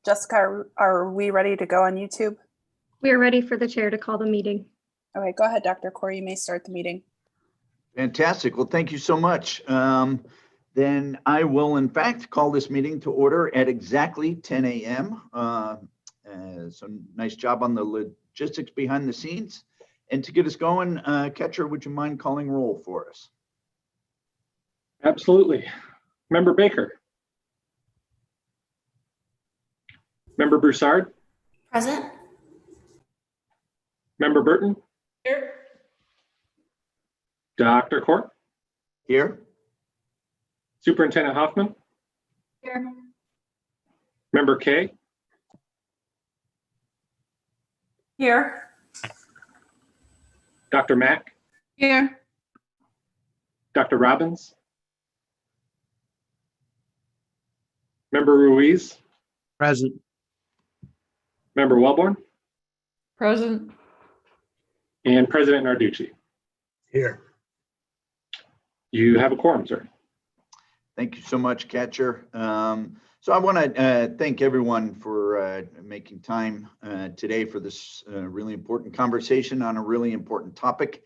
Jessica, are we ready to go on YouTube? We are ready for the chair to call the meeting. Okay, go ahead, Dr. Corey. You may start the meeting. Fantastic. Well, thank you so much. Then I will, in fact, call this meeting to order at exactly 10 a.m. So nice job on the logistics behind the scenes. And to get us going, Catcher, would you mind calling roll for us? Absolutely. Member Baker. Member Broussard. Present. Member Burton. Here. Dr. Court. Here. Superintendent Hoffman. Here. Member Kay. Here. Dr. Mack. Here. Dr. Robbins. Member Ruiz. Present. Member Wellborn. Present. And President Narducci. Here. You have a quorum, sir. Thank you so much, Catcher. So I want to thank everyone for making time today for this really important conversation on a really important topic.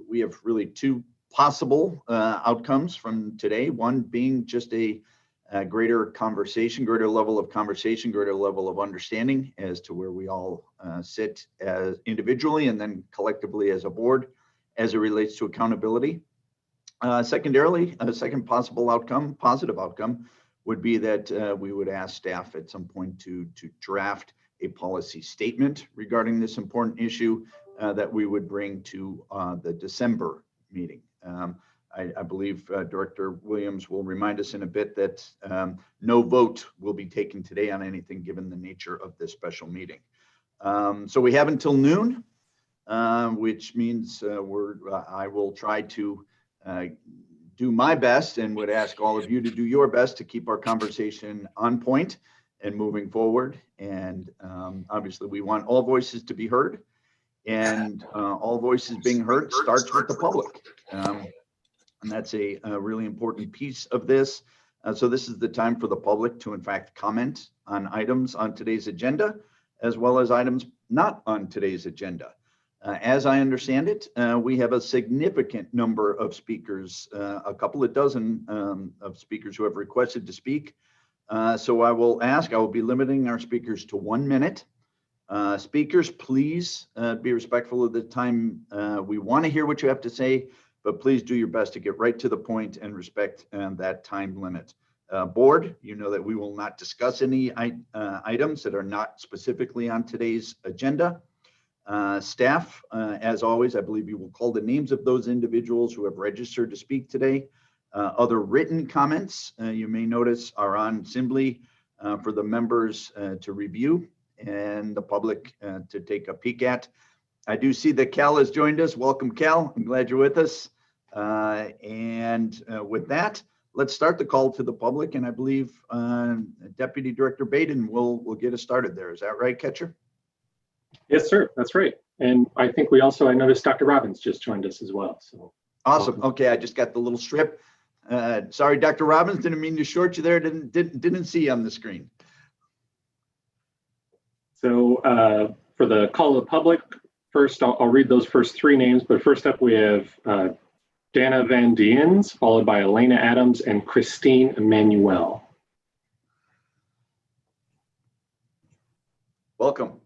We have really two possible outcomes from today, one being just a greater conversation, greater level of conversation, greater level of understanding as to where we all sit as individually and then collectively as a board as it relates to accountability. Secondarily, a second possible outcome, positive outcome, would be that we would ask staff at some point to draft a policy statement regarding this important issue that we would bring to the December meeting. I believe Director Williams will remind us in a bit that no vote will be taken today on anything given the nature of this special meeting. So we have until noon, which means I will try to do my best and would ask all of you to do your best to keep our conversation on point and moving forward. And obviously we want all voices to be heard, and all voices being heard starts with the public. And that's a really important piece of this. So this is the time for the public to in fact comment on items on today's agenda, as well as items not on today's agenda. As I understand it, we have a significant number of speakers, a couple of dozen of speakers who have requested to speak. So I will be limiting our speakers to 1 minute. Speakers, please be respectful of the time. We want to hear what you have to say, but please do your best to get right to the point and respect that time limit. Board, you know that we will not discuss any items that are not specifically on today's agenda. Staff, as always, I believe you will call the names of those individuals who have registered to speak today. Other written comments, you may notice, are on Assembly for the members to review and the public to take a peek at. I do see that Cal has joined us. Welcome, Cal. I'm glad you're with us. With that, let's start the call to the public. And I believe Deputy Director Baden will get us started there. Is that right, Catcher? Yes, sir. That's right. And I think I noticed Dr. Robbins just joined us as well. So awesome. Okay, I just got the little strip. Sorry, Dr. Robbins, didn't mean to short you there. Didn't see you on the screen. So for the call of the public, first I'll read those first three names. But first up, we have Dana Van Diens, followed by Elena Adams and Christine Emmanuel. Welcome.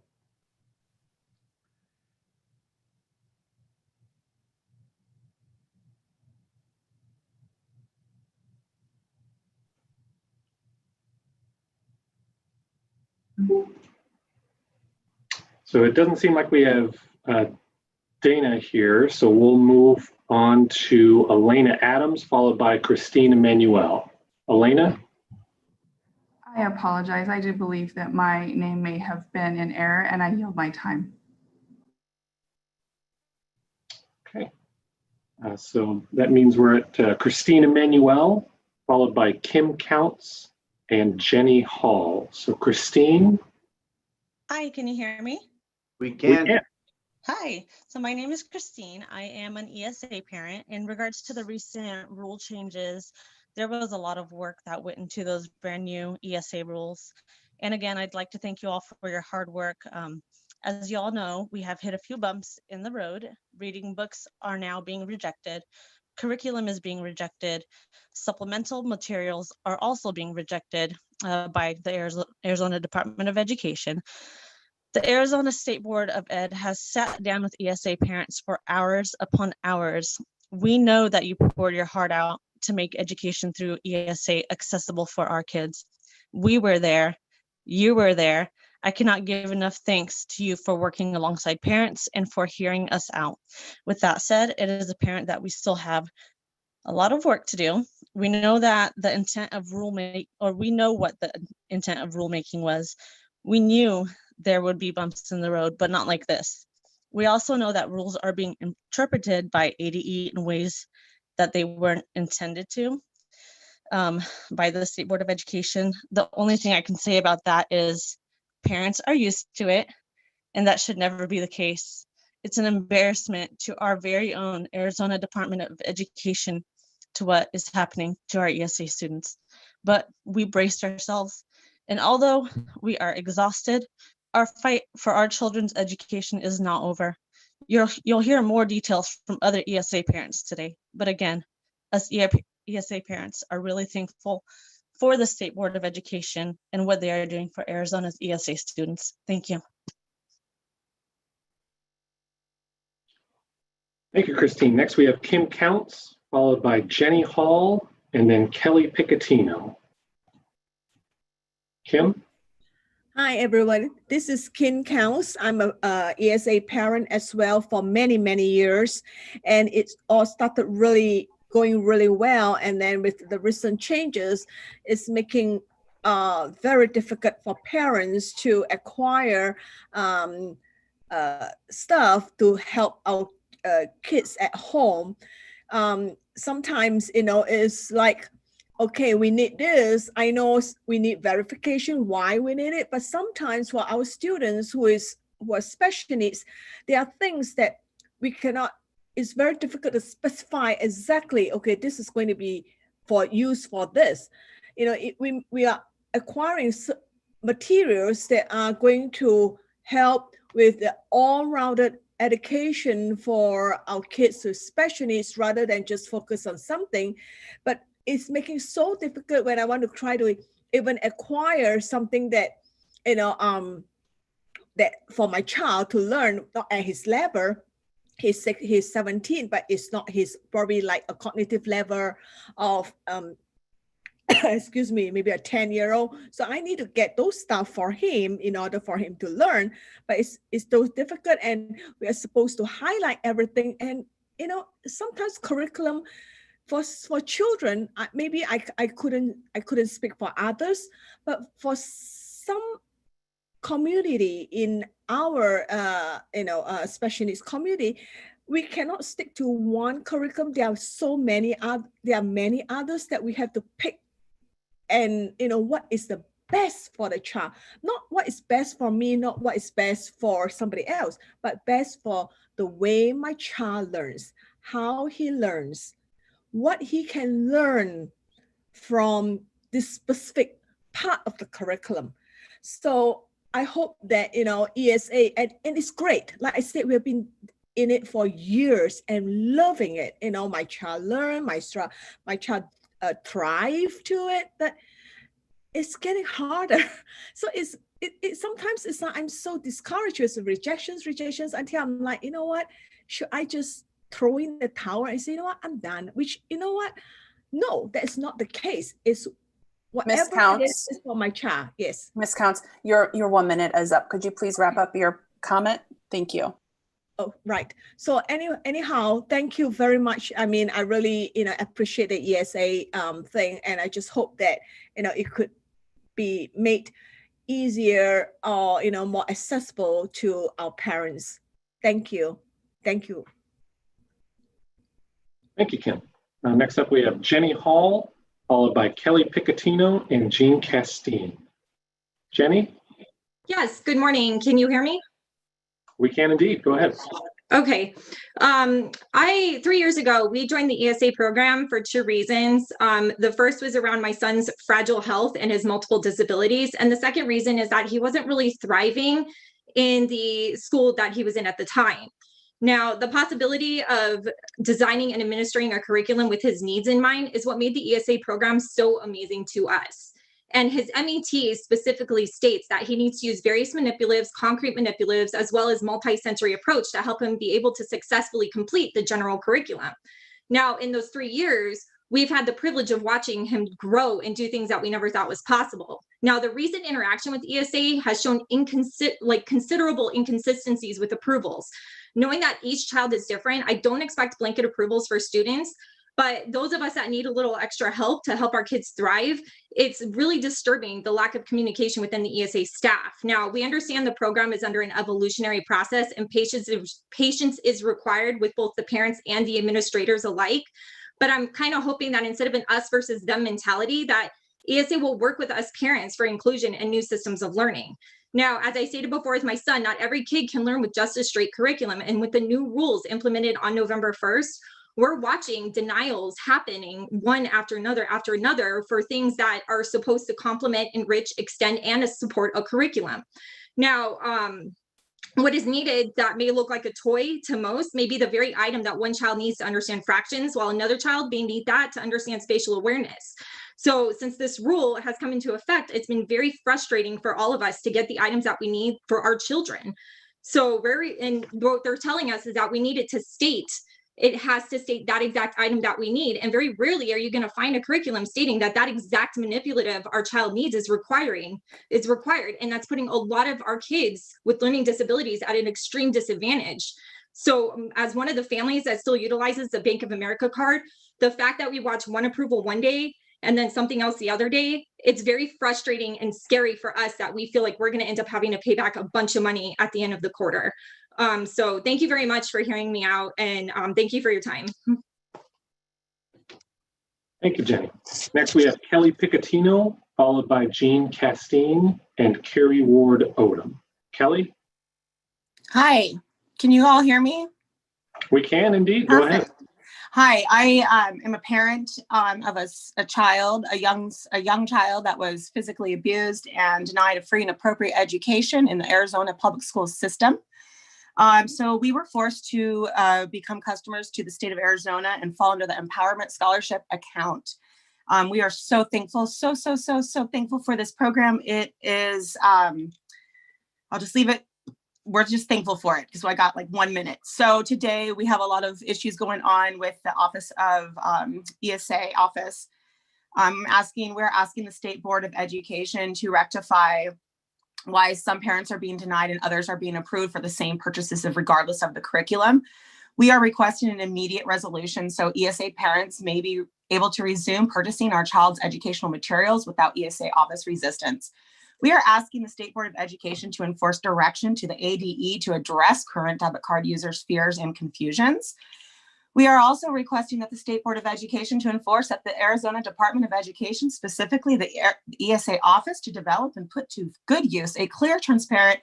So it doesn't seem like we have Dana here, so we'll move on to Elena Adams, followed by Christine Emmanuel. Elena? I apologize. I do believe that my name may have been in error, and I yield my time. Okay. So that means we're at Christine Emmanuel, followed by Kim Counts and Jenny Hall. So Christine? Hi, can you hear me? We can. Hi, so my name is Christine. I am an ESA parent. In regards to the recent rule changes There was a lot of work that went into those brand new ESA rules. And again, I'd like to thank you all for your hard work. As you all know, we have hit a few bumps in the road. Reading books are now being rejected. Curriculum is being rejected. Supplemental materials are also being rejected by the Arizona Department of Education. The Arizona State Board of Ed has sat down with ESA parents for hours upon hours. We know that you poured your heart out to make education through ESA accessible for our kids. We were there. You were there. I cannot give enough thanks to you for working alongside parents and for hearing us out. With that said, it is apparent that we still have a lot of work to do. We know that the intent of we know what the intent of rulemaking was. We knew there would be bumps in the road, but not like this. We also know that rules are being interpreted by ADE in ways that they weren't intended to by the State Board of Education. The only thing I can say about that is parents are used to it, and that should never be the case. It's an embarrassment to our very own Arizona Department of Education to what is happening to our ESA students. But we braced ourselves, and although we are exhausted, our fight for our children's education is not over. You'll hear more details from other ESA parents today. But again, us ESA parents are really thankful for the State Board of Education and what they are doing for Arizona's ESA students. Thank you. Thank you, Christine. Next, we have Kim Counts, followed by Jenny Hall, and then Kelly Picatino. Kim? Hi, everyone. This is Kim Counts. I'm a ESA parent as well for many, many years. And it's all started going really well. And then with the recent changes, it's making very difficult for parents to acquire stuff to help our kids at home. Sometimes, it's like, okay, we need this. I know we need verification why we need it, but sometimes for our students who are special needs, there are things that we cannot, it's very difficult to specify exactly, okay, this is going to be for use for this. We are acquiring materials that are going to help with the all-rounded education for our kids with special needs rather than just focus on something. But it's making so difficult when I want to try to even acquire something that, that for my child to learn, not at his level. He's 17, but it's not his probably like a cognitive level of, excuse me, maybe a 10-year-old. So I need to get those stuff for him in order for him to learn. But it's so difficult, and we are supposed to highlight everything. And sometimes curriculum for children, maybe I couldn't speak for others, but for some community in our special needs community, we cannot stick to one curriculum. There are many others that we have to pick. And what is the best for the child, not what is best for me, not what is best for somebody else, but best for the way my child learns, how he learns, what he can learn from this specific part of the curriculum. So I hope that, ESA, and it's great. Like I said, we've been in it for years and loving it. My child learned, my child thrive to it, but it's getting harder. So sometimes it's not, I'm so discouraged with rejections until I'm like, you know what, should I just throw in the towel and say, you know what, I'm done, which, no, that's not the case. It's whatever it is for my child. Yes. Ms. Counts, your 1 minute is up. Could you please wrap up your comment? Thank you. Oh, right. So anyhow, thank you very much. I mean, I really, appreciate the ESA thing. And I just hope that, it could be made easier or, more accessible to our parents. Thank you. Thank you. Thank you, Kim. Next up, we have Jenny Hall, followed by Kelly Picatino and Jean Castine. Jenny? Yes, good morning. Can you hear me? We can indeed. Go ahead. Okay. 3 years ago, we joined the ESA program for 2 reasons. The first was around my son's fragile health and his multiple disabilities. And the second reason is that he wasn't really thriving in the school that he was in at the time. Now, the possibility of designing and administering a curriculum with his needs in mind is what made the ESA program so amazing to us. And his MET specifically states that he needs to use various manipulatives, concrete manipulatives, as well as multi-sensory approach to help him be able to successfully complete the general curriculum. Now, in those 3 years, we've had the privilege of watching him grow and do things that we never thought was possible. Now, the recent interaction with ESA has shown considerable inconsistencies with approvals. Knowing that each child is different, I don't expect blanket approvals for students, but those of us that need a little extra help to help our kids thrive, it's really disturbing the lack of communication within the ESA staff. Now, we understand the program is under an evolutionary process and patience is required with both the parents and the administrators alike. But I'm kind of hoping that instead of an us versus them mentality, that ESA will work with us parents for inclusion and new systems of learning. Now, as I stated before with my son, not every kid can learn with just a straight curriculum. And with the new rules implemented on November 1st, we're watching denials happening one after another for things that are supposed to complement, enrich, extend, and support a curriculum. Now, what is needed that may look like a toy to most may be the very item that one child needs to understand fractions, while another child may need that to understand spatial awareness. So since this rule has come into effect, it's been very frustrating for all of us to get the items that we need for our children. So and what they're telling us is that we need it to state, it has to state that exact item that we need. And very rarely are you going to find a curriculum stating that that exact manipulative our child needs is required. And that's putting a lot of our kids with learning disabilities at an extreme disadvantage. So as one of the families that still utilizes the Bank of America card, the fact that we watch one approval one day and then something else the other day, it's very frustrating and scary for us that we feel like we're going to end up having to pay back a bunch of money at the end of the quarter. So thank you very much for hearing me out, and thank you for your time. Thank you, Jenny. Next, we have Kelly Picatino, followed by Jean Castine and Carrie Ward Odom. Kelly? Hi, can you all hear me? We can indeed. Go ahead. Hi, I am a parent of a child, a young child that was physically abused and denied a free and appropriate education in the Arizona public school system. So we were forced to become customers to the state of Arizona and fall under the Empowerment Scholarship account. We are so thankful, so thankful for this program. It is, I'll just leave it. We're just thankful for it because I got like 1 minute. So today we have a lot of issues going on with the Office of ESA office. We're asking the State Board of Education to rectify why some parents are being denied and others are being approved for the same purchases regardless of the curriculum. We are requesting an immediate resolution so ESA parents may be able to resume purchasing our child's educational materials without ESA office resistance. We are asking the State Board of Education to enforce direction to the ADE to address current debit card users' fears and confusions. We are also requesting that the State Board of Education to enforce that the Arizona Department of Education, specifically the ESA office, to develop and put to good use a clear, transparent,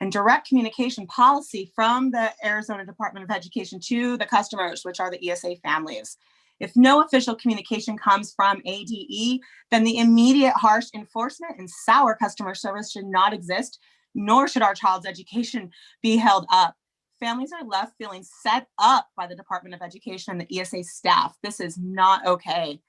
and direct communication policy from the Arizona Department of Education to the customers, which are the ESA families. If no official communication comes from ADE, then the immediate harsh enforcement and sour customer service should not exist, nor should our child's education be held up. Families are left feeling set up by the Department of Education and the ESA staff. This is not okay.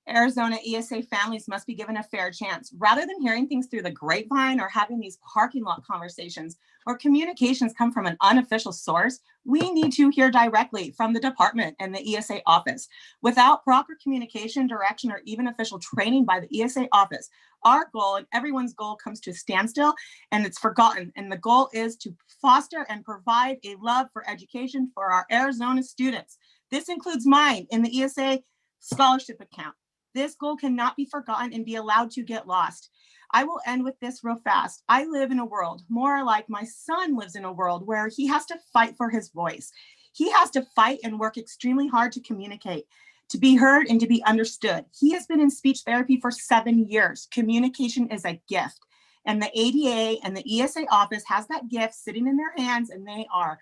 Arizona ESA families must be given a fair chance. Rather than hearing things through the grapevine or having these parking lot conversations or communications come from an unofficial source, we need to hear directly from the department and the ESA office. Without proper communication, direction, or even official training by the ESA office, our goal and everyone's goal comes to a standstill and it's forgotten. And the goal is to foster and provide a love for education for our Arizona students. This includes mine in the ESA scholarship account. This goal cannot be forgotten and be allowed to get lost. I will end with this real fast. I live in a world more like my son lives in a world where he has to fight for his voice. He has to fight and work extremely hard to communicate, to be heard and to be understood. He has been in speech therapy for 7 years. Communication is a gift. And the ADA and the ESA office has that gift sitting in their hands and they are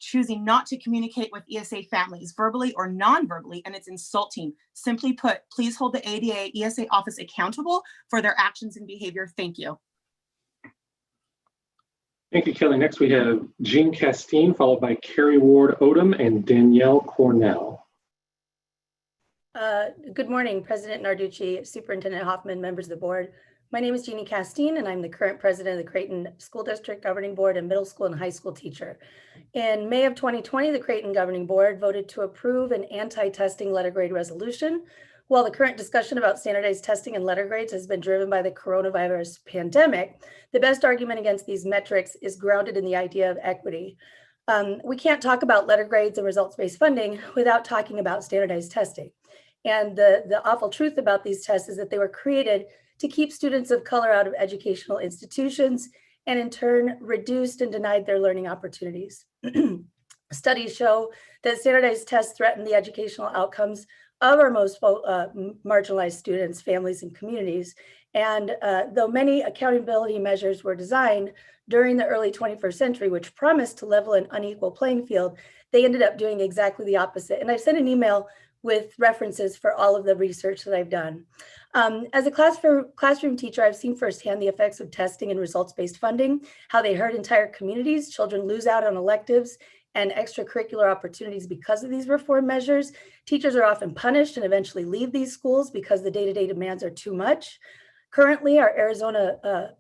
choosing not to communicate with ESA families verbally or non-verbally, and it's insulting. Simply put, please hold the ADA ESA office accountable for their actions and behavior. Thank you. Thank you, Kelly. Next, we have Jean Castine, followed by Carrie Ward Odom and Danielle Cornell. Good morning, President Narducci, Superintendent Hoffman, members of the board. My name is Jeannie Castine, and I'm the current president of the Creighton School District Governing Board and middle school and high school teacher. In May of 2020, the Creighton Governing Board voted to approve an anti-testing letter grade resolution. While the current discussion about standardized testing and letter grades has been driven by the coronavirus pandemic, the best argument against these metrics is grounded in the idea of equity. We can't talk about letter grades and results-based funding without talking about standardized testing. And the awful truth about these tests is that they were created to keep students of color out of educational institutions and in turn reduced and denied their learning opportunities. Studies show that standardized tests threaten the educational outcomes of our most marginalized students, families, and communities. And though many accountability measures were designed during the early 21st century, which promised to level an unequal playing field, they ended up doing exactly the opposite. And I've sent an email with references for all of the research that I've done. As a classroom teacher, I've seen firsthand the effects of testing and results-based funding, how they hurt entire communities. Children lose out on electives and extracurricular opportunities because of these reform measures. Teachers are often punished and eventually leave these schools because the day-to-day demands are too much. Currently, our Arizona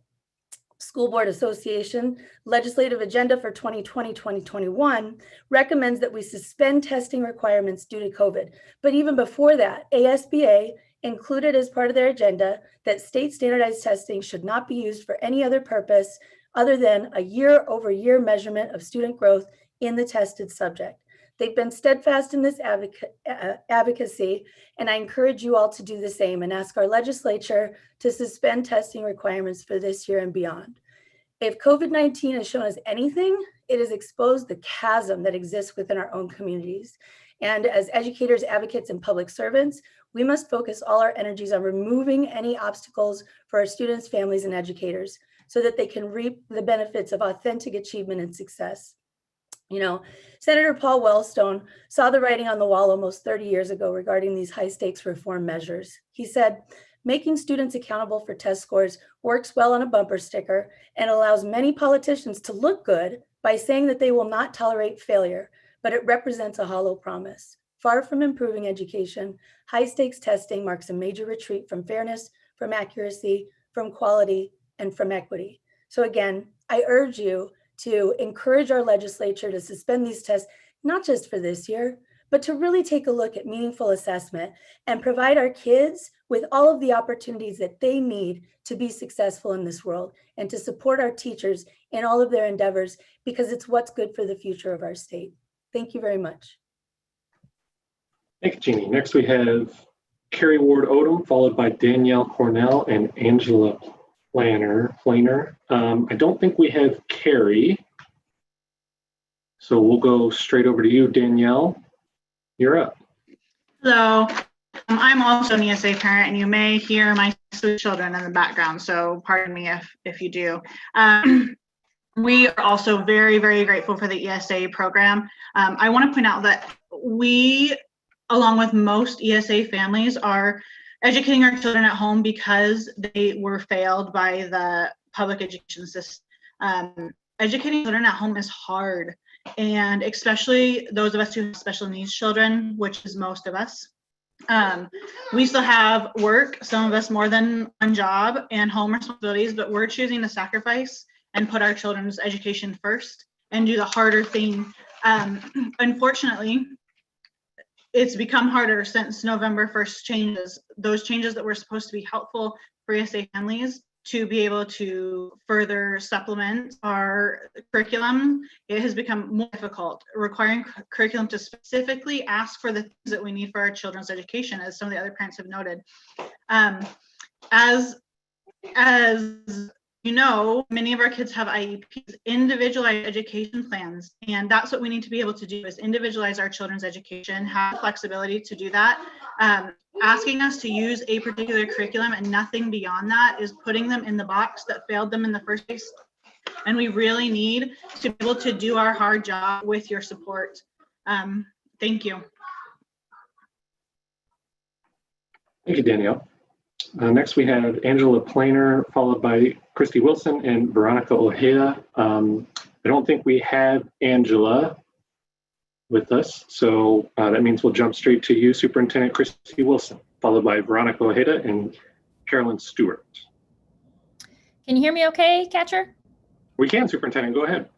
School Board Association legislative agenda for 2020-2021 recommends that we suspend testing requirements due to COVID. But even before that, ASBA included as part of their agenda that state standardized testing should not be used for any other purpose other than a year-over-year measurement of student growth in the tested subject. They've been steadfast in this advocacy, and I encourage you all to do the same and ask our legislature to suspend testing requirements for this year and beyond. If COVID-19 has shown us anything, it has exposed the chasm that exists within our own communities. And as educators, advocates, and public servants, we must focus all our energies on removing any obstacles for our students, families, and educators so that they can reap the benefits of authentic achievement and success. You know, Senator Paul Wellstone saw the writing on the wall almost 30 years ago regarding these high stakes reform measures. He said, making students accountable for test scores works well on a bumper sticker and allows many politicians to look good by saying that they will not tolerate failure, but it represents a hollow promise. Far from improving education, high stakes testing marks a major retreat from fairness, from accuracy, from quality, and from equity. So again, I urge you to encourage our legislature to suspend these tests, not just for this year, but to really take a look at meaningful assessment and provide our kids with all of the opportunities that they need to be successful in this world and to support our teachers in all of their endeavors because it's what's good for the future of our state. Thank you very much. Thank you, Jeannie. Next, we have Carrie Ward Odom, followed by Danielle Cornell and Angela Planer. I don't think we have Carrie, so we'll go straight over to you, Danielle. You're up. Hello, I'm also an ESA parent, and you may hear my sweet children in the background, so pardon me if you do. We are also very, very grateful for the ESA program. I want to point out that we, along with most ESA families, are educating our children at home because they were failed by the public education system. Educating children at home is hard, and especially those of us who have special needs children, which is most of us. We still have work, some of us more than one job and home responsibilities, but we're choosing to sacrifice and put our children's education first and do the harder thing. Unfortunately, it's become harder since November 1st changes. Those changes that were supposed to be helpful for ESA families to be able to further supplement our curriculum, it has become more difficult, requiring curriculum to specifically ask for the things that we need for our children's education, as some of the other parents have noted. As you know, many of our kids have IEPs, individualized education plans, and that's what we need to be able to do is individualize our children's education, have flexibility to do that. Asking us to use a particular curriculum and nothing beyond that is putting them in the box that failed them in the first place. and we really need to be able to do our hard job with your support. Thank you. Thank you, Danielle. Next, we have Angela Planer, followed by Christy Wilson and Veronica Ojeda. I don't think we have Angela with us, so that means we'll jump straight to you, Superintendent Christy Wilson, followed by Veronica Ojeda and Carolyn Stewart. Can you hear me okay, Catcher? We can, Superintendent, go ahead.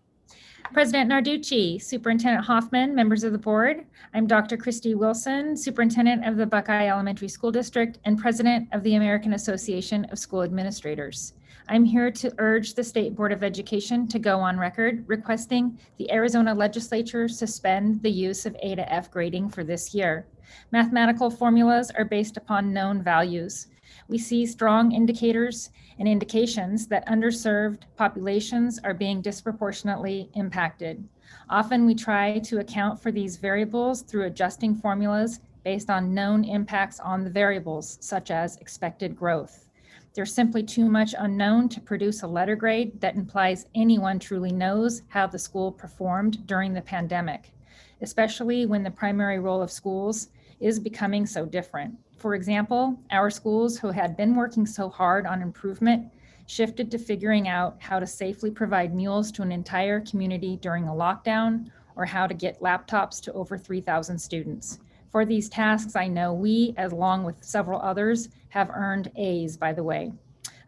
President Narducci, Superintendent Hoffman, members of the board. I'm Dr. Christy Wilson, Superintendent of the Buckeye Elementary School District and President of the American Association of School Administrators. I'm here to urge the State Board of Education to go on record requesting the Arizona legislature suspend the use of A to F grading for this year. Mathematical formulas are based upon known values. We see strong indicators and indications that underserved populations are being disproportionately impacted. Often we try to account for these variables through adjusting formulas based on known impacts on the variables, such as expected growth. There's simply too much unknown to produce a letter grade that implies anyone truly knows how the school performed during the pandemic, especially when the primary role of schools is becoming so different. For example, our schools who had been working so hard on improvement shifted to figuring out how to safely provide meals to an entire community during a lockdown, or how to get laptops to over 3,000 students. For these tasks, I know we, along with several others, have earned A's, by the way.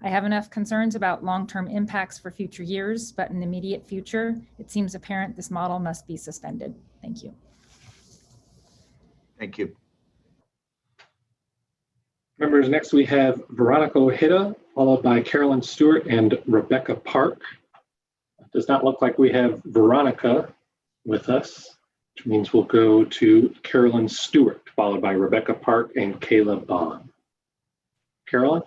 I have enough concerns about long-term impacts for future years, but in the immediate future, it seems apparent this model must be suspended. Thank you. Thank you. Members, next we have Veronica Ojeda, followed by Carolyn Stewart and Rebecca Park. It does not look like we have Veronica with us, which means we'll go to Carolyn Stewart, followed by Rebecca Park and Kayla Bond. Carolyn?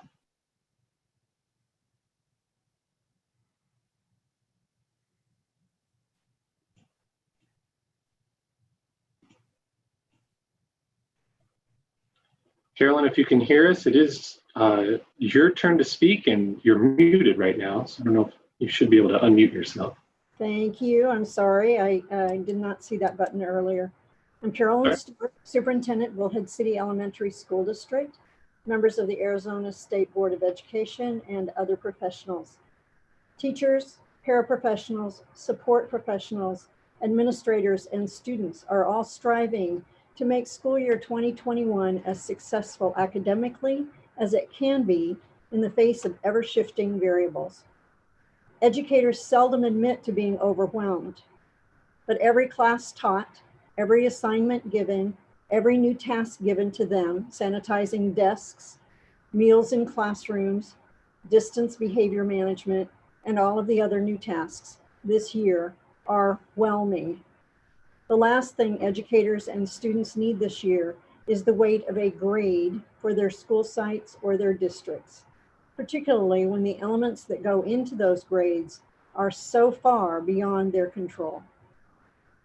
Carolyn, if you can hear us, it is your turn to speak, and you're muted right now. So I don't know if you should be able to unmute yourself. Thank you. I'm sorry. I did not see that button earlier. I'm Carolyn Stewart, Superintendent, Bullhead City Elementary School District, members of the Arizona State Board of Education, and other professionals. Teachers, paraprofessionals, support professionals, administrators, and students are all striving to make school year 2021 as successful academically as it can be in the face of ever-shifting variables. Educators seldom admit to being overwhelmed, but every class taught, every assignment given, every new task given to them, sanitizing desks, meals in classrooms, distance behavior management, and all of the other new tasks this year are whelming. The last thing educators and students need this year is the weight of a grade for their school sites or their districts, particularly when the elements that go into those grades are so far beyond their control.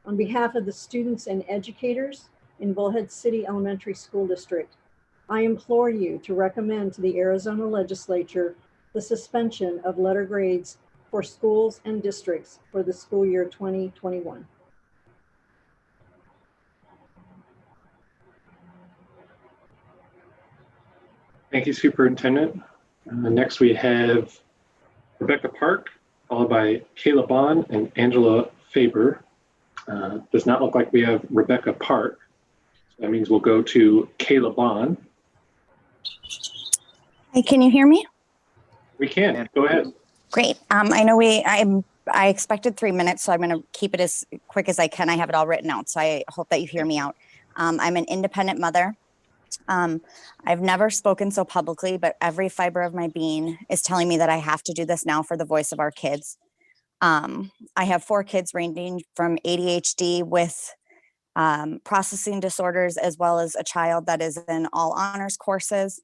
On behalf of the students and educators in Bullhead City Elementary School District, I implore you to recommend to the Arizona Legislature the suspension of letter grades for schools and districts for the school year 2021. Thank you, Superintendent. Next we have Rebecca Park, followed by Kayla Bond and Angela Faber. Does not look like we have Rebecca Park. So that means we'll go to Kayla Bond. Hey, can you hear me? We can. Go ahead. Great. I know I expected 3 minutes, so I'm going to keep it as quick as I can. I have it all written out, so I hope that you hear me out. I'm an independent mother. I've never spoken so publicly, but every fiber of my being is telling me that I have to do this now for the voice of our kids. I have 4 kids ranging from ADHD with processing disorders, as well as a child that is in all honors courses.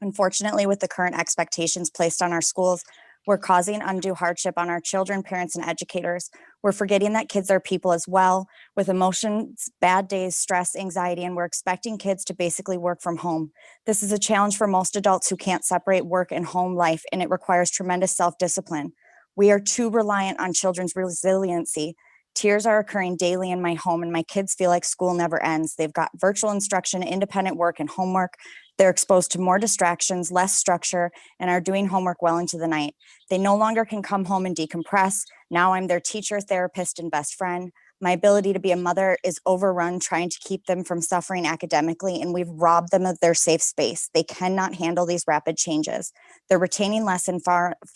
Unfortunately, with the current expectations placed on our schools, we're causing undue hardship on our children, parents, and educators. We're forgetting that kids are people as well, with emotions, bad days, stress, anxiety, and we're expecting kids to basically work from home. This is a challenge for most adults who can't separate work and home life, and it requires tremendous self-discipline. We are too reliant on children's resiliency. Tears are occurring daily in my home, and my kids feel like school never ends. They've got virtual instruction, independent work, and homework. They're exposed to more distractions, less structure, and are doing homework well into the night. They no longer can come home and decompress. Now I'm their teacher, therapist, and best friend. My ability to be a mother is overrun trying to keep them from suffering academically, and we've robbed them of their safe space. They cannot handle these rapid changes. They're retaining less and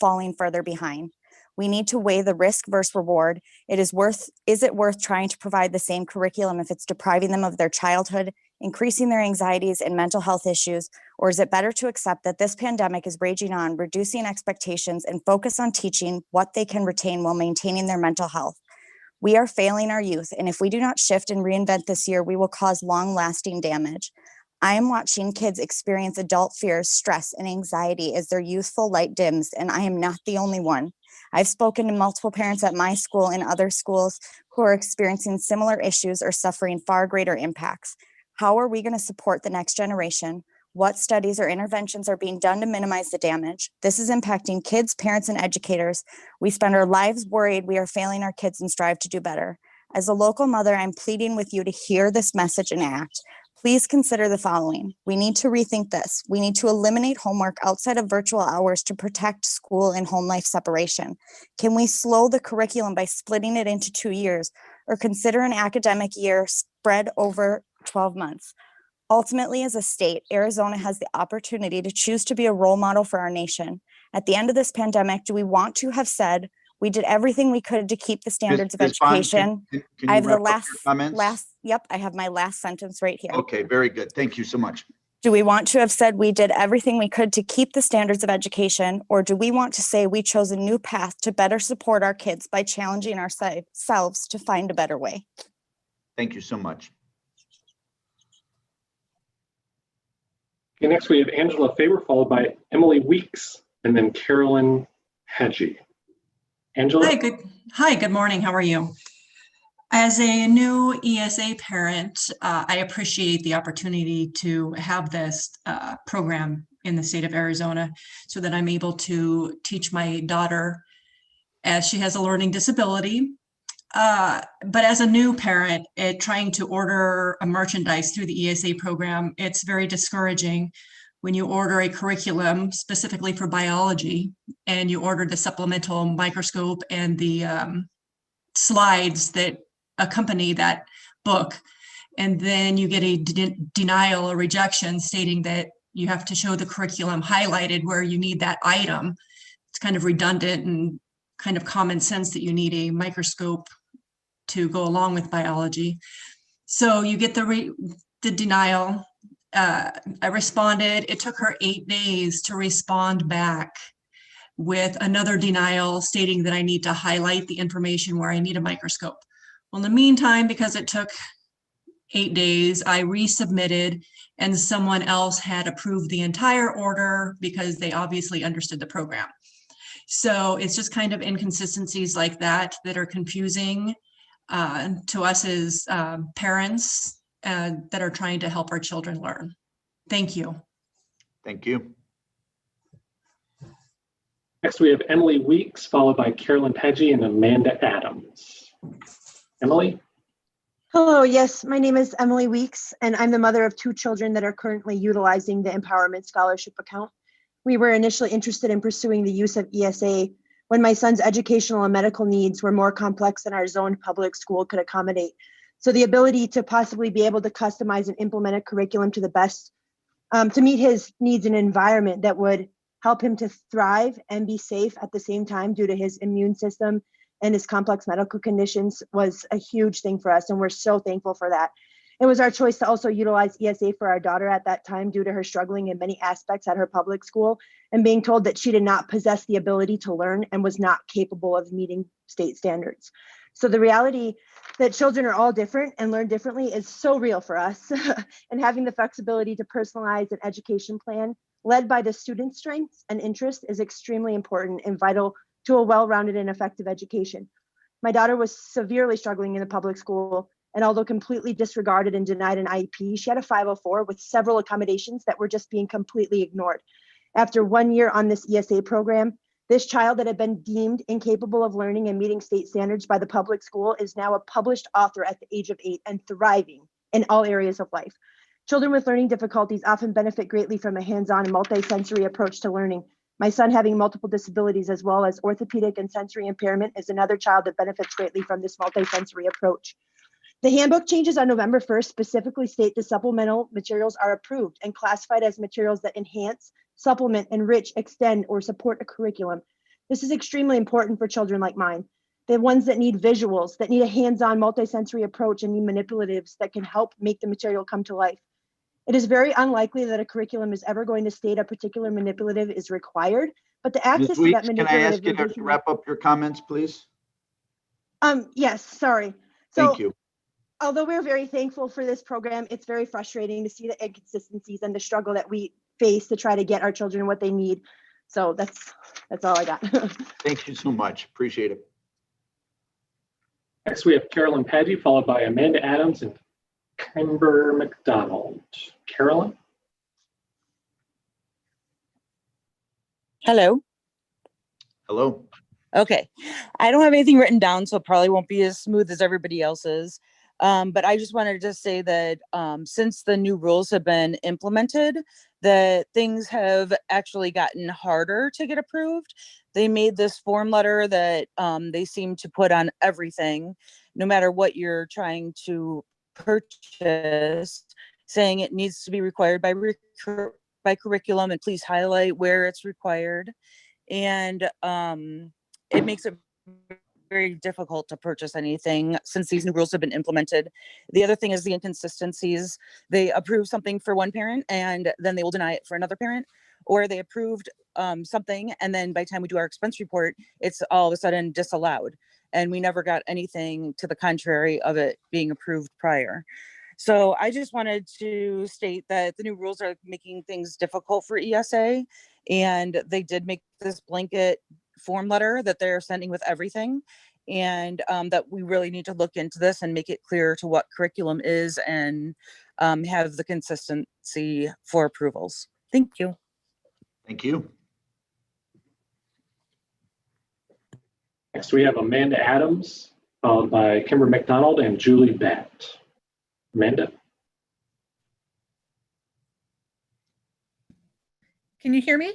falling further behind. We need to weigh the risk versus reward. Is it worth trying to provide the same curriculum if it's depriving them of their childhood, increasing their anxieties and mental health issues? Or is it better to accept that this pandemic is raging on, reducing expectations, and focus on teaching what they can retain while maintaining their mental health? We are failing our youth, and if we do not shift and reinvent this year, we will cause long-lasting damage. I am watching kids experience adult fears, stress, and anxiety as their youthful light dims, and I am not the only one. I've spoken to multiple parents at my school and other schools who are experiencing similar issues or suffering far greater impacts. How are we going to support the next generation? What studies or interventions are being done to minimize the damage? This is impacting kids, parents, and educators. We spend our lives worried we are failing our kids and strive to do better. As a local mother, I'm pleading with you to hear this message and act. Please consider the following. We need to rethink this. We need to eliminate homework outside of virtual hours to protect school and home life separation. Can we slow the curriculum by splitting it into 2 years, or consider an academic year spread over 12 months? Ultimately, as a state, Arizona has the opportunity to choose to be a role model for our nation. At the end of this pandemic, do we want to have said, we did everything we could to keep the standards of education? I have the I have my last sentence right here. Okay, very good. Thank you so much. Do we want to have said we did everything we could to keep the standards of education, or do we want to say we chose a new path to better support our kids by challenging ourselves to find a better way? Thank you so much. Okay, next we have Angela Faber, followed by Emily Weeks, and then Carolyn Hadji. Angela? Hi, good morning. How are you? As a new ESA parent, I appreciate the opportunity to have this program in the state of Arizona so that I'm able to teach my daughter as she has a learning disability. But as a new parent, trying to order a merchandise through the ESA program, it's very discouraging when you order a curriculum specifically for biology and you order the supplemental microscope and the slides that accompany that book, and then you get a denial or rejection stating that you have to show the curriculum highlighted where you need that item. It's kind of redundant and kind of common sense that you need a microscope to go along with biology. So you get the denial. I responded. It took her 8 days to respond back with another denial stating that I need to highlight the information where I need a microscope. Well, in the meantime, because it took 8 days, I resubmitted, and someone else had approved the entire order because they obviously understood the program. So it's just kind of inconsistencies like that that are confusing to us as parents that are trying to help our children learn. Thank you. Thank you. Next, we have Emily Weeks, followed by Carolyn Hadji and Amanda Adams. Emily? Hello, yes, my name is Emily Weeks, and I'm the mother of 2 children that are currently utilizing the Empowerment Scholarship account. We were initially interested in pursuing the use of ESA when my son's educational and medical needs were more complex than our zoned public school could accommodate. So the ability to possibly be able to customize and implement a curriculum to the best, to meet his needs in an environment that would help him to thrive and be safe at the same time due to his immune system and his complex medical conditions was a huge thing for us, and we're so thankful for that. It was our choice to also utilize ESA for our daughter at that time due to her struggling in many aspects at her public school and being told that she did not possess the ability to learn and was not capable of meeting state standards. So the reality that children are all different and learn differently is so real for us. And having the flexibility to personalize an education plan led by the student's strengths and interests is extremely important and vital to a well-rounded and effective education. My daughter was severely struggling in the public school, and although completely disregarded and denied an IEP, she had a 504 with several accommodations that were just being completely ignored. After 1 year on this ESA program, This child that had been deemed incapable of learning and meeting state standards by the public school is now a published author at the age of 8 and thriving in all areas of life. Children with learning difficulties often benefit greatly from a hands-on and multi-sensory approach to learning. My son, having multiple disabilities as well as orthopedic and sensory impairment, is another child that benefits greatly from this multi-sensory approach. The handbook changes on November 1st specifically state the supplemental materials are approved and classified as materials that enhance, supplement, enrich, extend, or support a curriculum. This is extremely important for children like mine. The ones that need visuals, that need a hands-on multi-sensory approach and need manipulatives that can help make the material come to life. It is very unlikely that a curriculum is ever going to state a particular manipulative is required, but the access Ms. to that Weeks, can I ask you manipulative. to wrap up your comments, please? Yes, sorry. So, Thank you. although we're very thankful for this program, it's very frustrating to see the inconsistencies and the struggle that we face to try to get our children what they need. So that's all I got. Thank you so much. Appreciate it. Next, we have Carolyn Paggi, followed by Amanda Adams and Kimber Mcdonald. Carolyn? Hello. Hello. Okay. I don't have anything written down, so it probably won't be as smooth as everybody else's. But I just wanted to say that since the new rules have been implemented, that things have actually gotten harder to get approved. They made this form letter that they seem to put on everything, no matter what you're trying to purchase, saying it needs to be required by curriculum, and please highlight where it's required. And it makes it very difficult to purchase anything since these new rules have been implemented. The other thing is the inconsistencies. They approve something for one parent and then they will deny it for another parent, or they approved something and then by the time we do our expense report, it's all of a sudden disallowed. And we never got anything to the contrary of it being approved prior. So I just wanted to state that the new rules are making things difficult for ESA, and they did make this blanket form letter that they're sending with everything, and that we really need to look into this and make it clear to what curriculum is and have the consistency for approvals. Thank you. Thank you. Next, we have Amanda Adams, followed by Kimber Mcdonald and Julie Batt. Amanda. Can you hear me?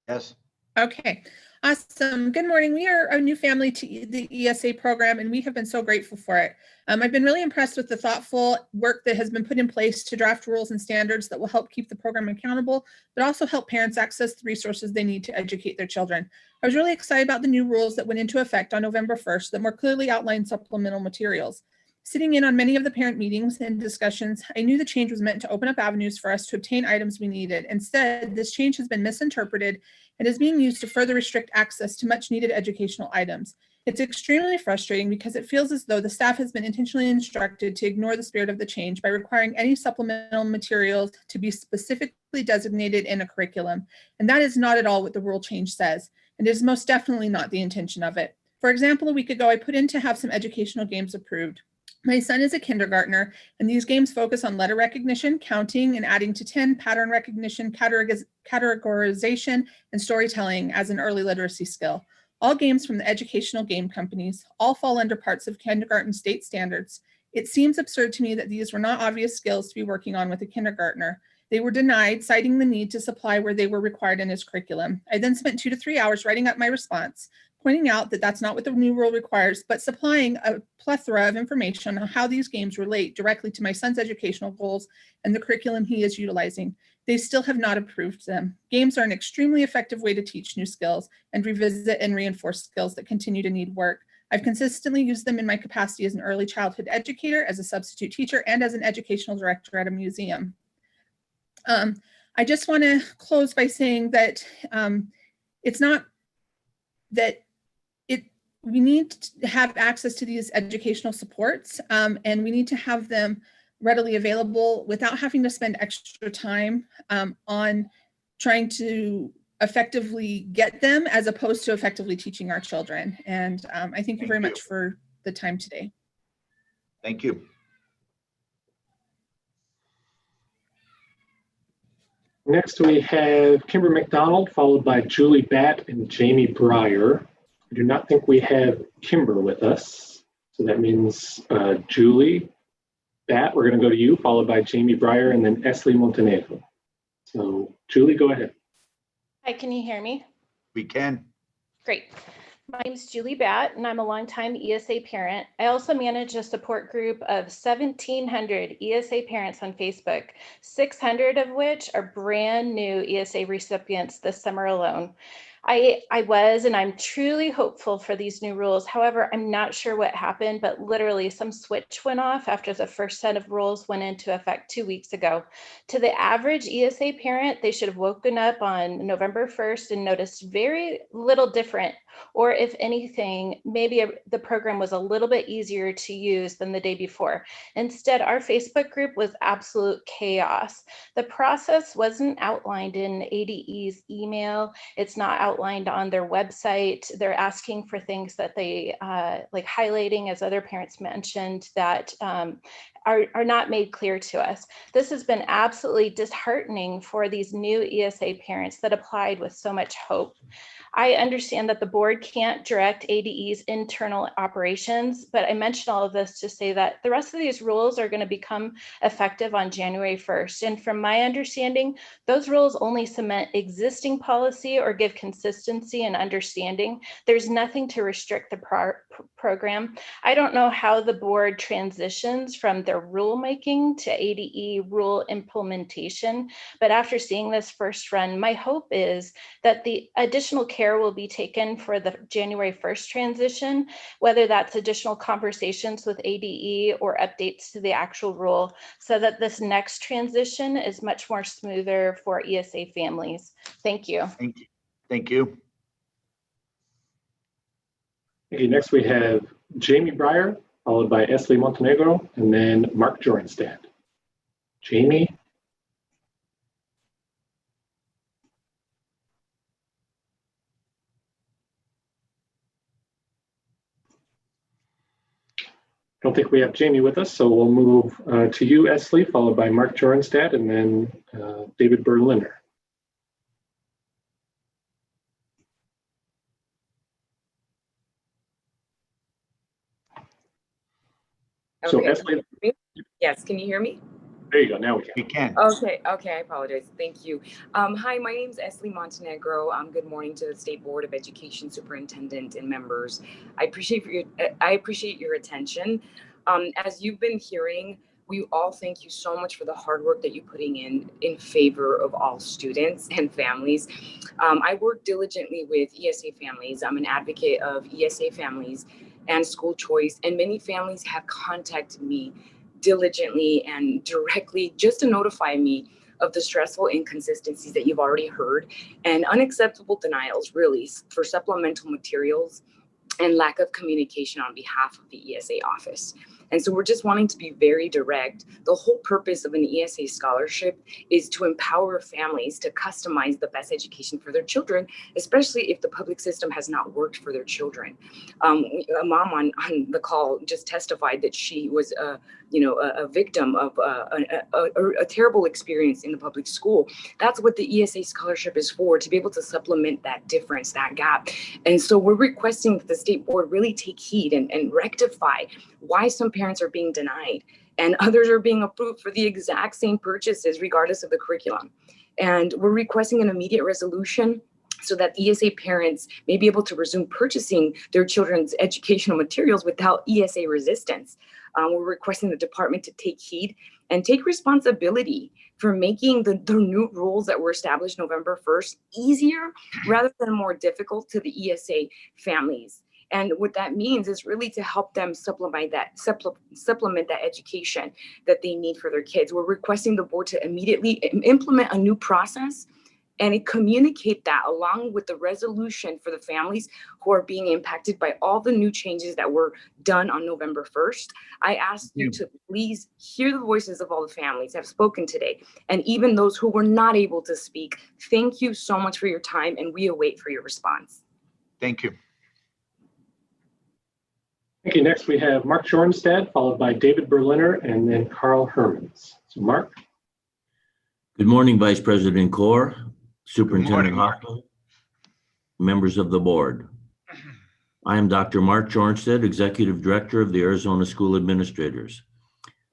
Yes. Okay, awesome. Good morning. We are a new family to the ESA program, and we have been so grateful for it. I've been really impressed with the thoughtful work that has been put in place to draft rules and standards that will help keep the program accountable, but also help parents access the resources they need to educate their children. I was really excited about the new rules that went into effect on November 1st that more clearly outline supplemental materials. Sitting in on many of the parent meetings and discussions, I knew the change was meant to open up avenues for us to obtain items we needed. Instead, this change has been misinterpreted and is being used to further restrict access to much needed educational items. It's extremely frustrating because it feels as though the staff has been intentionally instructed to ignore the spirit of the change by requiring any supplemental materials to be specifically designated in a curriculum. And that is not at all what the rule change says, and it is most definitely not the intention of it. For example, a week ago, I put in to have some educational games approved. My son is a kindergartner, and these games focus on letter recognition, counting, and adding to 10, pattern recognition, categorization, and storytelling as an early literacy skill. All games from the educational game companies all fall under parts of kindergarten state standards. It seems absurd to me that these were not obvious skills to be working on with a kindergartner. They were denied, citing the need to supply where they were required in his curriculum. I then spent 2 to 3 hours writing up my response, pointing out that that's not what the new rule requires, but supplying a plethora of information on how these games relate directly to my son's educational goals and the curriculum he is utilizing. They still have not approved them. Games are an extremely effective way to teach new skills and revisit and reinforce skills that continue to need work. I've consistently used them in my capacity as an early childhood educator, as a substitute teacher, and as an educational director at a museum. I just want to close by saying that it's not that we need to have access to these educational supports, and we need to have them readily available without having to spend extra time on trying to effectively get them as opposed to effectively teaching our children. And I thank you very much for the time today. Thank you. Next, we have Kimber Mcdonald, followed by Julie Batt and Jamie Breyer. I do not think we have Kimber with us. So that means Julie Batt, we're going to go to you, followed by Jamie Breyer, and then Esley Montenegro. So Julie, go ahead. Hi, can you hear me? We can. Great. My name is Julie Batt, and I'm a longtime ESA parent. I also manage a support group of 1,700 ESA parents on Facebook, 600 of which are brand new ESA recipients this summer alone. I was, and I'm truly hopeful for these new rules. However, I'm not sure what happened, but literally some switch went off after the first set of rules went into effect 2 weeks ago. To the average ESA parent, they should have woken up on November 1st and noticed very little different, or if anything, maybe the program was a little bit easier to use than the day before. Instead, our Facebook group was absolute chaos. The process wasn't outlined in ADE's email. It's not outlined on their website. They're asking for things that they like highlighting, as other parents mentioned, that are not made clear to us. This has been absolutely disheartening for these new ESA parents that applied with so much hope. I understand that the board can't direct ADE's internal operations, but I mention all of this to say that the rest of these rules are going to become effective on January 1st. And from my understanding, those rules only cement existing policy or give consistency and understanding. There's nothing to restrict the program. I don't know how the board transitions from their rulemaking to ADE rule implementation, but after seeing this first run, my hope is that the additional care will be taken for the January 1st transition, whether that's additional conversations with ADE or updates to the actual rule, so that this next transition is much more smoother for ESA families. Thank you. Thank you. Thank you. Okay, next we have Jamie Breyer, followed by Esley Montenegro, and then Mark Jorenstad. Jamie. I don't think we have Jamie with us, so we'll move to you, Esley, followed by Mark Jorenstad, and then David Berliner. So Okay. Esley, Yes, can you hear me? there you go. Now we can. We can. Okay, I apologize. Thank you. Hi, my name is Esley Montenegro. Good morning to the State Board of Education Superintendent and members. I appreciate your attention. As you've been hearing, we all thank you so much for the hard work that you're putting in favor of all students and families. I work diligently with ESA families. I'm an advocate of ESA families and school choice, and many families have contacted me diligently and directly just to notify me of the stressful inconsistencies that you've already heard and unacceptable denials really for supplemental materials and lack of communication on behalf of the ESA office. And so we're just wanting to be very direct. The whole purpose of an ESA scholarship is to empower families to customize the best education for their children, especially if the public system has not worked for their children. A mom on the call just testified that she was a victim of a terrible experience in the public school. That's what the ESA scholarship is for, to be able to supplement that difference, that gap. And so we're requesting that the state board really take heed and rectify why some parents are being denied and others are being approved for the exact same purchases regardless of the curriculum. And we're requesting an immediate resolution so that ESA parents may be able to resume purchasing their children's educational materials without ESA resistance. We're requesting the department to take heed and take responsibility for making the new rules that were established November 1st easier rather than more difficult to the ESA families. And what that means is really to help them supplement that education that they need for their kids. We're requesting the board to immediately implement a new process and communicate that along with the resolution for the families who are being impacted by all the new changes that were done on November 1st. I ask you to please hear the voices of all the families that have spoken today, and even those who were not able to speak. Thank you so much for your time, and we await for your response. Thank you. Thank you. Next, we have Mark Jorenstad, followed by David Berliner, and then Carl Hermans. So Mark. Good morning, Vice President Corr, Superintendent Hoffman, members of the board. I am Dr. Mark Jornstedt, Executive Director of the Arizona School Administrators.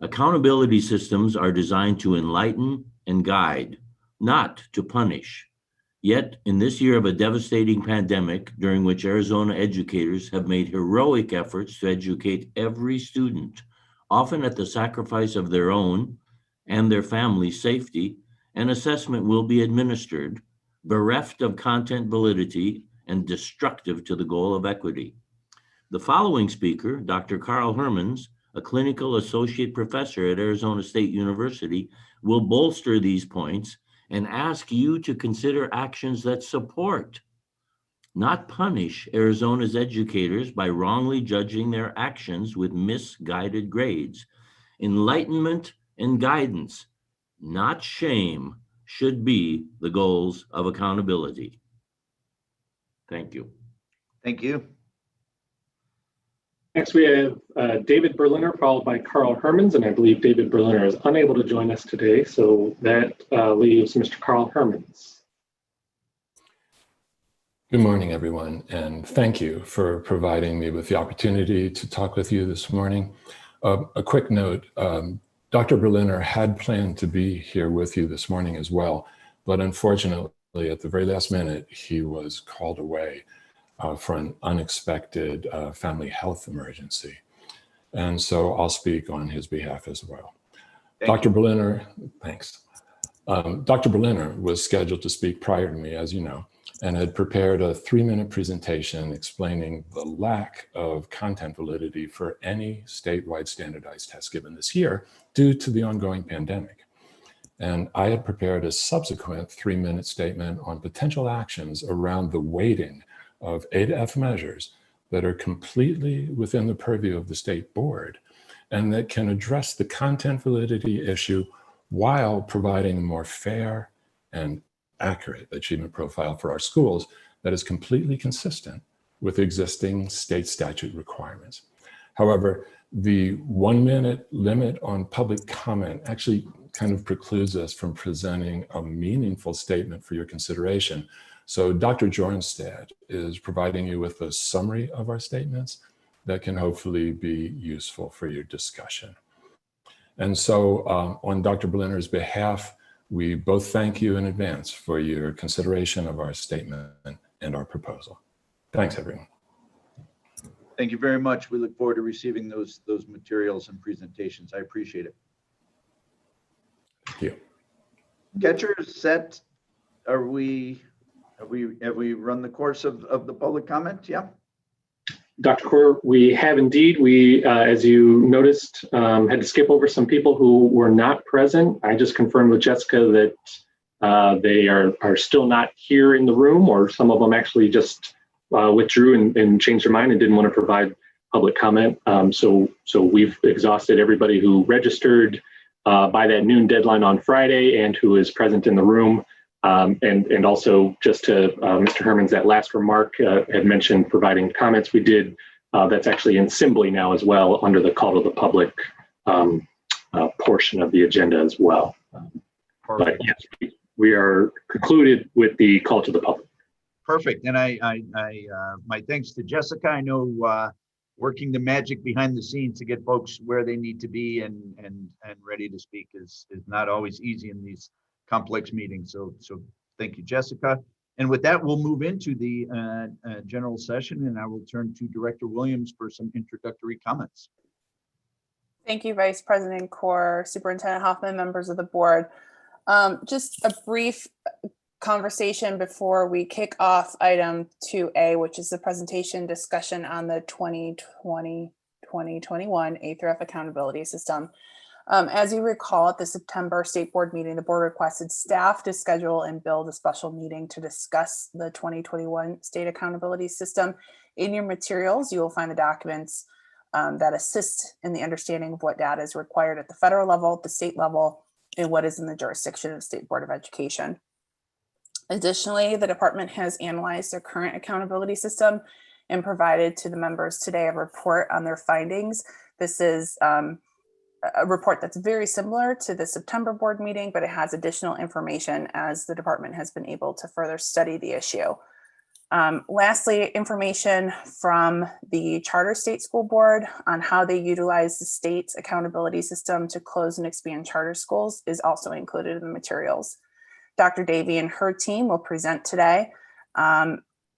Accountability systems are designed to enlighten and guide, not to punish. Yet, in this year of a devastating pandemic, during which Arizona educators have made heroic efforts to educate every student, often at the sacrifice of their own and their family's safety, an assessment will be administered, bereft of content validity and destructive to the goal of equity. The following speaker, Dr. Carl Hermans, a clinical associate professor at Arizona State University, will bolster these points and ask you to consider actions that support, not punish, Arizona's educators by wrongly judging their actions with misguided grades. Enlightenment and guidance, not shame, should be the goals of accountability. Thank you. Thank you. Next, we have David Berliner, followed by Carl Hermans, and I believe David Berliner is unable to join us today, so that leaves Mr. Carl Hermans. Good morning, everyone, and thank you for providing me with the opportunity to talk with you this morning. A quick note, Dr. Berliner had planned to be here with you this morning as well, but unfortunately, at the very last minute, he was called away for an unexpected family health emergency. And so I'll speak on his behalf as well. Dr. Berliner, thanks. Dr. Berliner was scheduled to speak prior to me, as you know, and had prepared a 3-minute presentation explaining the lack of content validity for any statewide standardized test given this year due to the ongoing pandemic. And I had prepared a subsequent 3-minute statement on potential actions around the weighting of A to F measures that are completely within the purview of the state board and that can address the content validity issue while providing a more fair and accurate achievement profile for our schools that is completely consistent with existing state statute requirements. However, the 1-minute limit on public comment actually kind of precludes us from presenting a meaningful statement for your consideration. So Dr. Jornstedt is providing you with a summary of our statements that can hopefully be useful for your discussion. And so on Dr. Berliner's behalf, we both thank you in advance for your consideration of our statement and our proposal. Thanks, everyone. Thank you very much. We look forward to receiving those materials and presentations. I appreciate it. Thank you. Catcher is set. Have we run the course of the public comment? Yeah. Dr. Corr, we have indeed. We, as you noticed, had to skip over some people who were not present. I just confirmed with Jessica that they are still not here in the room, or some of them actually just withdrew and changed their mind and didn't want to provide public comment. So we've exhausted everybody who registered by that noon deadline on Friday and who is present in the room. And also just to Mr. Hermans, that last remark had mentioned providing comments. We did, that's actually in Assembly now as well under the call to the public portion of the agenda as well. But yes, we are concluded with the call to the public. Perfect. And my thanks to Jessica. I know working the magic behind the scenes to get folks where they need to be and ready to speak is not always easy in these complex meetings. So thank you, Jessica. And with that, we'll move into the general session, and I will turn to Director Williams for some introductory comments. Thank you, Vice President Corr, Superintendent Hoffman, members of the board. Just a brief conversation before we kick off item 2A, which is the presentation discussion on the 2020-2021 A through F accountability system. As you recall, at the September State Board meeting, the board requested staff to schedule and build a special meeting to discuss the 2021 state accountability system. In your materials, you will find the documents that assist in the understanding of what data is required at the federal level, the state level, and what is in the jurisdiction of the State Board of Education. Additionally, the department has analyzed their current accountability system and provided to the members today a report on their findings. This is a report that's very similar to the September board meeting, but it has additional information as the department has been able to further study the issue. Lastly, information from the Charter State School Board on how they utilize the state's accountability system to close and expand charter schools is also included in the materials. Dr. Davy and her team will present today.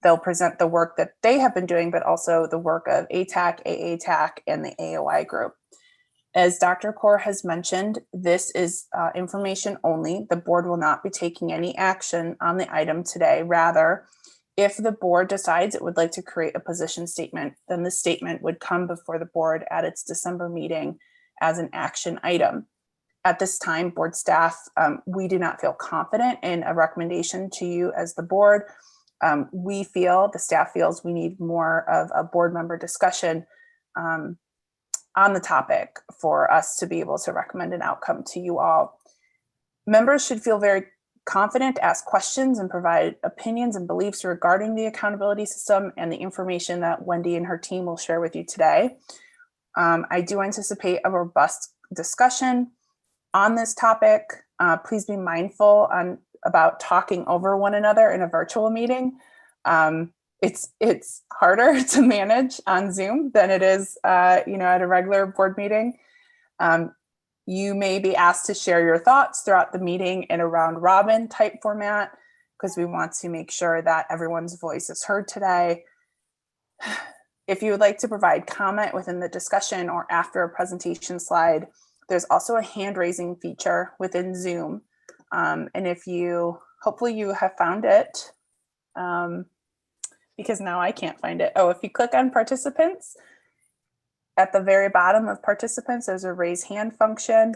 They'll present the work that they have been doing, but also the work of ATAC, AATAC, and the AOI group. As Dr. Kaur has mentioned, this is information only. The board will not be taking any action on the item today. Rather, if the board decides it would like to create a position statement, then the statement would come before the board at its December meeting as an action item. At this time, board staff, we do not feel confident in a recommendation to you as the board. The staff feels we need more of a board member discussion on the topic for us to be able to recommend an outcome to you all. Members should feel very confident to ask questions and provide opinions and beliefs regarding the accountability system and the information that Wendy and her team will share with you today. I do anticipate a robust discussion on this topic. Please be mindful about talking over one another in a virtual meeting. It's harder to manage on Zoom than it is, at a regular board meeting. You may be asked to share your thoughts throughout the meeting in a round robin type format because we want to make sure that everyone's voice is heard today. If you would like to provide comment within the discussion or after a presentation slide, there's also a hand raising feature within Zoom. And hopefully you have found it, because now I can't find it. Oh, if you click on participants, at the very bottom of participants, there's a raise hand function.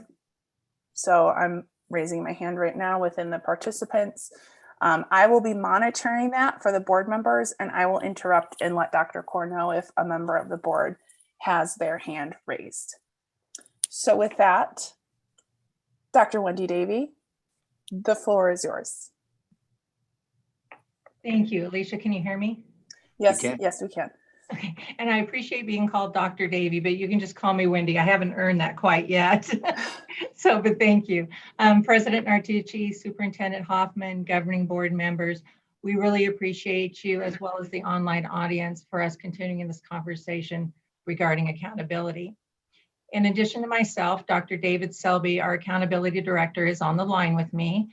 So I'm raising my hand right now within the participants. I will be monitoring that for the board members, and I will interrupt and let Dr. Kaur know if a member of the board has their hand raised. So with that, Dr. Wendy Davy, the floor is yours. Thank you. Alicia, can you hear me? Yes, yes, we can. Okay, and I appreciate being called Dr. Davy, but you can just call me Wendy. I haven't earned that quite yet. But thank you. President Narducci, Superintendent Hoffman, governing board members, we really appreciate you as well as the online audience for us continuing in this conversation regarding accountability. In addition to myself, Dr. David Selby, our accountability director, is on the line with me.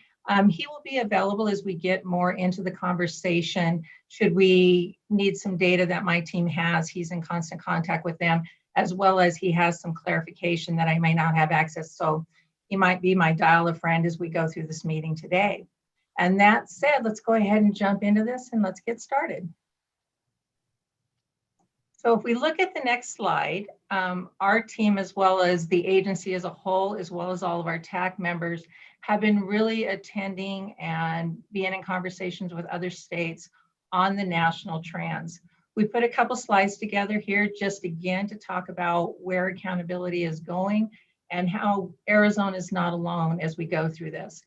He will be available as we get more into the conversation. Should we need some data that my team has, he's in constant contact with them, as well as he has some clarification that I may not have access. So he might be my dial-a-friend as we go through this meeting today. And that said, let's go ahead and jump into this and let's get started. So if we look at the next slide, our team, as well as the agency as a whole, as well as all of our TAC members, have been really attending and being in conversations with other states on the national trends. We put a couple slides together here just again to talk about where accountability is going and how Arizona is not alone as we go through this.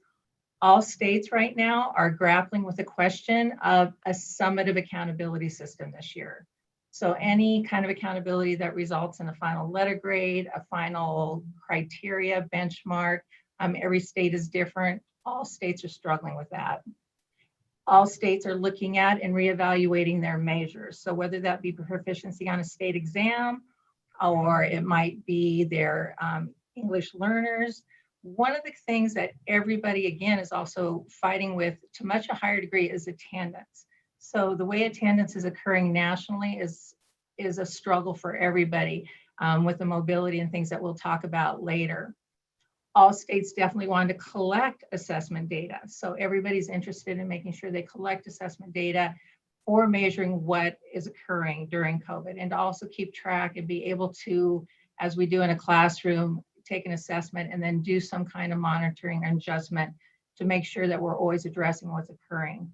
All states right now are grappling with the question of a summative accountability system this year. So any kind of accountability that results in a final letter grade, a final criteria, benchmark, every state is different. All states are struggling with that. All states are looking at and reevaluating their measures. So whether that be proficiency on a state exam, or it might be their English learners. One of the things that everybody, again, is also fighting with to much a higher degree is attendance. So the way attendance is occurring nationally is a struggle for everybody with the mobility and things that we'll talk about later. All states definitely wanted to collect assessment data. So everybody's interested in making sure they collect assessment data for measuring what is occurring during COVID, and to also keep track and be able to, as we do in a classroom, take an assessment and then do some kind of monitoring and adjustment to make sure that we're always addressing what's occurring.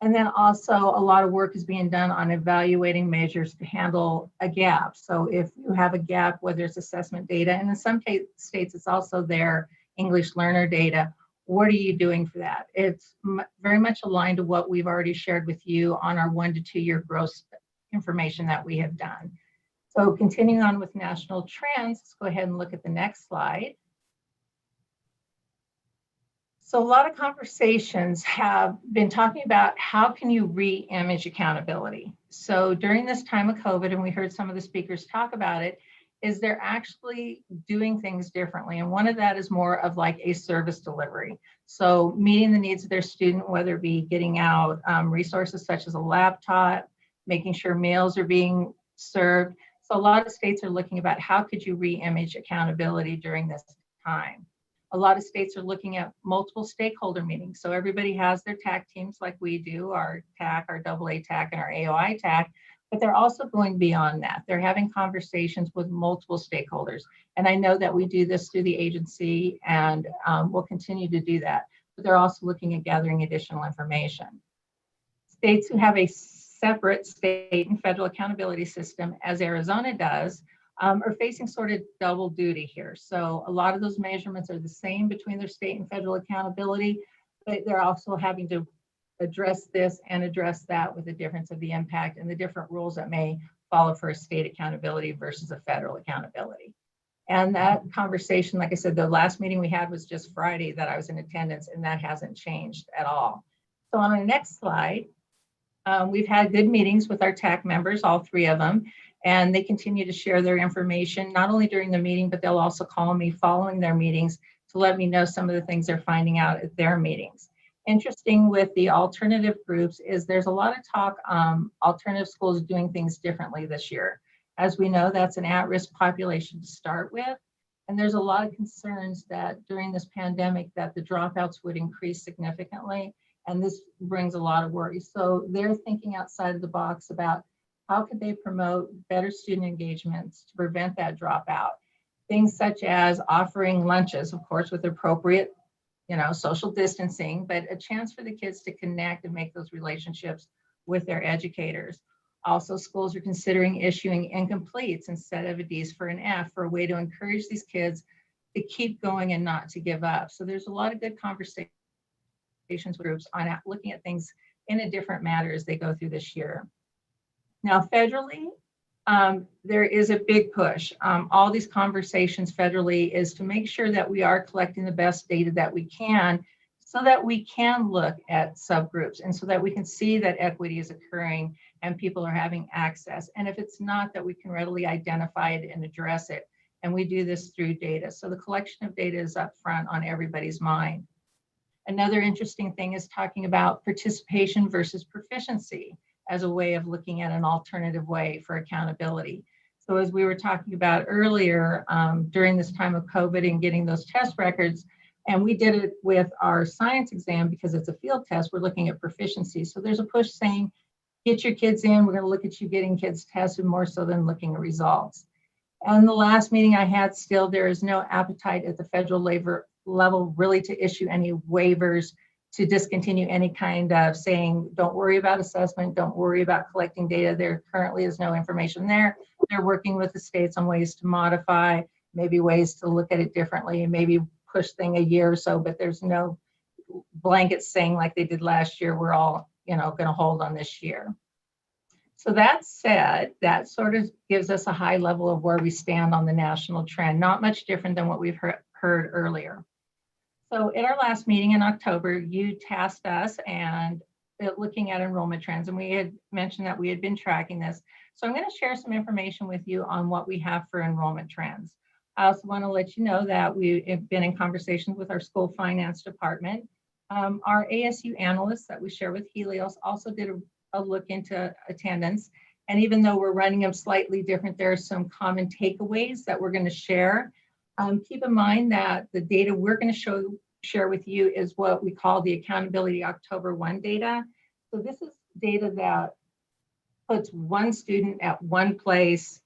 And then also a lot of work is being done on evaluating measures to handle a gap. So if you have a gap, whether it's assessment data, and in some states it's also their English learner data, what are you doing for that? It's very much aligned to what we've already shared with you on our 1 to 2 year growth information that we have done. So continuing on with national trends, let's go ahead and look at the next slide. So a lot of conversations have been talking about how can you re-image accountability. So during this time of COVID, and we heard some of the speakers talk about it, is they're actually doing things differently. And one of that is more of like a service delivery. So meeting the needs of their student, whether it be getting out resources such as a laptop, making sure meals are being served. So a lot of states are looking about how could you re-image accountability during this time. A lot of states are looking at multiple stakeholder meetings. So everybody has their TAC teams like we do, our TAC, our AA TAC, and our AOI TAC, but they're also going beyond that. They're having conversations with multiple stakeholders. And I know that we do this through the agency and we'll continue to do that, but they're also looking at gathering additional information. States who have a separate state and federal accountability system, as Arizona does, are facing sort of double duty here. So a lot of those measurements are the same between their state and federal accountability, but they're also having to address this and address that with the difference of the impact and the different rules that may follow for a state accountability versus a federal accountability. And that conversation, like I said, the last meeting we had was just Friday that I was in attendance, and that hasn't changed at all. So on the next slide, we've had good meetings with our TAC members, all three of them, and they continue to share their information, not only during the meeting, but they'll also call me following their meetings to let me know some of the things they're finding out at their meetings. Interesting with the alternative groups is there's a lot of talk, alternative schools doing things differently this year. As we know, that's an at-risk population to start with. And there's a lot of concerns that during this pandemic that the dropouts would increase significantly. And this brings a lot of worry. So they're thinking outside of the box about how could they promote better student engagements to prevent that dropout? Things such as offering lunches, of course, with appropriate, social distancing, but a chance for the kids to connect and make those relationships with their educators. Also, schools are considering issuing incompletes instead of a D's for an F for a way to encourage these kids to keep going and not to give up. So there's a lot of good conversations with groups on looking at things in a different manner as they go through this year. Now, federally, there is a big push. All these conversations federally is to make sure that we are collecting the best data that we can so that we can look at subgroups and so that we can see that equity is occurring and people are having access. And if it's not, that we can readily identify it and address it. And we do this through data. So the collection of data is up front on everybody's mind. Another interesting thing is talking about participation versus proficiency as a way of looking at an alternative way for accountability. So as we were talking about earlier, during this time of COVID and getting those test records, and we did it with our science exam because it's a field test, we're looking at proficiency. So there's a push saying, get your kids in, we're gonna look at you getting kids tested more so than looking at results. And the last meeting I had, still there is no appetite at the federal level really to issue any waivers to discontinue any kind of saying, don't worry about assessment, don't worry about collecting data. There currently is no information there. They're working with the states on ways to modify, maybe ways to look at it differently, maybe push thing a year or so, but there's no blanket saying like they did last year, we're all gonna hold on this year. So that said, that sort of gives us a high level of where we stand on the national trend, not much different than what we've heard earlier. So in our last meeting in October, you tasked us and looking at enrollment trends, and we had mentioned that we had been tracking this. So I'm going to share some information with you on what we have for enrollment trends. I also want to let you know that we have been in conversations with our school finance department. Our ASU analysts that we share with Helios also did a look into attendance. And even though we're running them slightly different, there are some common takeaways that we're going to share. Keep in mind that the data we're going to share with you is what we call the Accountability October 1 data. So this is data that puts one student at one place,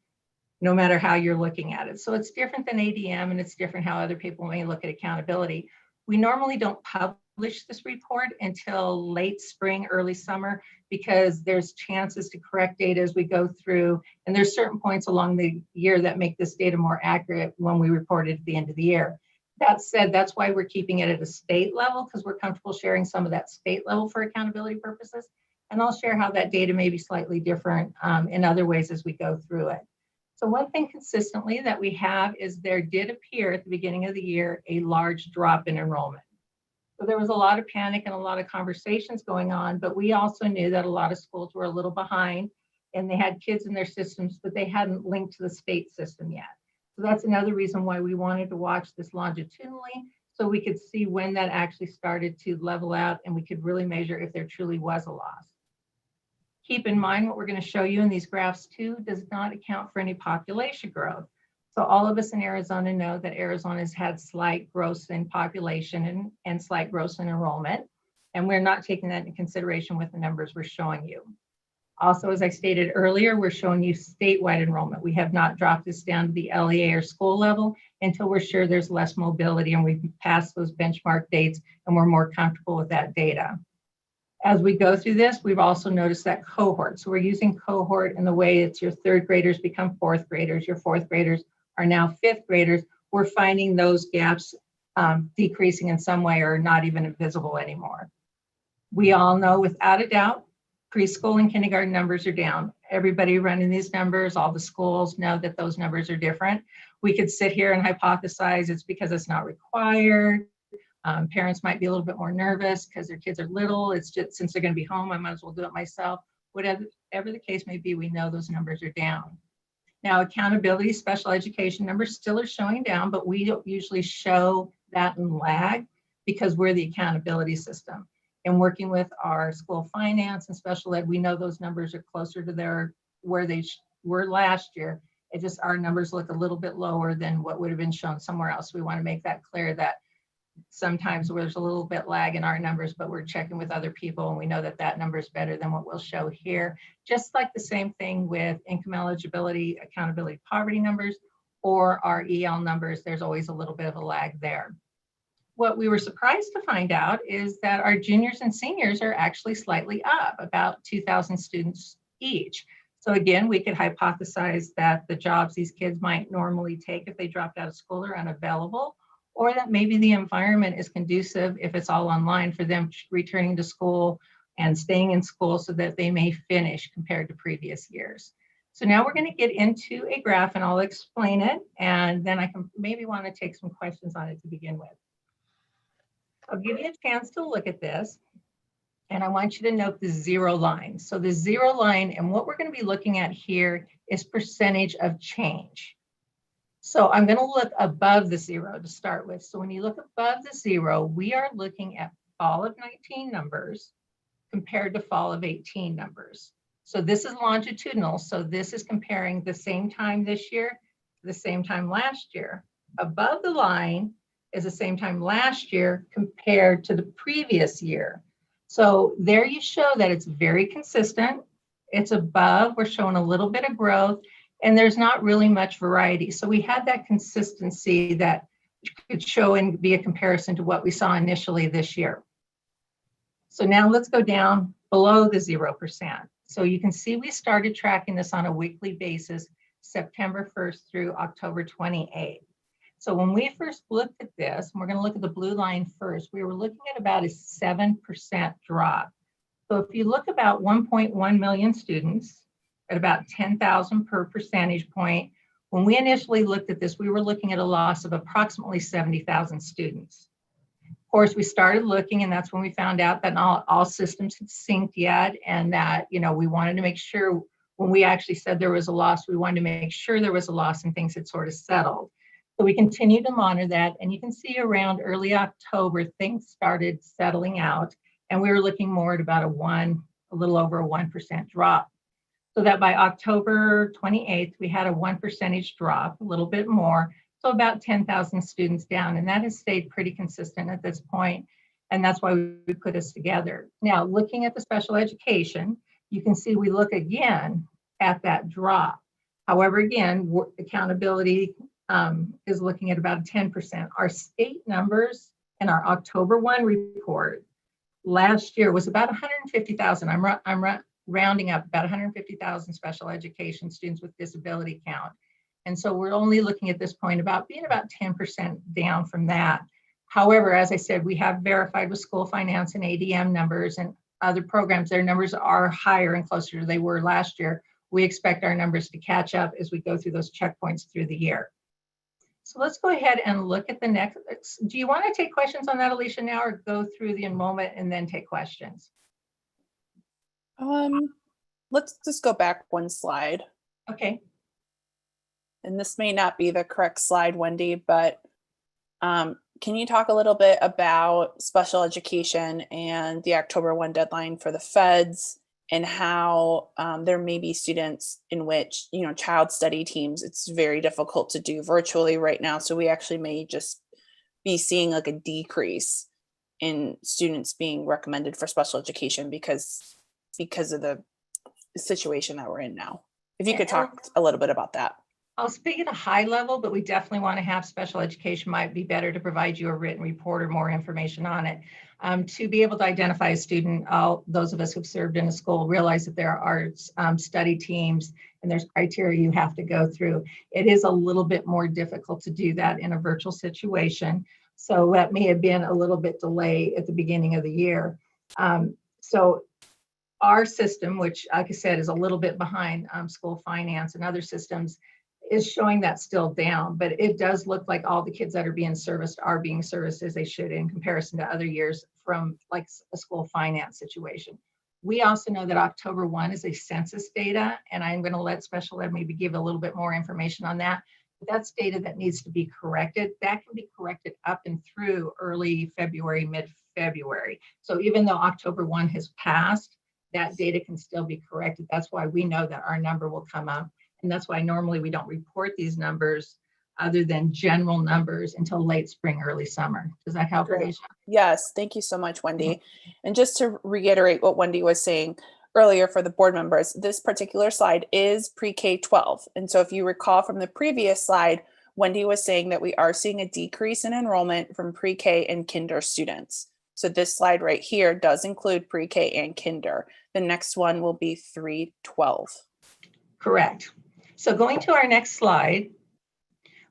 no matter how you're looking at it. So it's different than ADM, and it's different how other people may look at accountability. We normally don't publish this report until late spring, early summer, because there's chances to correct data as we go through. And there's certain points along the year that make this data more accurate when we report it at the end of the year. That said, that's why we're keeping it at a state level, because we're comfortable sharing some of that state level for accountability purposes. And I'll share how that data may be slightly different in other ways as we go through it. So one thing consistently that we have is there did appear at the beginning of the year a large drop in enrollment. So there was a lot of panic and a lot of conversations going on, but we also knew that a lot of schools were a little behind and they had kids in their systems, but they hadn't linked to the state system yet. So that's another reason why we wanted to watch this longitudinally, so we could see when that actually started to level out and we could really measure if there truly was a loss. Keep in mind what we're going to show you in these graphs too does not account for any population growth. So all of us in Arizona know that Arizona has had slight growth in population and slight growth in enrollment, and we're not taking that into consideration with the numbers we're showing you. Also, as I stated earlier, we're showing you statewide enrollment. We have not dropped this down to the LEA or school level until we're sure there's less mobility and we've passed those benchmark dates and we're more comfortable with that data. As we go through this, we've also noticed that cohort. So we're using cohort in the way it's your third graders become fourth graders, your fourth graders are now fifth graders. We're finding those gaps decreasing in some way or not even visible anymore. We all know without a doubt, preschool and kindergarten numbers are down. Everybody running these numbers, all the schools know that those numbers are different. We could sit here and hypothesize it's because it's not required. Parents might be a little bit more nervous because their kids are little. It's just, since they're going to be home, I might as well do it myself. Whatever the case may be, we know those numbers are down. Now, accountability, special education numbers still are showing down, but we don't usually show that in lag because we're the accountability system. And working with our school finance and special ed, we know those numbers are closer to where they were last year. It just, our numbers look a little bit lower than what would have been shown somewhere else. We want to make that clear that sometimes there's a little bit lag in our numbers, but we're checking with other people and we know that that number is better than what we'll show here. Just like the same thing with income eligibility, accountability, poverty numbers, or our EL numbers, there's always a little bit of a lag there. What we were surprised to find out is that our juniors and seniors are actually slightly up, about 2,000 students each. So again, we could hypothesize that the jobs these kids might normally take if they dropped out of school are unavailable, or that maybe the environment is conducive if it's all online for them returning to school and staying in school so that they may finish compared to previous years. So now we're going to get into a graph and I'll explain it, and then I can maybe want to take some questions on it to begin with. I'll give you a chance to look at this, and I want you to note the zero line. So the zero line, and what we're going to be looking at here is percentage of change. So I'm going to look above the zero to start with. So when you look above the zero, we are looking at fall of 19 numbers compared to fall of 18 numbers. So this is longitudinal. So this is comparing the same time this year to the same time last year. Above the line is the same time last year compared to the previous year. So there you show that it's very consistent. It's above, we're showing a little bit of growth, and there's not really much variety. So we had that consistency that could show and be a comparison to what we saw initially this year. So now let's go down below the 0%. So you can see we started tracking this on a weekly basis, September 1st through October 28th. So when we first looked at this, and we're going to look at the blue line first, we were looking at about a 7% drop. So if you look about 1.1 million students at about 10,000 per percentage point, when we initially looked at this, we were looking at a loss of approximately 70,000 students. Of course, we started looking, and that's when we found out that not all systems had synced yet, and that, you know, we wanted to make sure when we actually said there was a loss, we wanted to make sure there was a loss and things had sort of settled. So we continue to monitor that, and you can see around early October, things started settling out, and we were looking more at about a little over a 1% drop. So that by October 28th, we had a 1% drop, a little bit more, so about 10,000 students down, and that has stayed pretty consistent at this point, and that's why we put this together. Now, looking at the special education, you can see we look again at that drop. However, again, accountability is looking at about 10%. Our state numbers in our October 1 report last year was about 150,000. I'm rounding up about 150,000 special education students with disability count. And so we're only looking at this point about being about 10% down from that. However, as I said, we have verified with school finance and ADM numbers and other programs, their numbers are higher and closer than they were last year, we expect our numbers to catch up as we go through those checkpoints through the year. So let's go ahead and look at the next. Do you want to take questions on that, Alicia, now, or go through the enrollment and then take questions? Let's just go back one slide. Okay. And this may not be the correct slide, Wendy, but can you talk a little bit about special education and the October 1 deadline for the feds, and how there may be students in which, you know, child study teams, it's very difficult to do virtually right now. So we actually may just be seeing like a decrease in students being recommended for special education because of the situation that we're in now. If you could talk a little bit about that. I'll speak at a high level, but we definitely want to have special education. Might be better to provide you a written report or more information on it. To be able to identify a student, those of us who've served in a school realize that there are study teams and there's criteria you have to go through. It is a little bit more difficult to do that in a virtual situation. So that may have been a little bit delay at the beginning of the year. So our system, which like I said, is a little bit behind school finance and other systems, is showing that still down, but it does look like all the kids that are being serviced as they should in comparison to other years from like a school finance situation. We also know that October 1 is a census data, and I'm going to let special ed maybe give a little bit more information on that. But that's data that needs to be corrected. That can be corrected up and through early February, mid-February. So even though October 1 has passed, that data can still be corrected. That's why we know that our number will come up. And that's why normally we don't report these numbers other than general numbers until late spring, early summer. Does that help, Alicia? Yes, thank you so much, Wendy. And just to reiterate what Wendy was saying earlier for the board members, this particular slide is pre-K 12. And so if you recall from the previous slide, Wendy was saying that we are seeing a decrease in enrollment from pre-K and kinder students. So this slide right here does include pre-K and kinder. The next one will be 3-12. Correct. So going to our next slide,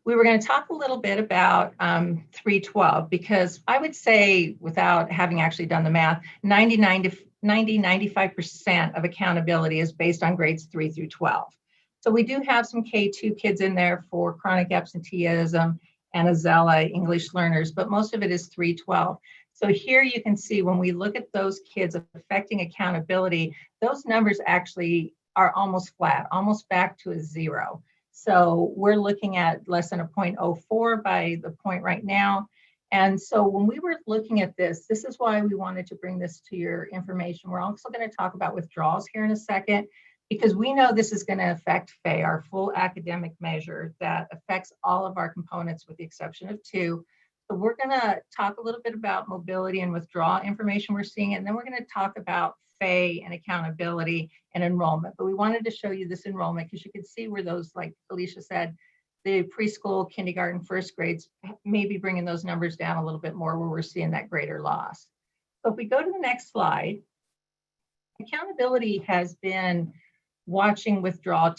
we were going to talk a little bit about 3-12, because I would say, without having actually done the math, 95% of accountability is based on grades 3 through 12. So we do have some K2 kids in there for chronic absenteeism and Azella English learners, but most of it is 3-12. So here you can see when we look at those kids affecting accountability, those numbers actually are almost flat, almost back to a 0. So we're looking at less than a 0.04 by the point right now. And so when we were looking at this is why we wanted to bring this to your information. We're also going to talk about withdrawals here in a second, because we know this is going to affect FAE, our full academic measure that affects all of our components with the exception of 2. So we're going to talk a little bit about mobility and withdrawal information we're seeing, and then we're going to talk about FAE and accountability and enrollment. But we wanted to show you this enrollment because you can see where those, like Alicia said, the preschool, kindergarten, first grades may be bringing those numbers down a little bit more where we're seeing that greater loss. So if we go to the next slide, accountability has been watching withdrawal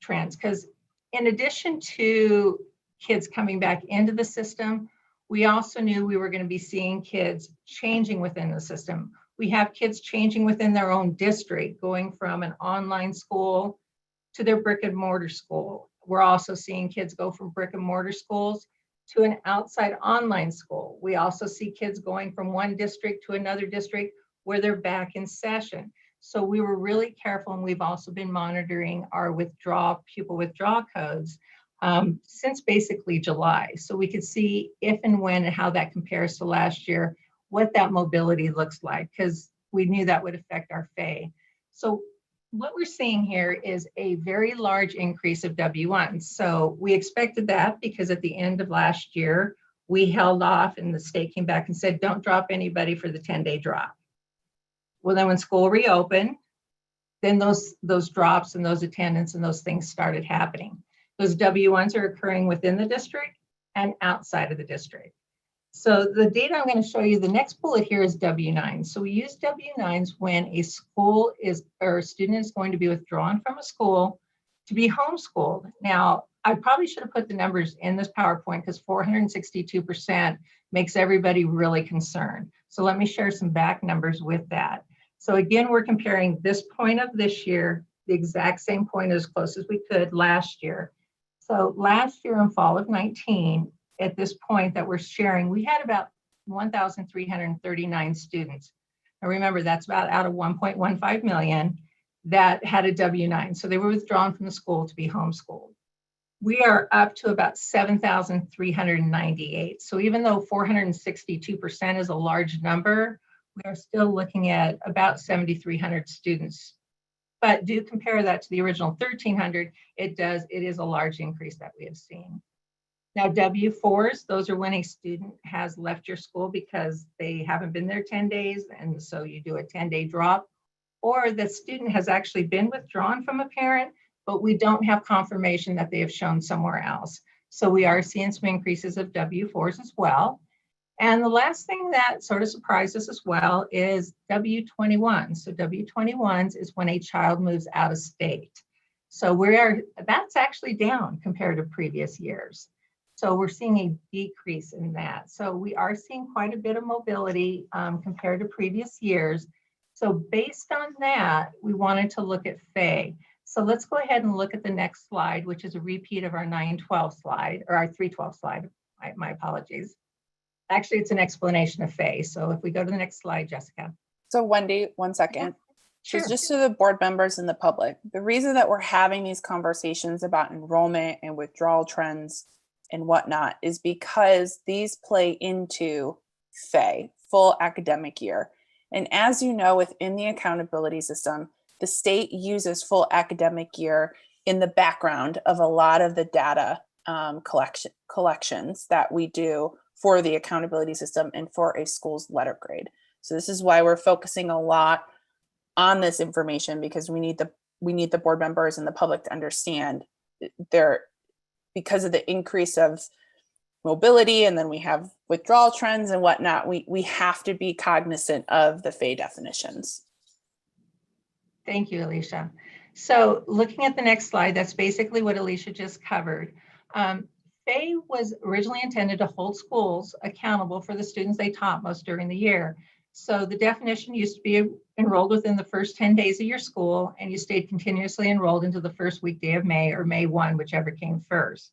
trends, because in addition to kids coming back into the system, we also knew we were going to be seeing kids changing within the system. We have kids changing within their own district, going from an online school to their brick and mortar school. We're also seeing kids go from brick and mortar schools to an outside online school. We also see kids going from one district to another district where they're back in session. So we were really careful, and we've also been monitoring our pupil withdrawal codes since basically July. So we could see if and when and how that compares to last year, what that mobility looks like, because we knew that would affect our FAE. So what we're seeing here is a very large increase of W1s. So we expected that because at the end of last year, we held off and the state came back and said, don't drop anybody for the 10-day drop. Well, then when school reopened, then those drops and those attendance and those things started happening. Those W1s are occurring within the district and outside of the district. So the data I'm going to show you, the next bullet here is W9. So we use W9s when a school is, or a student is going to be withdrawn from a school to be homeschooled. Now, I probably should have put the numbers in this PowerPoint because 462% makes everybody really concerned. So let me share some back numbers with that. So again, we're comparing this point of this year the exact same point as close as we could last year. So last year in fall of 19, at this point that we're sharing, we had about 1,339 students. Now remember, that's about out of 1.15 million that had a W-9. So they were withdrawn from the school to be homeschooled. We are up to about 7,398. So even though 462% is a large number, we are still looking at about 7,300 students. But do compare that to the original 1,300, it is a large increase that we have seen. Now W-4s, those are when a student has left your school because they haven't been there 10 days, and so you do a 10-day drop, or the student has actually been withdrawn from a parent, but we don't have confirmation that they have shown somewhere else. So we are seeing some increases of W-4s as well. And the last thing that sort of surprised us as well is W-21. So W-21s is when a child moves out of state. So that's actually down compared to previous years. So we're seeing a decrease in that. So we are seeing quite a bit of mobility compared to previous years. So based on that, we wanted to look at FAE. So let's go ahead and look at the next slide, which is a repeat of our 912 slide, or our 312 slide, my apologies. Actually, it's an explanation of FAE. So if we go to the next slide, Jessica. So Wendy, one second. Sure. So just to the board members and the public, the reason that we're having these conversations about enrollment and withdrawal trends and whatnot is because these play into FAE, full academic year. And as you know, within the accountability system, the state uses full academic year in the background of a lot of the data collections that we do for the accountability system and for a school's letter grade. So this is why we're focusing a lot on this information, because we need the board members and the public to understand because of the increase of mobility, and then we have withdrawal trends and whatnot, we have to be cognizant of the FAE definitions. Thank you, Alicia. So looking at the next slide, that's basically what Alicia just covered. FAE was originally intended to hold schools accountable for the students they taught most during the year. So the definition used to be enrolled within the first 10 days of your school, and you stayed continuously enrolled into the first weekday of May or May 1, whichever came first.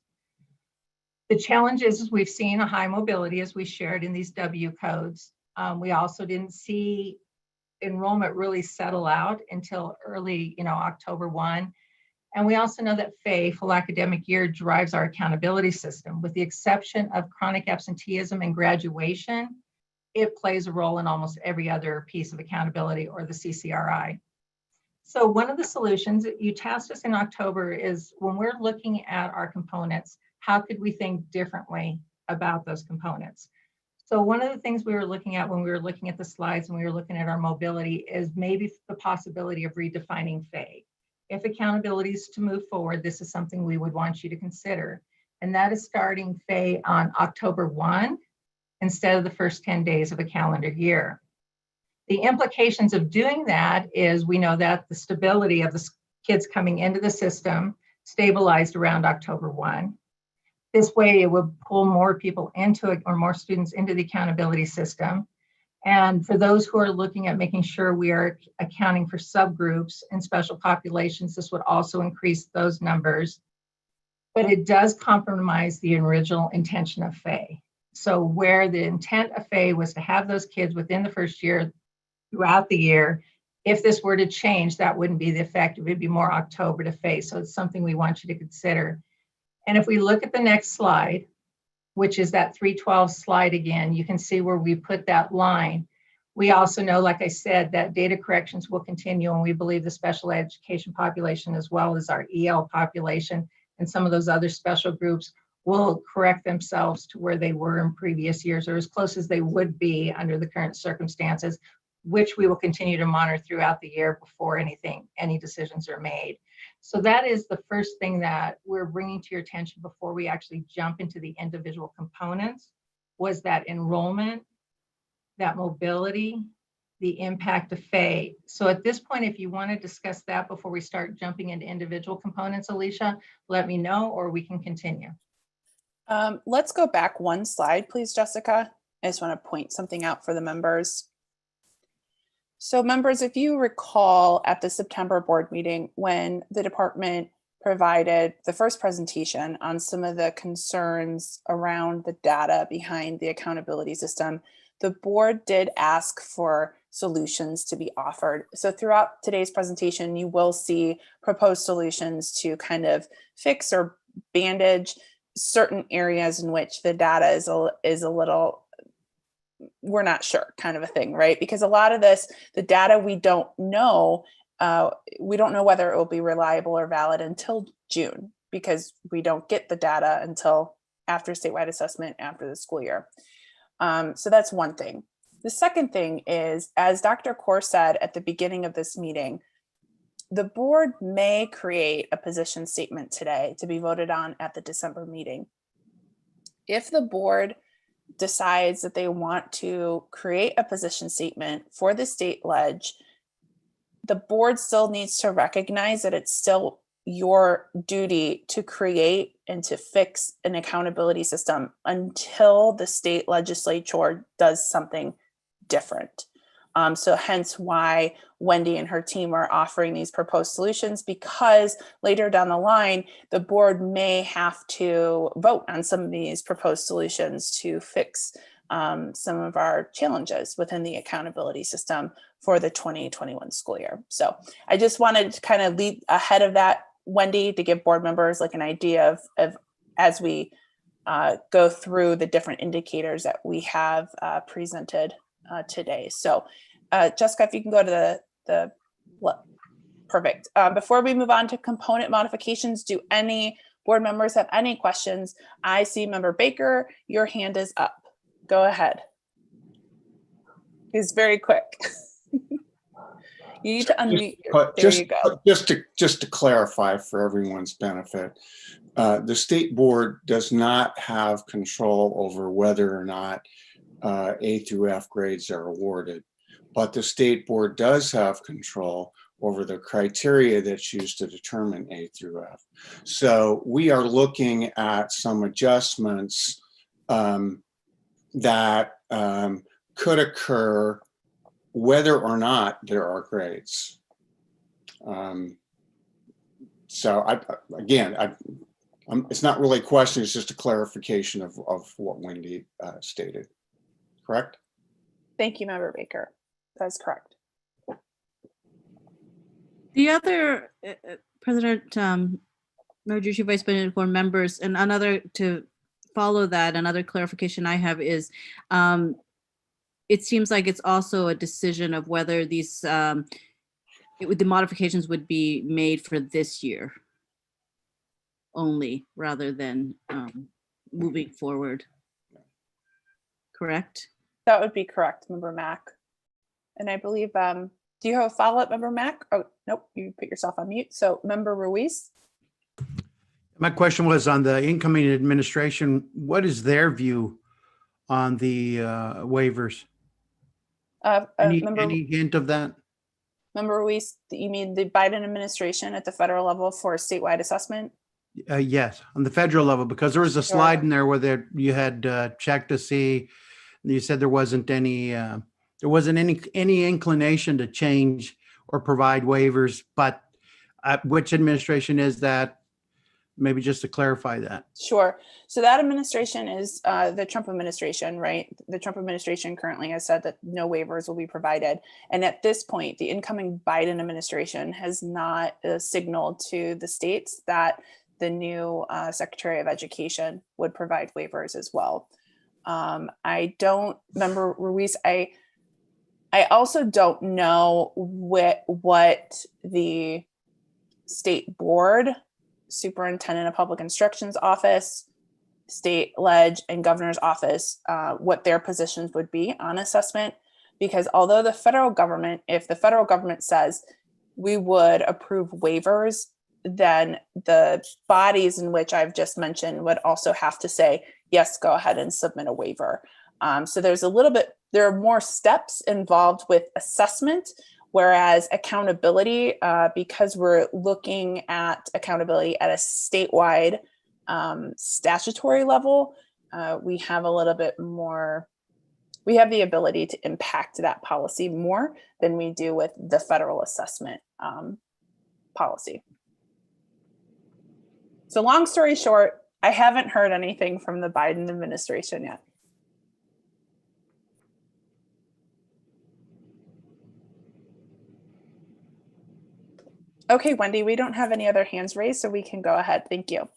The challenge is we've seen a high mobility, as we shared in these W codes. We also didn't see enrollment really settle out until early, October 1. And we also know that FAE, full academic year, drives our accountability system. With the exception of chronic absenteeism and graduation, it plays a role in almost every other piece of accountability or the CCRI. So one of the solutions that you tasked us in October is when we're looking at our components, how could we think differently about those components? So one of the things we were looking at when we were looking at the slides and we were looking at our mobility is maybe the possibility of redefining FAE. If accountability is to move forward, this is something we would want you to consider. And that is starting FAE on October 1 instead of the first 10 days of a calendar year. The implications of doing that is we know that the stability of the kids coming into the system stabilized around October 1. This way it would pull more people into it, or more students into the accountability system. And for those who are looking at making sure we are accounting for subgroups and special populations, this would also increase those numbers. But it does compromise the original intention of FAE. So where the intent of FAE was to have those kids within the first year throughout the year, if this were to change, that wouldn't be the effect. It would be more October to FAE. So it's something we want you to consider. And if we look at the next slide, which is that 312 slide again, you can see where we put that line. We also know, like I said, that data corrections will continue, and we believe the special education population, as well as our EL population and some of those other special groups, will correct themselves to where they were in previous years, or as close as they would be under the current circumstances, which we will continue to monitor throughout the year before any decisions are made. So that is the first thing that we're bringing to your attention before we actually jump into the individual components, was that enrollment, that mobility, the impact of FAE. So at this point, if you want to discuss that before we start jumping into individual components, Alicia, let me know, or we can continue. Let's go back one slide, please, Jessica. I just want to point something out for the members. So members, if you recall at the September board meeting, when the department provided the first presentation on some of the concerns around the data behind the accountability system, the board did ask for solutions to be offered. So throughout today's presentation, you will see proposed solutions to kind of fix or bandage certain areas in which the data is a little, we're not sure kind of a thing, right? Because a lot of this, the data we don't know whether it will be reliable or valid until June, because we don't get the data until after statewide assessment after the school year. So that's one thing. The second thing is, as Dr. Kaur said at the beginning of this meeting, the board may create a position statement today to be voted on at the December meeting. If the board decides that they want to create a position statement for the state ledge, the board still needs to recognize that it's still your duty to create and to fix an accountability system until the state legislature does something different. So hence why Wendy and her team are offering these proposed solutions, because later down the line, the board may have to vote on some of these proposed solutions to fix some of our challenges within the accountability system for the 2021 school year. So I just wanted to kind of lead ahead of that, Wendy, to give board members like an idea of as we go through the different indicators that we have presented today. So Jessica, if you can go to the perfect. Before we move on to component modifications, do any board members have any questions? I see Member Baker, your hand is up. Go ahead. He's very quick. You need to unmute. There you go. Just to clarify for everyone's benefit, the state board does not have control over whether or not A through F grades are awarded, but the state board does have control over the criteria that's used to determine A through F. So we are looking at some adjustments that could occur whether or not there are grades. So it's not really a question, it's just a clarification of what Wendy stated, correct? Thank you, Member Baker. That's correct. The other, President Narducci, Vice President, for members, and another to follow that, another clarification I have is, it seems like it's also a decision of whether these, the modifications would be made for this year only, rather than moving forward. Correct? That would be correct, Member Mack. And I believe, do you have a follow-up, Member Mack? Oh, nope, you put yourself on mute. So Member Ruiz? My question was on the incoming administration. What is their view on the waivers? Any hint of that? Member Ruiz, you mean the Biden administration at the federal level for statewide assessment? Yes, on the federal level, because there was a slide in there where you had checked to see, you said there wasn't any inclination to change or provide waivers, but which administration is that? Maybe just to clarify that. Sure. So that administration is the Trump administration, right? The Trump administration currently has said that no waivers will be provided. And at this point, the incoming Biden administration has not signaled to the states that the new Secretary of Education would provide waivers as well. I don't remember, Ruiz, I also don't know what the state board, Superintendent of Public Instruction's office, state ledge, and governor's office, what their positions would be on assessment. Because although the federal government, if the federal government says we would approve waivers, then the bodies in which I've just mentioned would also have to say, yes, go ahead and submit a waiver. So there's there are more steps involved with assessment, whereas accountability, because we're looking at accountability at a statewide statutory level, we have a little bit more we have the ability to impact that policy more than we do with the federal assessment policy. So long story short, I haven't heard anything from the Biden administration yet. Okay, Wendy, we don't have any other hands raised, so we can go ahead. Thank you.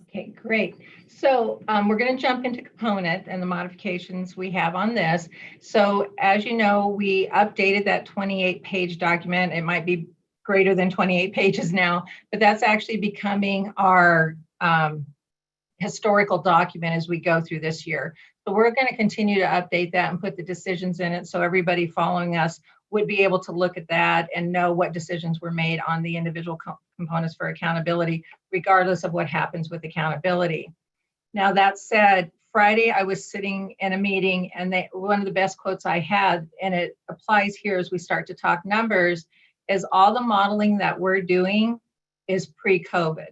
Okay, great. So we're going to jump into component and the modifications we have on this. So as you know, we updated that 28-page document. It might be greater than 28 pages now, but that's actually becoming our historical document as we go through this year. So we're going to continue to update that and put the decisions in it so everybody following us would be able to look at that and know what decisions were made on the individual components for accountability, regardless of what happens with accountability. Now, that said, Friday I was sitting in a meeting, and one of the best quotes I had, and it applies here as we start to talk numbers, is all the modeling that we're doing is pre-COVID.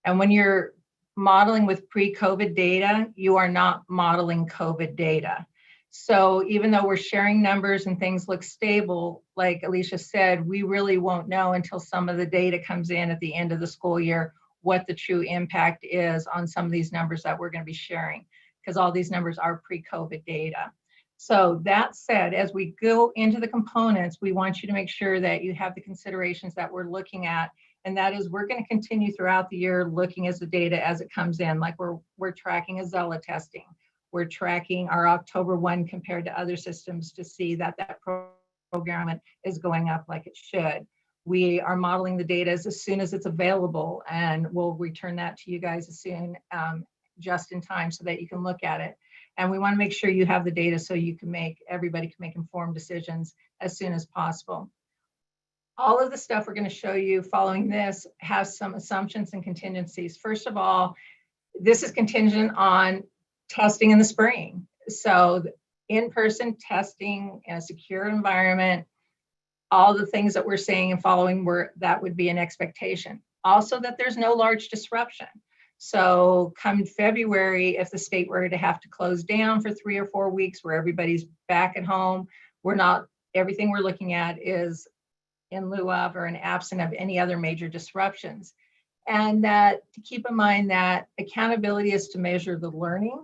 And when you're modeling with pre-COVID data, you are not modeling COVID data. So even though we're sharing numbers and things look stable, like Alicia said, we really won't know until some of the data comes in at the end of the school year what the true impact is on some of these numbers that we're going to be sharing, because all these numbers are pre-COVID data. So that said, as we go into the components, we want you to make sure that you have the considerations that we're looking at, and that is we're going to continue throughout the year looking at the data as it comes in, like we're tracking Azella testing. We're tracking our October 1 compared to other systems to see that that program is going up like it should. We are modeling the data as soon as it's available, and we'll return that to you guys as soon, just in time so that you can look at it. And we want to make sure you have the data so you can everybody can make informed decisions as soon as possible. All of the stuff we're going to show you following this has some assumptions and contingencies. First of all, this is contingent on testing in the spring. So in-person testing in a secure environment, all the things that we're saying and following, that would be an expectation. Also that there's no large disruption. So come February, if the state were to have to close down for 3 or 4 weeks where everybody's back at home, everything we're looking at is in lieu of or an absent of any other major disruptions. And that to keep in mind that accountability is to measure the learning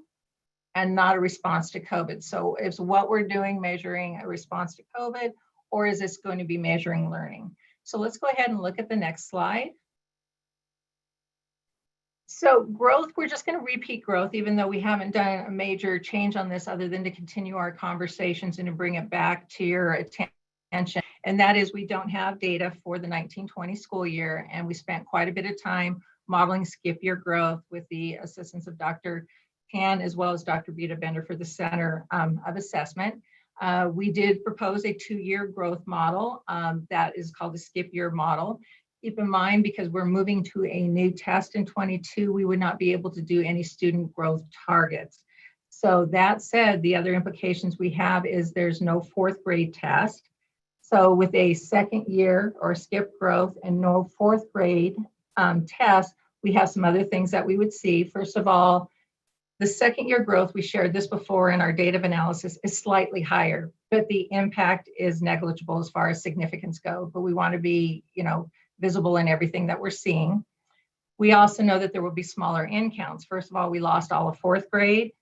and not a response to COVID. So is what we're doing measuring a response to COVID, or is this going to be measuring learning? So let's go ahead and look at the next slide. So growth, we're just going to repeat growth, even though we haven't done a major change on this other than to continue our conversations and to bring it back to your attention. And that is we don't have data for the 1920 school year, and we spent quite a bit of time modeling skip year growth with the assistance of Dr. Pan as well as Dr. Vita Bender for the Center of Assessment. We did propose a 2-year growth model that is called the skip year model. Keep in mind, because we're moving to a new test in 22, we would not be able to do any student growth targets. So that said, the other implications we have is there's no 4th grade test. So with a 2nd year or skip growth and no 4th grade test, we have some other things that we would see. First of all, the 2nd year growth, we shared this before in our data of analysis, is slightly higher, but the impact is negligible as far as significance go. But we want to be, visible in everything that we're seeing. We also know that there will be smaller in counts. First of all, we lost all of 4th grade,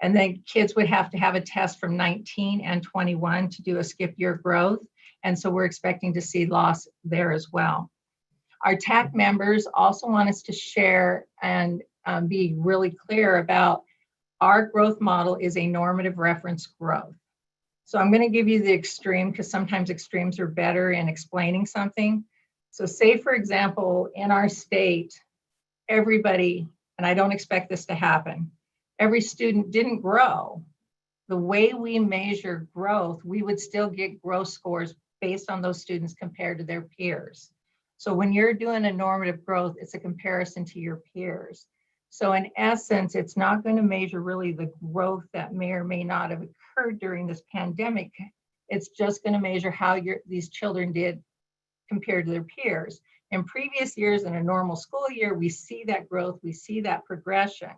and then kids would have to have a test from 19 and 21 to do a skip year growth. And so we're expecting to see loss there as well. Our TAC members also want us to share and be really clear about our growth model is a normative reference growth. So I'm going to give you the extreme because sometimes extremes are better in explaining something. So say, for example, in our state, everybody, and I don't expect this to happen, every student didn't grow. The way we measure growth, we would still get growth scores based on those students compared to their peers. So when you're doing a normative growth, it's a comparison to your peers. So in essence, it's not going to measure really the growth that may or may not have occurred during this pandemic. It's just going to measure how these children did compared to their peers. In previous years, in a normal school year, we see that growth, we see that progression.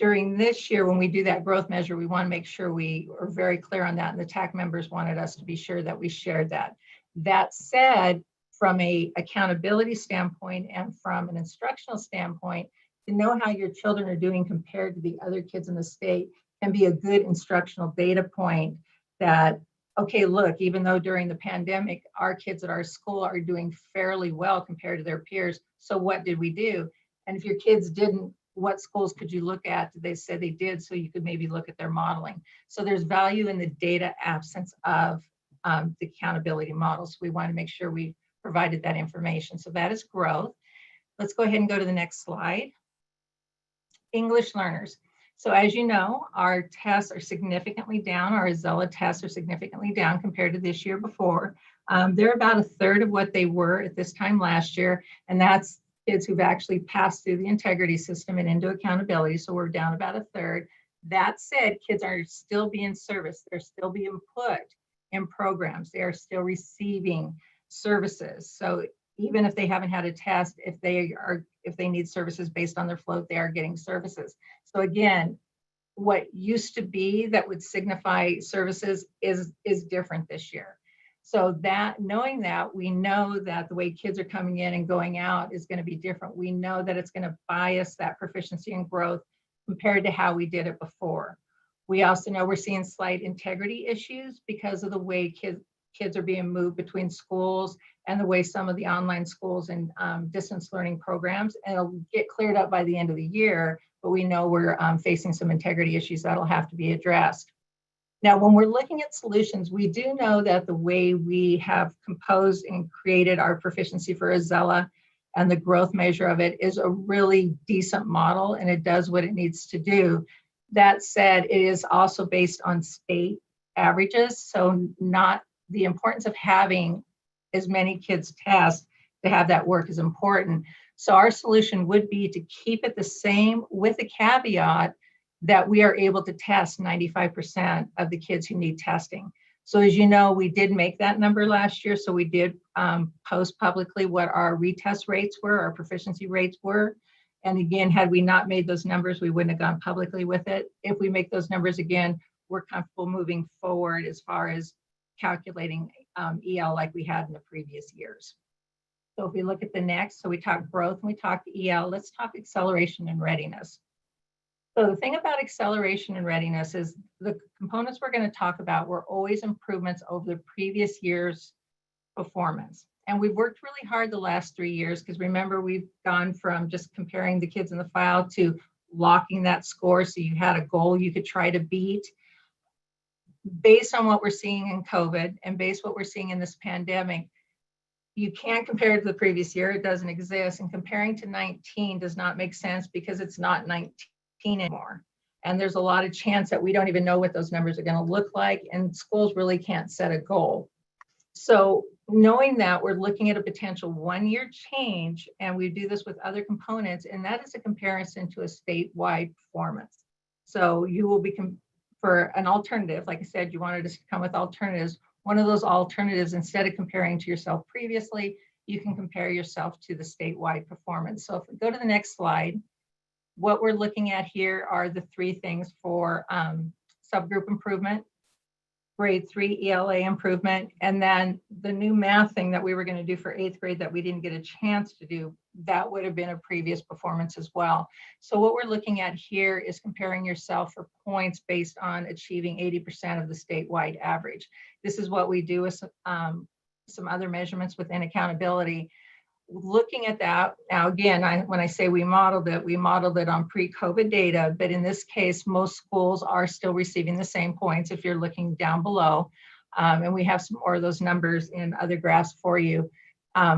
during this year, when we do that growth measure, we want to make sure we are very clear on that, and the TAC members wanted us to be sure that we shared that. That said, from a accountability standpoint and from an instructional standpoint, to know how your children are doing compared to the other kids in the state can be a good instructional data point that, okay, look, even though during the pandemic, our kids at our school are doing fairly well compared to their peers, so what did we do? And if your kids didn't, what schools could you look at? They said they did, so you could maybe look at their modeling. So there's value in the data absence of the accountability models. We want to make sure we provided that information. So that is growth. Let's go ahead and go to the next slide. English learners. So as you know, our tests are significantly down. Our Azella tests are significantly down compared to this year before. They're about a third of what they were at this time last year, and that's kids who've actually passed through the integrity system and into accountability. So we're down about a third. That said, kids are still being serviced. They're still being put in programs. They are still receiving services. So even if they haven't had a test, if they need services based on their float, they are getting services. So again, what used to be that would signify services is different this year. So that, knowing that, we know that the way kids are coming in and going out is going to be different. We know that it's going to bias that proficiency and growth compared to how we did it before. We also know we're seeing slight integrity issues because of the way kids are being moved between schools and the way some of the online schools and distance learning programs, and it'll get cleared up by the end of the year, but we know we're facing some integrity issues that'll have to be addressed. Now, when we're looking at solutions, we do know that the way we have composed and created our proficiency for Azella and the growth measure of it is a really decent model, and it does what it needs to do. That said, it is also based on state averages, so not the importance of having as many kids test to have that work is important. So our solution would be to keep it the same with a caveat that we are able to test 95% of the kids who need testing. So as you know, we did make that number last year. So we did post publicly what our retest rates were, our proficiency rates were. And again, had we not made those numbers, we wouldn't have gone publicly with it. If we make those numbers again, we're comfortable moving forward as far as calculating EL like we had in the previous years. So if we look at the next, so we talked growth and we talked EL, let's talk acceleration and readiness. So the thing about acceleration and readiness is the components we're going to talk about were always improvements over the previous year's performance. And we've worked really hard the last 3 years because remember, we've gone from just comparing the kids in the file to locking that score so you had a goal you could try to beat. Based on what we're seeing in COVID and based on what we're seeing in this pandemic, you can't compare it to the previous year. It doesn't exist. And comparing to 19 does not make sense because it's not 19 anymore. And there's a lot of chance that we don't even know what those numbers are going to look like, and schools really can't set a goal. So knowing that, we're looking at a potential 1-year change, and we do this with other components, and that is a comparison to a statewide performance. So you will be, for an alternative, like I said, you wanted us to come with alternatives. One of those alternatives, instead of comparing to yourself previously, you can compare yourself to the statewide performance. So if we go to the next slide, what we're looking at here are the 3 things for subgroup improvement, grade 3 ELA improvement, and then the new math thing that we were going to do for 8th grade that we didn't get a chance to do, that would have been a previous performance as well. So what we're looking at here is comparing yourself for points based on achieving 80% of the statewide average. This is what we do with some other measurements within accountability. Looking at that, now again, when I say we modeled it on pre-COVID data, but in this case, most schools are still receiving the same points if you're looking down below. And we have some more of those numbers in other graphs for you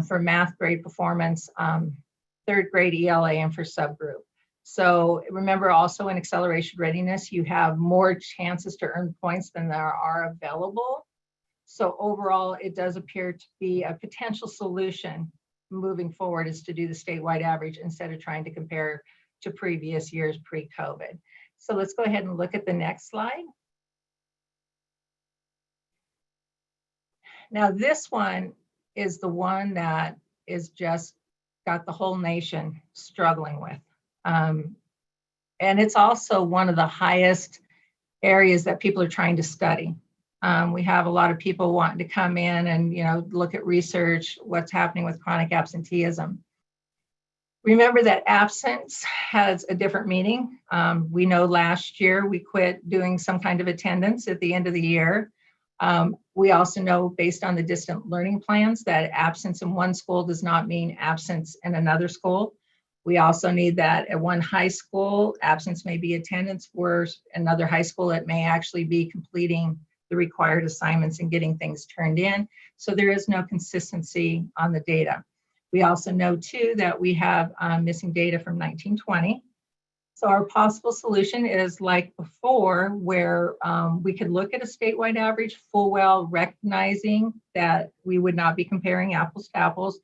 for math grade performance, 3rd grade ELA, and for subgroup. So remember also in acceleration readiness, you have more chances to earn points than there are available. So overall, it does appear to be a potential solution moving forward is to do the statewide average instead of trying to compare to previous years pre-COVID. So let's go ahead and look at the next slide. Now this one is the one that is just got the whole nation struggling with. And it's also one of the highest areas that people are trying to study. We have a lot of people wanting to come in and, look at research, what's happening with chronic absenteeism. Remember that absence has a different meaning. We know last year we quit doing some kind of attendance at the end of the year. We also know, based on the distant learning plans, that absence in one school does not mean absence in another school. We also need that at one high school, absence may be attendance, whereas another high school, it may actually be completing the required assignments and getting things turned in. So there is no consistency on the data. We also know too that we have missing data from 1920. So our possible solution is like before, where we could look at a statewide average full well, recognizing that we would not be comparing apples to apples.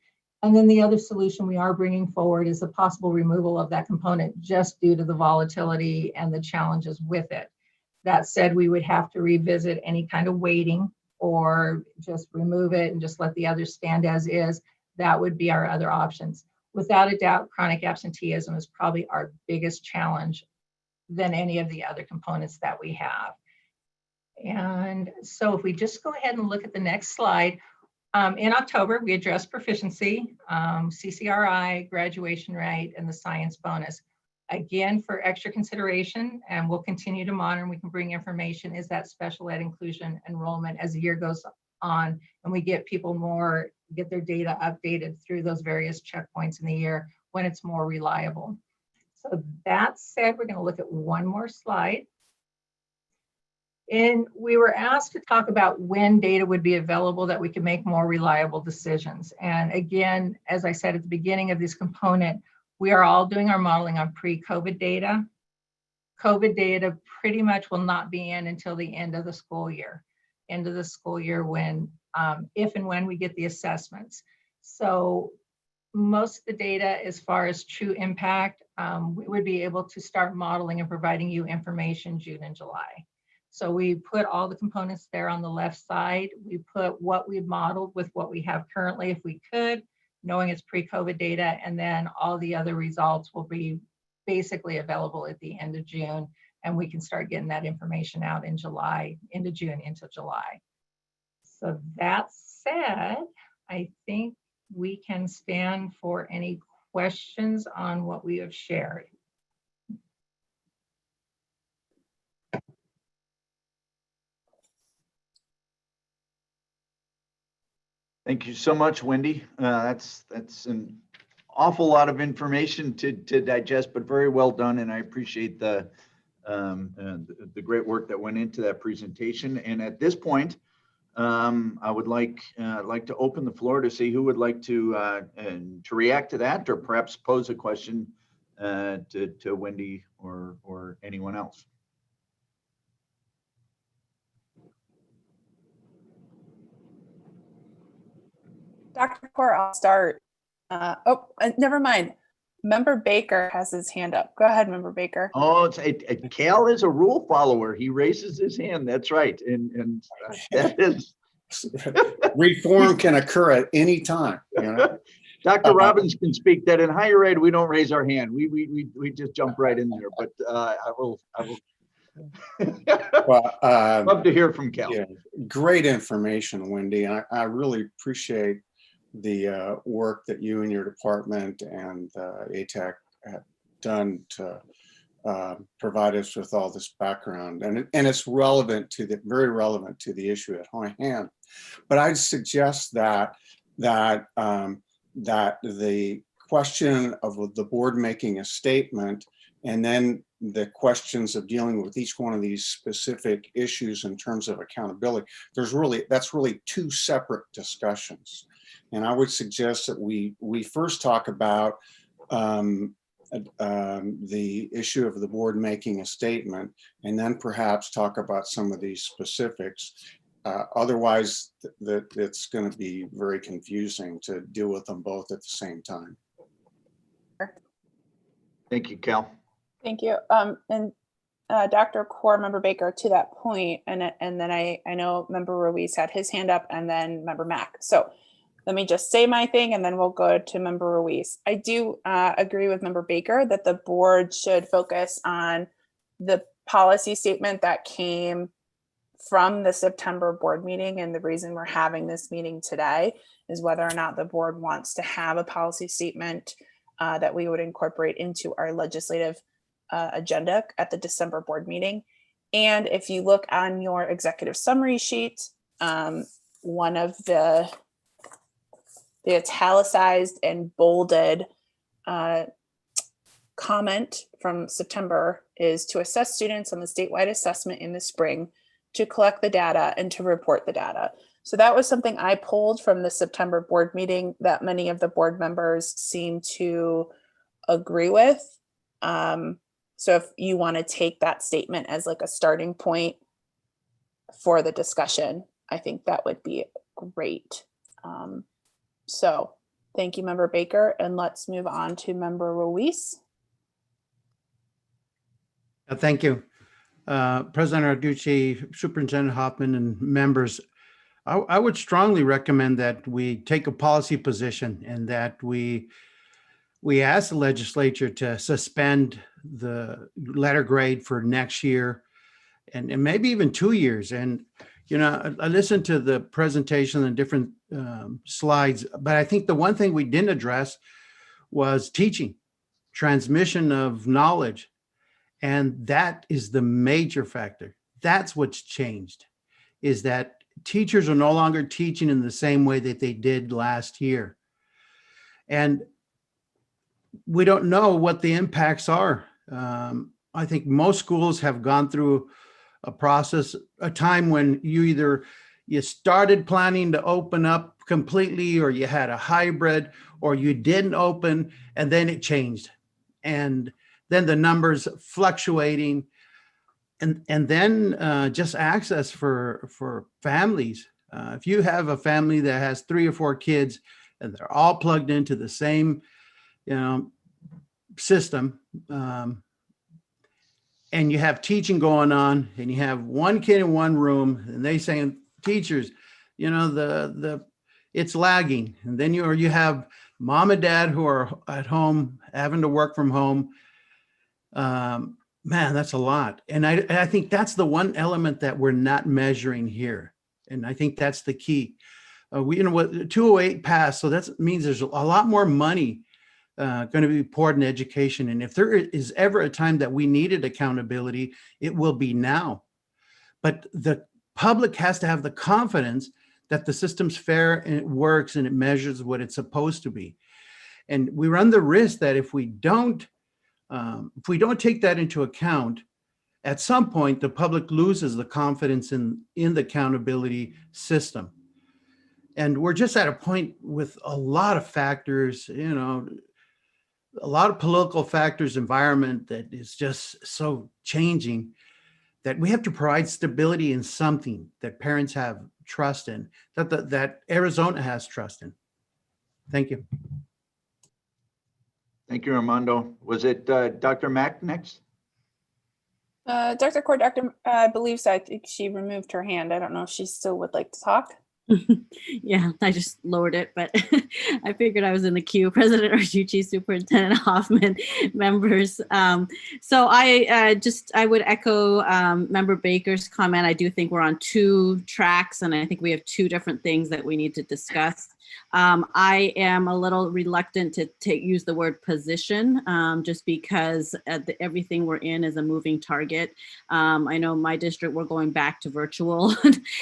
And then the other solution we are bringing forward is the possible removal of that component just due to the volatility and the challenges with it. That said, we would have to revisit any kind of weighting or just remove it and just let the others stand as is. That would be our other options. Without a doubt, chronic absenteeism is probably our biggest challenge than any of the other components that we have. And so if we just go ahead and look at the next slide, in October, we addressed proficiency, CCRI, graduation rate, and the science bonus. Again, for extra consideration, and we'll continue to monitor, and we can bring information, is that special ed inclusion enrollment as the year goes on, and we get people get their data updated through those various checkpoints in the year when it's more reliable. So that said, we're going to look at one more slide. And we were asked to talk about when data would be available that we could make more reliable decisions. And again, as I said at the beginning of this component, we are all doing our modeling on pre-COVID data. COVID data pretty much will not be in until the end of the school year. When, if and when we get the assessments. So most of the data, as far as true impact, we would be able to start modeling and providing you information June and July. So we put all the components there on the left side. We put what we've modeled with what we have currently, if we could, knowing it's pre-COVID data, and then all the other results will be basically available at the end of June, and we can start getting that information out in July, into June, into July. So that said, I think we can stand for any questions on what we have shared. Thank you so much, Wendy. That's an awful lot of information to digest, but very well done. And I appreciate the great work that went into that presentation. And at this point, I would like to open the floor to see who would like to react to that, or perhaps pose a question to Wendy or anyone else. Dr. Kaur, I'll start. Never mind. Member Baker has his hand up. Go ahead, Member Baker. Oh, Cal is a rule follower. He raises his hand. That's right. And that is. Reform can occur at any time. Dr. Robbins can speak that in higher ed, we don't raise our hand. We just jump right in there. But I will. Well, love to hear from Cal. Yeah, great information, Wendy. I really appreciate the work that you and your department and ATAC have done to provide us with all this background, and it's very relevant to the issue at hand. But I'd suggest that the question of the board making a statement, and then the questions of dealing with each one of these specific issues in terms of accountability, that's really two separate discussions. And I would suggest that we first talk about the issue of the board making a statement, and then perhaps talk about some of these specifics. Otherwise, it's going to be very confusing to deal with them both at the same time. Thank you, Cal. Thank you. And Dr. Kaur, Member Baker, to that point, and then I know Member Ruiz had his hand up, and then Member Mack. So let me just say my thing and then we'll go to Member Ruiz. I do agree with Member Baker that the board should focus on the policy statement that came from the September board meeting. And the reason we're having this meeting today is whether or not the board wants to have a policy statement that we would incorporate into our legislative agenda at the December board meeting. And if you look on your executive summary sheet, one of the italicized and bolded comment from September is to assess students on the statewide assessment in the spring, to collect the data and to report the data. So that was something I pulled from the September board meeting that many of the board members seem to agree with. So if you want to take that statement as like a starting point for the discussion, I think that would be great. So thank you, Member Baker, and let's move on to Member Ruiz. Thank you. President Narducci, Superintendent Hoffman, and members, I would strongly recommend that we take a policy position and that we ask the legislature to suspend the letter grade for next year and maybe even 2 years. And, you know, I listened to the presentation and different slides, but I think the one thing we didn't address was teaching, transmission of knowledge. And that is the major factor. That's what's changed, is that teachers are no longer teaching in the same way that they did last year. And we don't know what the impacts are. I think most schools have gone through a process, a time when you started planning to open up completely, or you had a hybrid, or you didn't open, and then it changed. And then the numbers fluctuating, and then just access for families. If you have a family that has 3 or 4 kids and they're all plugged into the same, system, and you have teaching going on, and you have one kid in one room, and they saying, teachers, it's lagging, and then you have mom and dad who are at home having to work from home. Man, that's a lot. And I think that's the one element that we're not measuring here. And I think that's the key. What 208 passed, so that means there's a lot more money going to be poured in education. And if there is ever a time that we needed accountability, it will be now. But the public has to have the confidence that the system's fair and it works and it measures what it's supposed to be. And we run the risk that if we don't take that into account, at some point the public loses the confidence in the accountability system. And we're just at a point with a lot of factors, a lot of political factors, environment that is just so changing, that we have to provide stability in something that parents have trust in, that Arizona has trust in. Thank you. Thank you, Armando. Was it Dr. Mack next? Dr. Cord, I believe so. I think she removed her hand. I don't know if she still would like to talk. Yeah, I just lowered it, but I figured I was in the queue. President Narducci, Superintendent Hoffman, members. So I would echo Member Baker's comment. I do think we're on 2 tracks, and I think we have 2 different things that we need to discuss. I am a little reluctant to use the word position, just because everything we're in is a moving target. I know my district, we're going back to virtual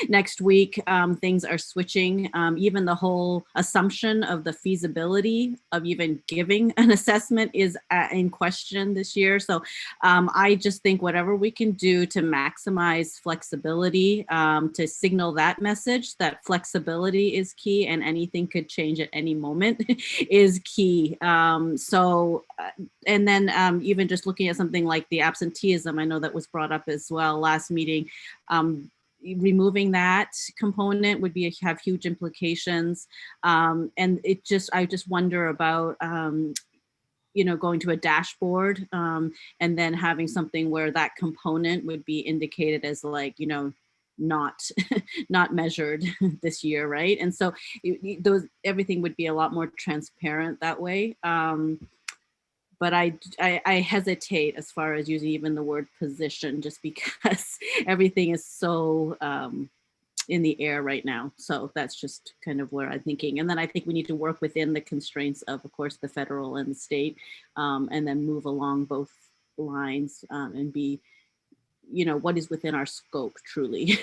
next week. Things are switching. Even the whole assumption of the feasibility of even giving an assessment is in question this year. So I just think whatever we can do to maximize flexibility, to signal that message, that flexibility is key and anything could change at any moment is key. And then even just looking at something like the absenteeism, I know that was brought up as well last meeting. Removing that component would have huge implications. And I just wonder about, going to a dashboard and then having something where that component would be indicated as not not measured this year, right? And so everything would be a lot more transparent that way. But I hesitate as far as using even the word position, just because everything is so in the air right now. So that's just kind of where I'm thinking. And then I think we need to work within the constraints of course, the federal and the state, and then move along both lines and be, what is within our scope truly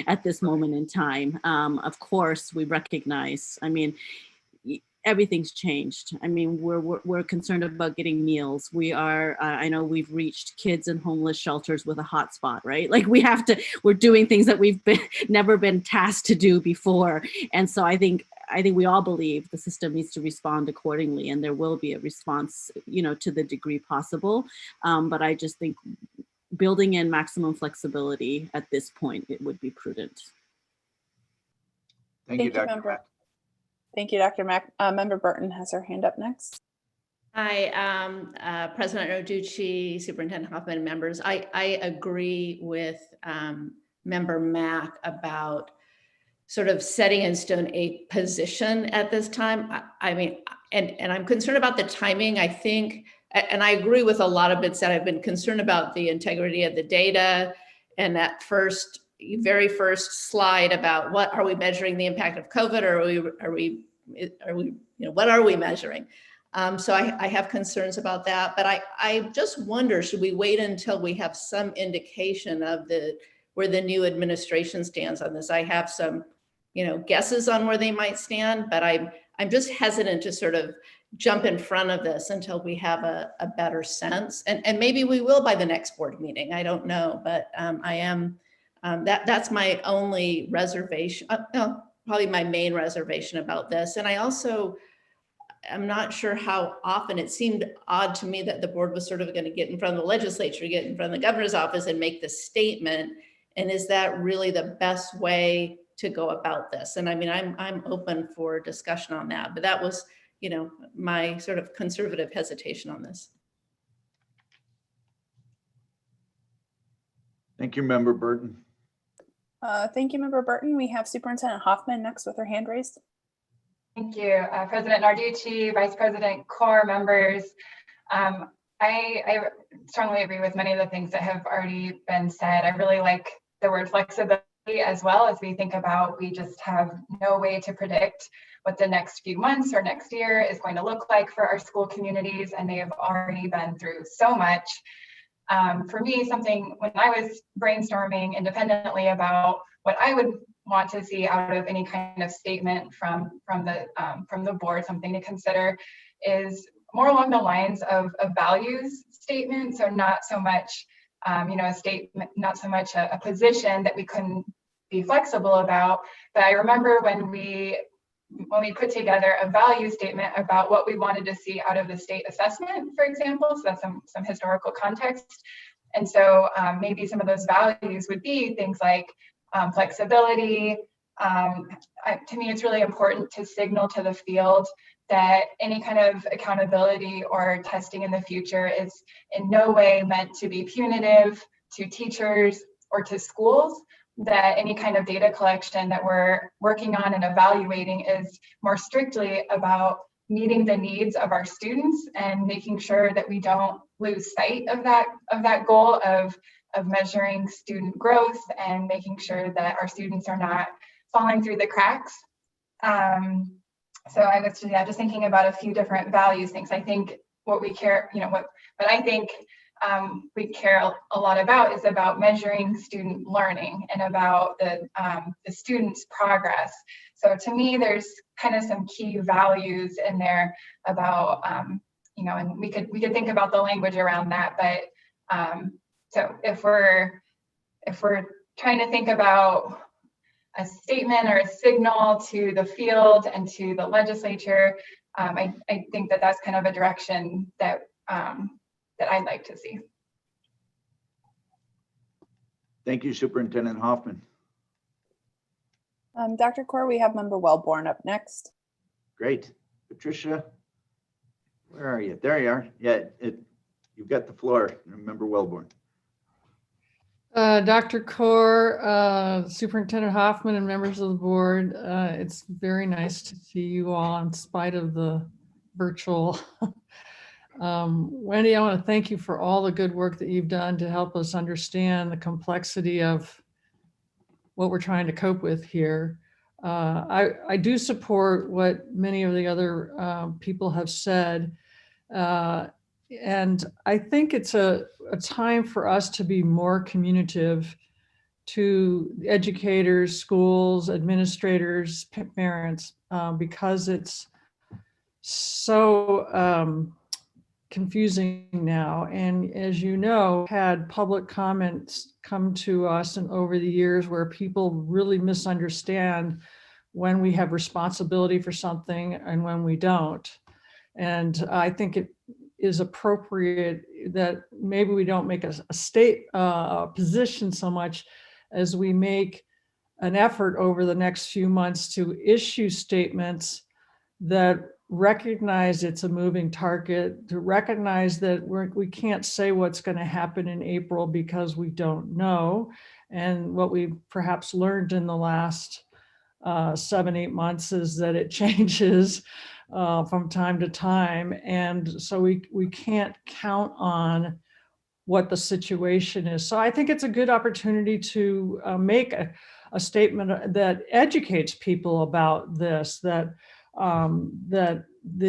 at this moment in time. Of course, we recognize, everything's changed. We're concerned about getting meals. We are, I know we've reached kids in homeless shelters with a hotspot, right? Like we're doing things that we've never been tasked to do before. And so I think we all believe the system needs to respond accordingly, and there will be a response, to the degree possible. But I just think building in maximum flexibility at this point, it would be prudent. Thank you, Dr. Thank you, Dr. Mack. Member Burton has her hand up next. Hi, President Narducci, Superintendent Hoffman, members. I agree with Member Mack about sort of setting in stone a position at this time. And I'm concerned about the timing. I think, and I agree with a lot of bits that I've been concerned about the integrity of the data and that very first slide about what are we measuring the impact of COVID, or are we what are we measuring? So I have concerns about that, but I just wonder, should we wait until we have some indication of where the new administration stands on this? I have some, guesses on where they might stand, but I'm just hesitant to sort of jump in front of this until we have a better sense. And maybe we will by the next board meeting. I don't know, but I am. That's my only reservation, probably my main reservation about this. And I'm not sure how often. It seemed odd to me that the board was sort of going to get in front of the legislature, get in front of the governor's office and make this statement. And is that really the best way to go about this? And I'm open for discussion on that, but that was, my sort of conservative hesitation on this. Thank you, Member Burton. Thank you, Member Burton. We have Superintendent Hoffman next with her hand raised. Thank you, President Narducci, Vice President Core, members. I strongly agree with many of the things that have already been said. I really like the word flexibility as well, as we think about, we just have no way to predict what the next few months or next year is going to look like for our school communities, and they have already been through so much. For me, something when I was brainstorming independently about what I would want to see out of any kind of statement from the board, something to consider is more along the lines of a values statement. So not so much, a statement, not so much a position that we couldn't be flexible about. But I remember when we put together a value statement about what we wanted to see out of the state assessment, for example, so that's some historical context. And so maybe some of those values would be things like flexibility. To me, it's really important to signal to the field that any kind of accountability or testing in the future is in no way meant to be punitive to teachers or to schools, that any kind of data collection that we're working on and evaluating is more strictly about meeting the needs of our students and making sure that we don't lose sight of that goal of measuring student growth and making sure that our students are not falling through the cracks. So I was just thinking about a few different values things. I think what we care, what I think we care a lot about is about measuring student learning and about the student's progress. So to me, there's kind of some key values in there about, and we could think about the language around that. But so if we're trying to think about a statement or a signal to the field and to the legislature, I think that that's kind of a direction that I'd like to see. Thank you, Superintendent Hoffman. Dr. Core, we have Member Wellborn up next. Great. Patricia, where are you? There you are. Yeah, you've got the floor, Member Wellborn. Dr. Kaur, Superintendent Hoffman, and members of the board, it's very nice to see you all in spite of the virtual. Wendy, I want to thank you for all the good work that you've done to help us understand the complexity of what we're trying to cope with here. I do support what many of the other people have said. And I think it's a time for us to be more communicative to educators, schools, administrators, parents, because it's so confusing now. And as you know, had public comments come to us and over the years where people really misunderstand when we have responsibility for something and when we don't. And I think it is appropriate that maybe we don't make a state position so much as we make an effort over the next few months to issue statements that recognize it's a moving target, to recognize that we can't say what's going to happen in April because we don't know. And what we perhaps learned in the last 7-8 months is that it changes from time to time. And so we can't count on what the situation is. So I think it's a good opportunity to make a statement that educates people about this, that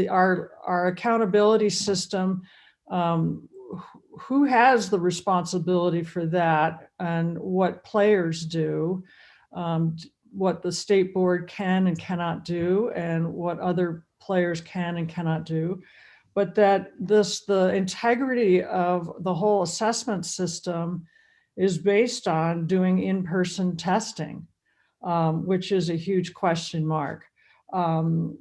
our accountability system, who has the responsibility for that, and what players do, what the state board can and cannot do, and what other players can and cannot do, but that the integrity of the whole assessment system is based on doing in-person testing, which is a huge question mark. And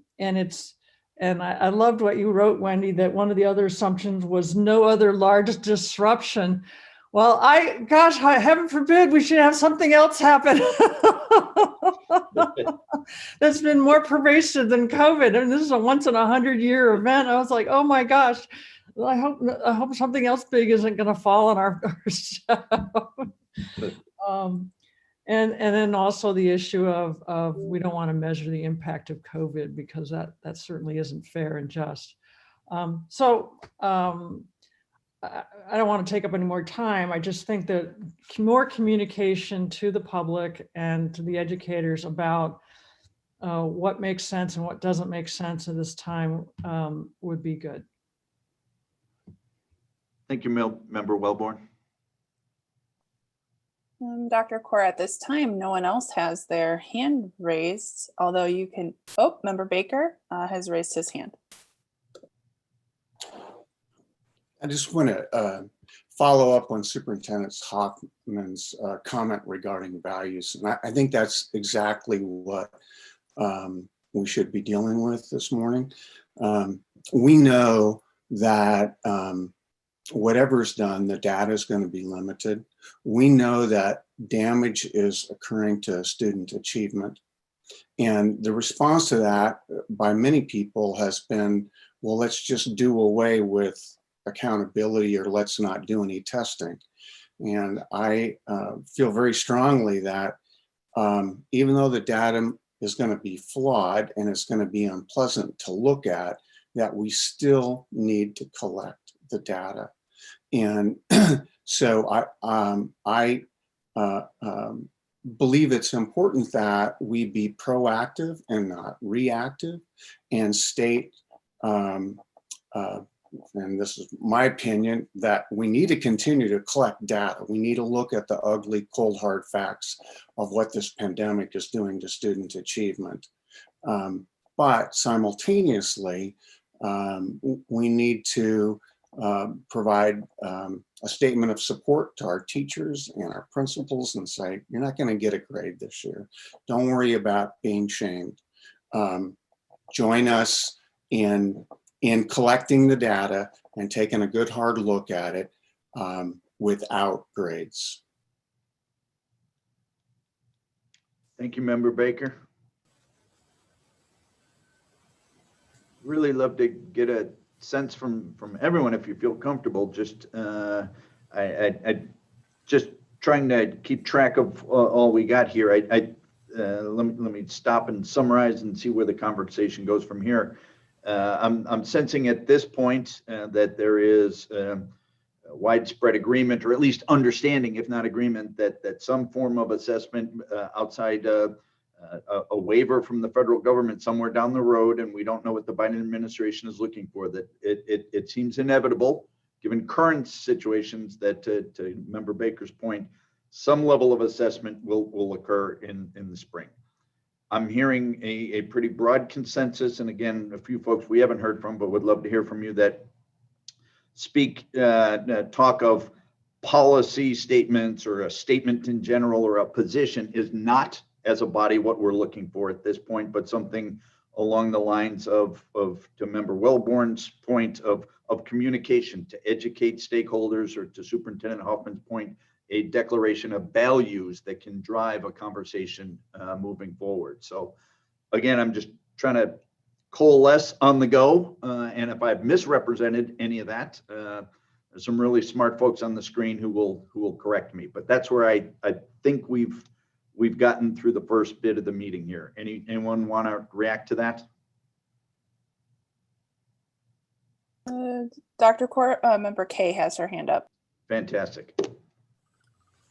I loved what you wrote, Wendy, that one of the other assumptions was no other large disruption. Well, heaven forbid we should have something else happen that's been more pervasive than COVID. And this is a once in 100-year event. I was like, oh my gosh, I hope something else big isn't going to fall on our show. And then also the issue of we don't want to measure the impact of COVID because that certainly isn't fair and just. I don't want to take up any more time. I just think that more communication to the public and to the educators about what makes sense and what doesn't make sense at this time would be good. Thank you, Member Wellborn. Dr. Kaur, at this time, no one else has their hand raised, although you can, Member Baker has raised his hand. I just want to follow up on Superintendent Hoffman's comment regarding values. And I think that's exactly what we should be dealing with this morning. We know that whatever's done, the data is going to be limited. We know that damage is occurring to student achievement. And the response to that by many people has been, well, let's just do away with accountability, or let's not do any testing. And I feel very strongly that even though the data is going to be flawed and it's going to be unpleasant to look at, that we still need to collect the data. And so I believe it's important that we be proactive and not reactive, and state and this is my opinion, that we need to continue to collect data. We need to look at the ugly, cold, hard facts of what this pandemic is doing to student achievement. But simultaneously, we need to provide a statement of support to our teachers and our principals and say, you're not going to get a grade this year. Don't worry about being shamed. Join us in collecting the data and taking a good hard look at it without grades. Thank you, Member Baker. Really love to get a sense from everyone, if you feel comfortable, just I just trying to keep track of all we got here. Let me stop and summarize and see where the conversation goes from here. I'm sensing at this point that there is widespread agreement, or at least understanding, if not agreement, that some form of assessment outside a waiver from the federal government somewhere down the road, and we don't know what the Biden administration is looking for, that it seems inevitable, given current situations, that to Member Baker's point, some level of assessment will occur in the spring. I'm hearing a pretty broad consensus, and again, a few folks we haven't heard from, but would love to hear from you, that talk of policy statements or a statement in general or a position is not, as a body, what we're looking for at this point, but something along the lines of to Member Wellborn's point of communication, to educate stakeholders, or to Superintendent Hoffman's point, a declaration of values that can drive a conversation moving forward. So again, I'm just trying to coalesce on the go. And if I've misrepresented any of that, there's some really smart folks on the screen who will correct me. But that's where I think we've gotten through the first bit of the meeting here. Anyone want to react to that? Dr. Kaur, Member Kay has her hand up. Fantastic.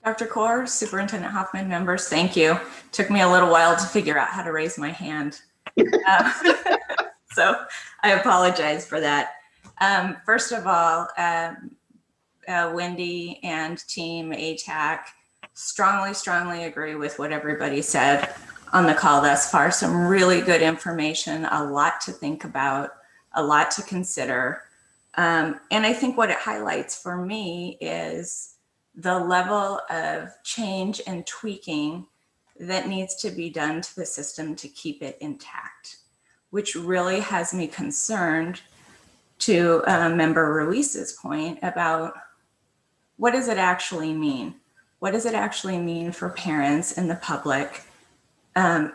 Dr. Kaur, Superintendent Hoffman, members, thank you. Took me a little while to figure out how to raise my hand. So I apologize for that. First of all, Wendy and team ATAC strongly agree with what everybody said on the call thus far. Some really good information, a lot to think about, a lot to consider. And I think what it highlights for me is the level of change and tweaking that needs to be done to the system to keep it intact, which really has me concerned, to Member Ruiz's point about what does it actually mean? What does it actually mean for parents and the public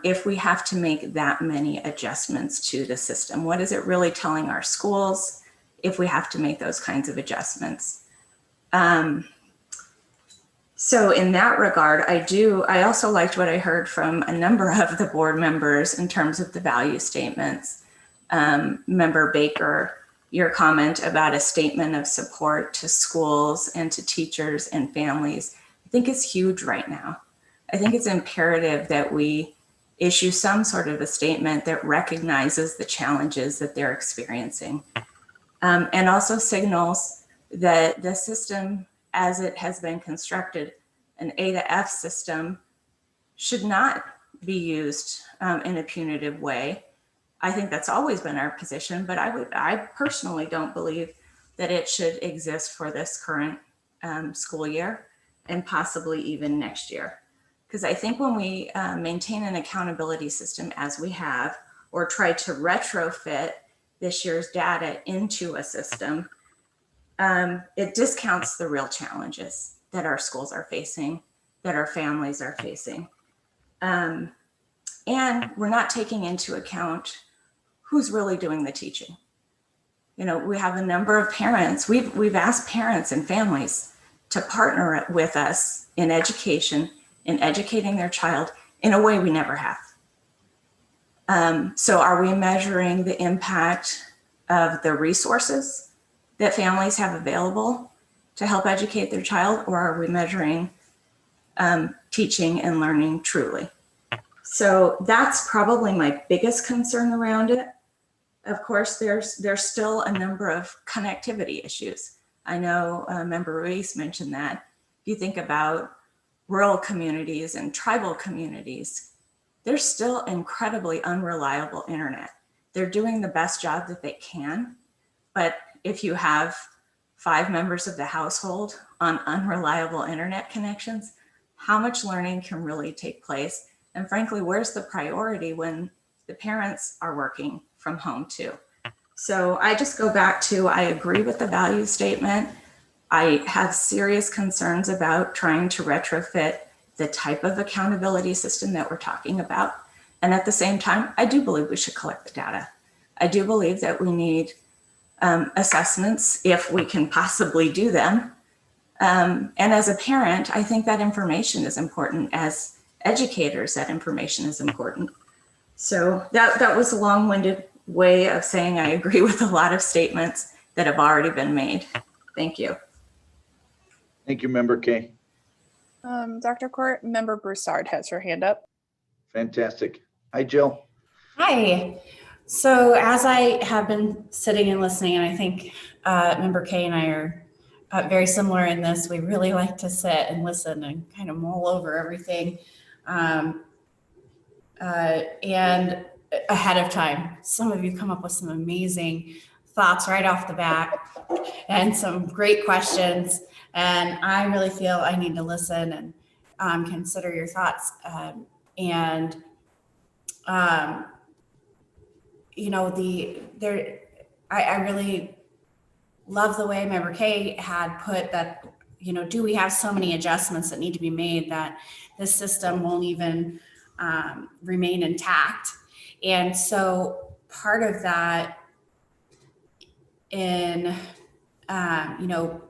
if we have to make that many adjustments to the system? What is it really telling our schools if we have to make those kinds of adjustments? So in that regard, I also liked what I heard from a number of the board members in terms of the value statements. Member Baker, your comment about a statement of support to schools and to teachers and families, I think is huge right now. I think it's imperative that we issue some sort of a statement that recognizes the challenges that they're experiencing, and also signals that the system, as it has been constructed, an A to F system, should not be used in a punitive way. I think that's always been our position, but I personally don't believe that it should exist for this current school year and possibly even next year. Because I think when we maintain an accountability system as we have, or try to retrofit this year's data into a system, it discounts the real challenges that our schools are facing, that our families are facing. And we're not taking into account who's really doing the teaching. You know, we have a number of parents, we've asked parents and families to partner with us in education, in educating their child in a way we never have. So are we measuring the impact of the resources that families have available to help educate their child, or are we measuring teaching and learning truly? So that's probably my biggest concern around it. Of course, there's still a number of connectivity issues. I know Member Ruiz mentioned that. If you think about rural communities and tribal communities, there's still incredibly unreliable internet. They're doing the best job that they can, but if you have 5 members of the household on unreliable internet connections, how much learning can really take place? And frankly, where's the priority when the parents are working from home too? So I just go back to, I agree with the value statement. I have serious concerns about trying to retrofit the type of accountability system that we're talking about. And at the same time, I do believe we should collect the data. I do believe that we need assessments, if we can possibly do them, And as a parent, I think that information is important. As educators, that information is important. So that was a long-winded way of saying I agree with a lot of statements that have already been made. Thank you. Thank you, Member Kay. Dr. Court, Member Broussard has her hand up. Fantastic. Hi, Jill. Hi. So as I have been sitting and listening, and I think Member Kay and I are very similar in this, we really like to sit and listen and kind of mull over everything. And ahead of time, some of you come up with some amazing thoughts right off the bat and some great questions. And I really feel I need to listen and consider your thoughts. You know, I really love the way Member Kay had put that, you know, do we have so many adjustments that need to be made that this system won't even remain intact? And so part of that in, you know,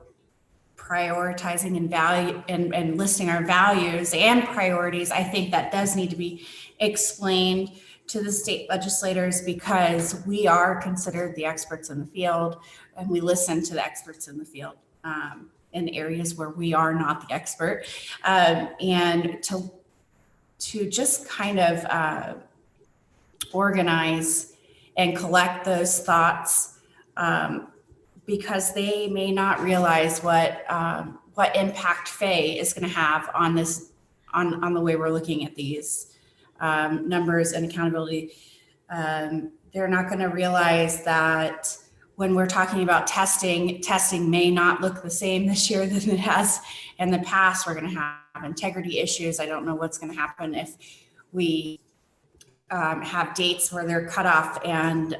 prioritizing and value and listing our values and priorities, I think that does need to be explained to the state legislators, because we are considered the experts in the field and we listen to the experts in the field in areas where we are not the expert, and to just kind of organize and collect those thoughts, because they may not realize what impact FAE is going to have on this, on the way we're looking at these numbers and accountability. They're not going to realize that when we're talking about testing may not look the same this year than it has in the past. We're going to have integrity issues. I don't know what's going to happen if we have dates where they're cut off and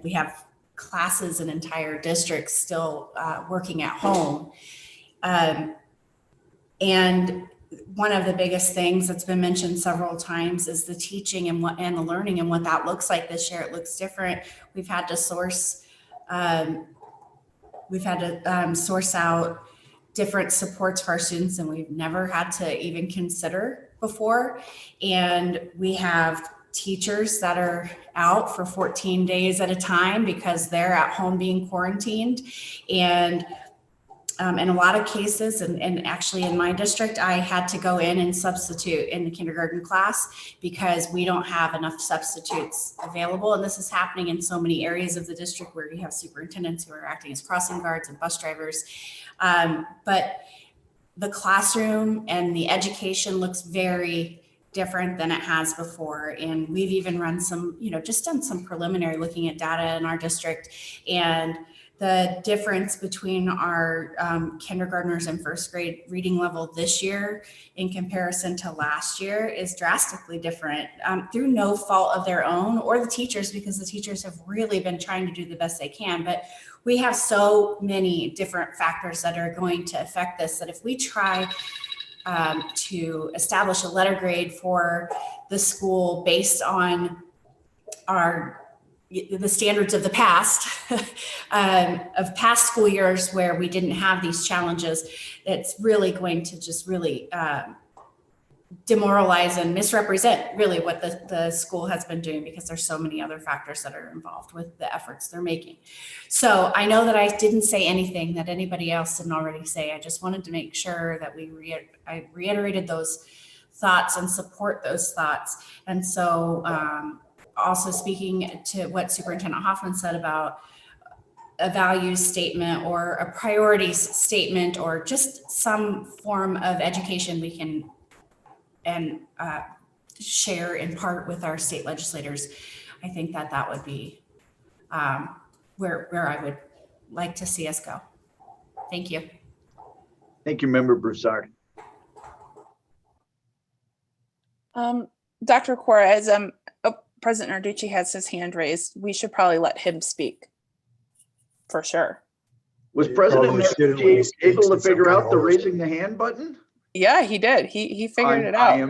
we have classes and entire districts still working at home. And one of the biggest things that's been mentioned several times is the teaching and the learning and what that looks like this year. It looks different. We've had to source out different supports for our students than we've never had to even consider before. And we have teachers that are out for 14 days at a time because they're at home being quarantined. And in a lot of cases, and actually in my district, I had to go in and substitute in the kindergarten class because we don't have enough substitutes available. And this is happening in so many areas of the district where you have superintendents who are acting as crossing guards and bus drivers. But the classroom and the education looks very different than it has before. And we've even run some, just done some preliminary looking at data in our district, and the difference between our kindergartners and first grade reading level this year in comparison to last year is drastically different, through no fault of their own or the teachers, because the teachers have really been trying to do the best they can. But we have so many different factors that are going to affect this, that if we try to establish a letter grade for the school based on the standards of the past, of past school years where we didn't have these challenges, it's really going to just really demoralize and misrepresent really what the school has been doing, because there's so many other factors that are involved with the efforts they're making. So I know that I didn't say anything that anybody else didn't already say. I just wanted to make sure that I reiterated those thoughts and support those thoughts. And so also speaking to what Superintendent Hoffman said about a values statement or a priorities statement, or just some form of education we can share in part with our state legislators, I think that would be where I would like to see us go. Thank you. Thank you, Member Broussard. Dr. Cora, as President Narducci has his hand raised, we should probably let him speak for sure. Was President Narducci able to figure out the raising the hand button? Yeah, he did. He figured it out.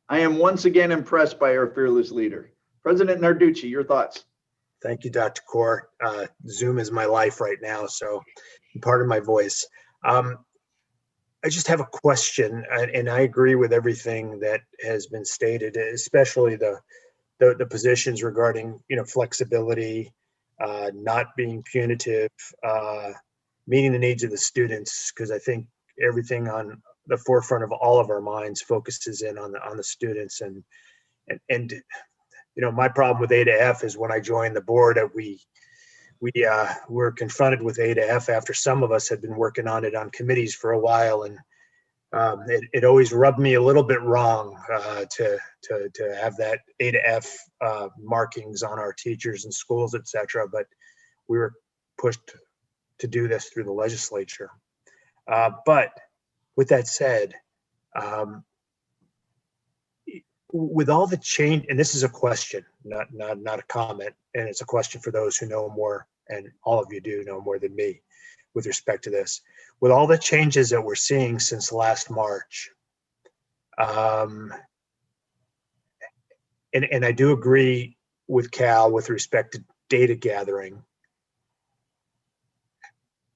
I am once again impressed by our fearless leader. President Narducci, your thoughts. Thank you, Dr. Core. Zoom is my life right now, so part of my voice. I just have a question, and I agree with everything that has been stated, especially the positions regarding, flexibility, not being punitive, meeting the needs of the students, because I think everything on the forefront of all of our minds focuses in on the students. And my problem with A to F is when I joined the board, we were confronted with A to F after some of us had been working on it on committees for a while, and it always rubbed me a little bit wrong to have that A to F markings on our teachers and schools, etc. But we were pushed to do this through the legislature. But with that said, with all the change, and this is a question, not a comment, and it's a question for those who know more, and all of you do know more than me with respect to this. With all the changes that we're seeing since last March, and I do agree with Cal with respect to data gathering,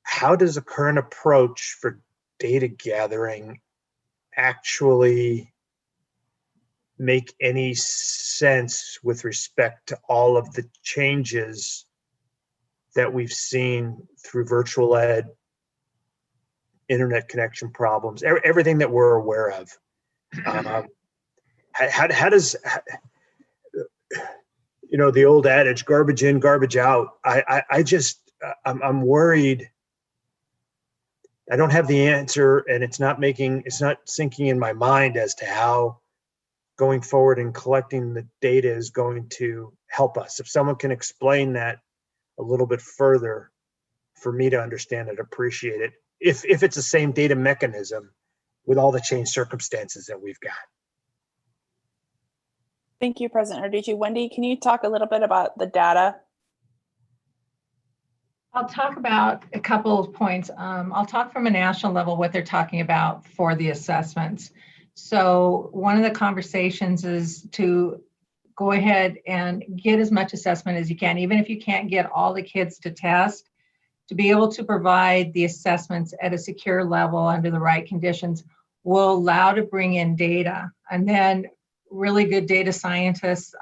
how does the current approach for data gathering actually make any sense with respect to all of the changes that we've seen through virtual ed, internet connection problems, everything that we're aware of? How does, the old adage, garbage in, garbage out? I'm worried. I don't have the answer, and it's not sinking in my mind as to how going forward and collecting the data is going to help us. If someone can explain that a little bit further for me to understand and appreciate it, if it's the same data mechanism with all the changed circumstances that we've got. Thank you, President Narducci. Wendy, can you talk a little bit about the data? I'll talk about a couple of points. I'll talk from a national level what they're talking about for the assessments. So one of the conversations is to go ahead and get as much assessment as you can, even if you can't get all the kids to test, to be able to provide the assessments at a secure level under the right conditions will allow to bring in data. And then really good data scientists,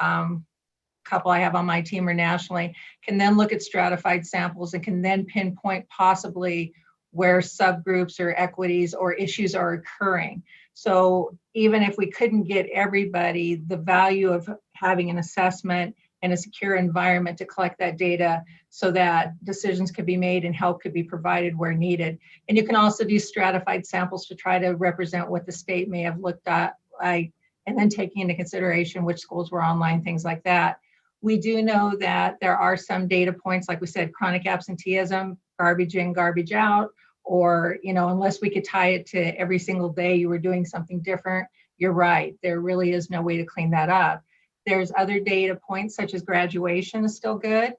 couple I have on my team or nationally, can then look at stratified samples and can then pinpoint possibly where subgroups or equities or issues are occurring. So even if we couldn't get everybody, the value of having an assessment and a secure environment to collect that data so that decisions could be made and help could be provided where needed. And you can also do stratified samples to try to represent what the state may have looked at, and then taking into consideration which schools were online, things like that. We do know that there are some data points, like we said, chronic absenteeism, garbage in, garbage out, or, unless we could tie it to every single day you were doing something different, you're right. There really is no way to clean that up. There's other data points such as graduation is still good.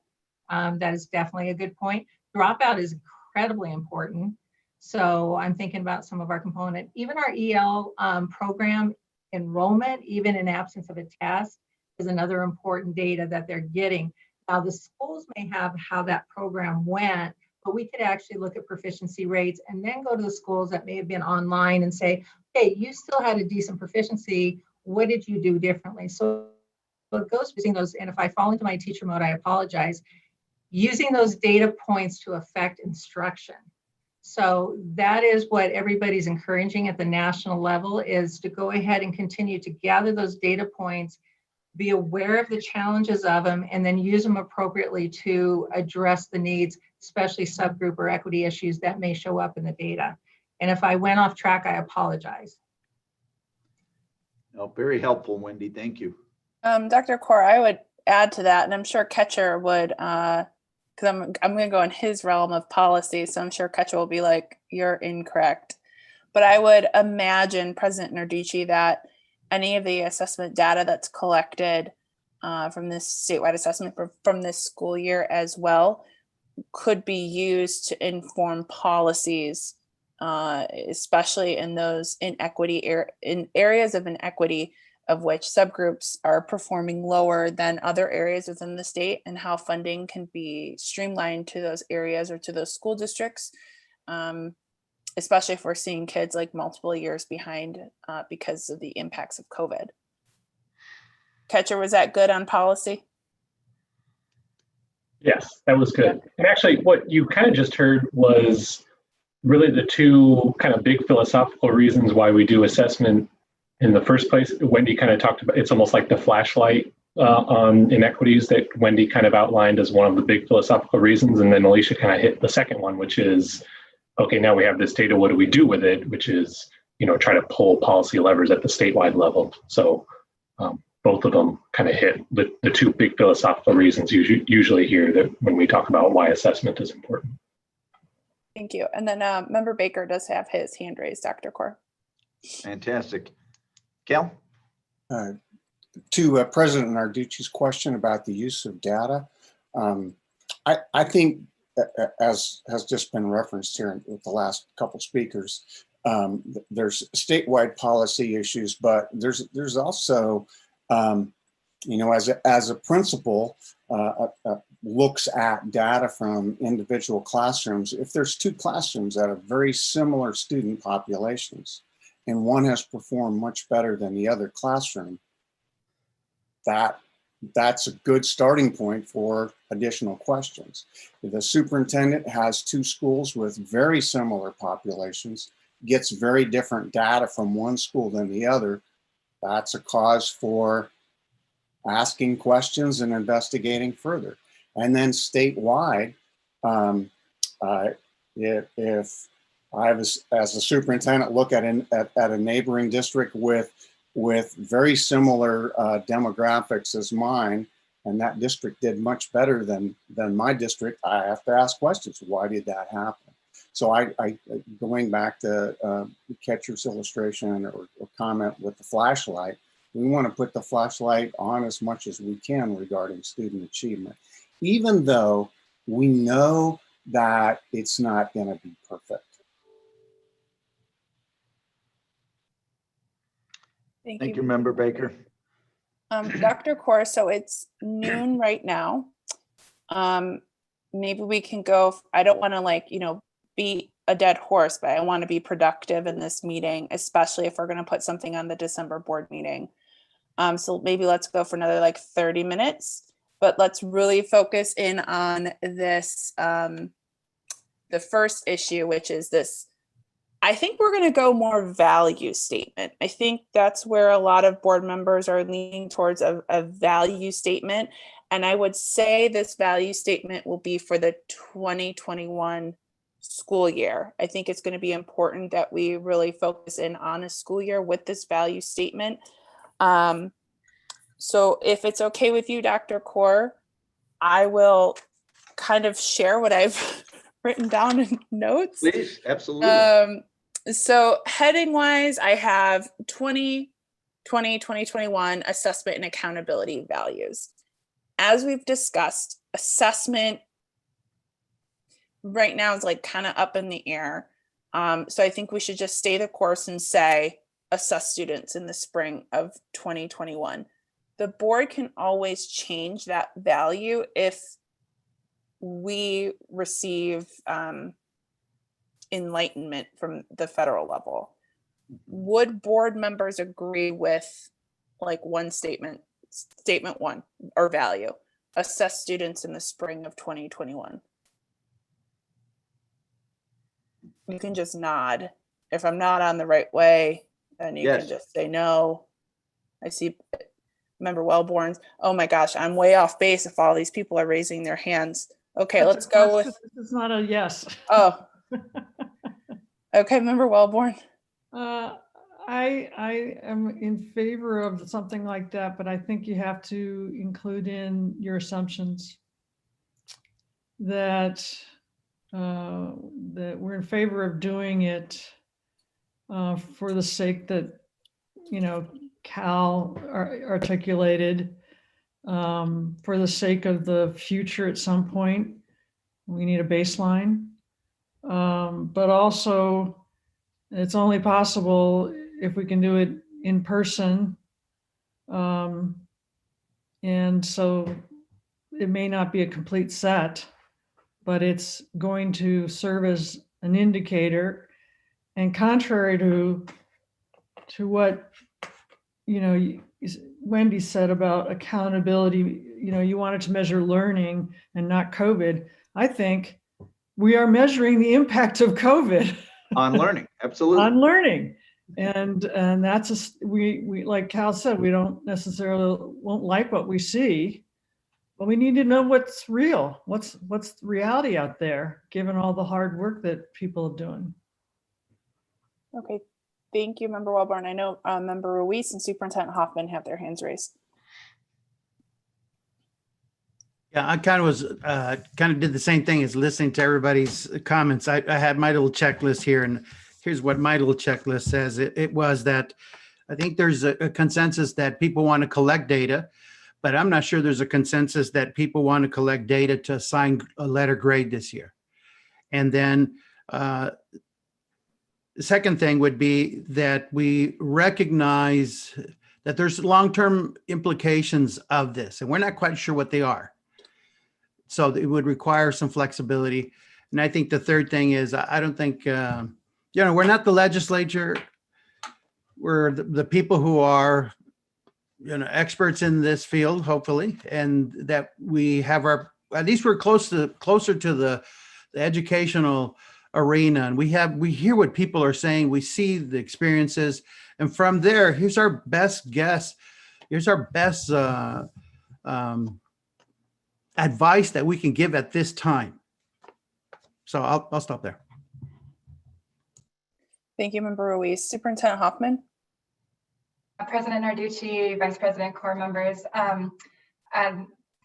That is definitely a good point. Dropout is incredibly important. So I'm thinking about some of our component, even our EL program enrollment, even in absence of a test, is another important data that they're getting. Now the schools may have how that program went, but we could actually look at proficiency rates and then go to the schools that may have been online and say, hey, you still had a decent proficiency. What did you do differently? So it goes using those, and if I fall into my teacher mode, I apologize, using those data points to affect instruction. So that is what everybody's encouraging at the national level, is to go ahead and continue to gather those data points, be aware of the challenges of them, and then use them appropriately to address the needs, especially subgroup or equity issues that may show up in the data. And if I went off track, I apologize. No, very helpful, Wendy. Thank you. Dr. Kaur, I would add to that, and I'm sure Ketcher would, because I'm going to go in his realm of policy, so I'm sure Ketcher will be like, you're incorrect. But I would imagine, President Narducci, that any of the assessment data that's collected from this statewide assessment from this school year as well could be used to inform policies, especially in those inequity in areas of inequity of which subgroups are performing lower than other areas within the state, and how funding can be streamlined to those areas or to those school districts. especially if we're seeing kids like multiple years behind because of the impacts of COVID. Catcher, was that good on policy? Yes, that was good. And actually, what you kind of just heard was really the two kind of big philosophical reasons why we do assessment in the first place. Wendy kind of talked about, it's almost like the flashlight on inequities that Wendy kind of outlined as one of the big philosophical reasons. And then Alicia kind of hit the second one, which is, okay, now we have this data, what do we do with it? Which is, try to pull policy levers at the statewide level. So both of them kind of hit the two big philosophical reasons you usually hear that when we talk about why assessment is important. Thank you. And then Member Baker does have his hand raised, Dr. Kaur. Fantastic. Cal? To President Narducci's question about the use of data, I think, as has just been referenced here with the last couple speakers, there's statewide policy issues, but there's also, as a principal looks at data from individual classrooms, if there's two classrooms that have very similar student populations, and one has performed much better than the other classroom, that's a good starting point for additional questions. If the superintendent has two schools with very similar populations, gets very different data from one school than the other, that's a cause for asking questions and investigating further. And then statewide, if I was, as a superintendent, look at a neighboring district with very similar demographics as mine, and that district did much better than my district, I have to ask questions. Why did that happen? So I going back to the catcher's illustration or comment with the flashlight, we want to put the flashlight on as much as we can regarding student achievement, even though we know that it's not going to be perfect. Thank you, Member Baker. Dr. Kaur, so it's noon right now. Maybe we can go, I don't want to beat a dead horse, but I want to be productive in this meeting, especially if we're going to put something on the December board meeting. So maybe let's go for another 30 minutes, but let's really focus in on this, the first issue, which is this. I think we're going to go more value statement. I think that's where a lot of board members are leaning towards a value statement. And I would say this value statement will be for the 2021 school year. I think it's going to be important that we really focus in on a school year with this value statement. So if it's okay with you, Dr. Kaur, I will kind of share what I've written down in notes. Please, absolutely. So heading wise, I have 2020-2021 assessment and accountability values. As we've discussed, assessment right now is kind of up in the air. So I think we should just stay the course and say assess students in the spring of 2021. The board can always change that value if we receive enlightenment from the federal level. Would board members agree with one statement one, or value, assess students in the spring of 2021? You can just nod. If I'm not on the right way, then you can just say no. I see Member Wellborn's. Oh my gosh, I'm way off base if all these people are raising their hands. Okay, let's go with. It's not a yes. Oh. Okay, Member Wellborn. I am in favor of something like that, but I think you have to include in your assumptions that that we're in favor of doing it for the sake that Cal articulated, for the sake of the future. At some point, we need a baseline. But also, it's only possible if we can do it in person. And so it may not be a complete set, but it's going to serve as an indicator. And contrary to what, Wendy said about accountability, you wanted to measure learning and not COVID. I think we are measuring the impact of COVID on learning. Absolutely. On learning. And that's we like Cal said, we won't like what we see, but we need to know what's real, what's the reality out there, given all the hard work that people are doing. Okay, thank you, Member Wellborn. I know Member Ruiz and Superintendent Hoffman have their hands raised. Yeah, I kind of did the same thing as listening to everybody's comments. I had my little checklist here, and here's what my little checklist says. It was that I think there's a consensus that people want to collect data, but I'm not sure there's a consensus that people want to collect data to assign a letter grade this year. And then the second thing would be that we recognize that there's long-term implications of this, and we're not quite sure what they are. So it would require some flexibility. And I think the third thing is, I don't think, we're not the legislature. We're the people who are, experts in this field, hopefully, and that we have at least we're closer to the educational arena. And we hear what people are saying. We see the experiences. And from there, here's our best guess. Here's our best advice that we can give at this time. So I'll stop there. Thank you, Member Ruiz. Superintendent Hoffman. President Narducci, Vice President, core members.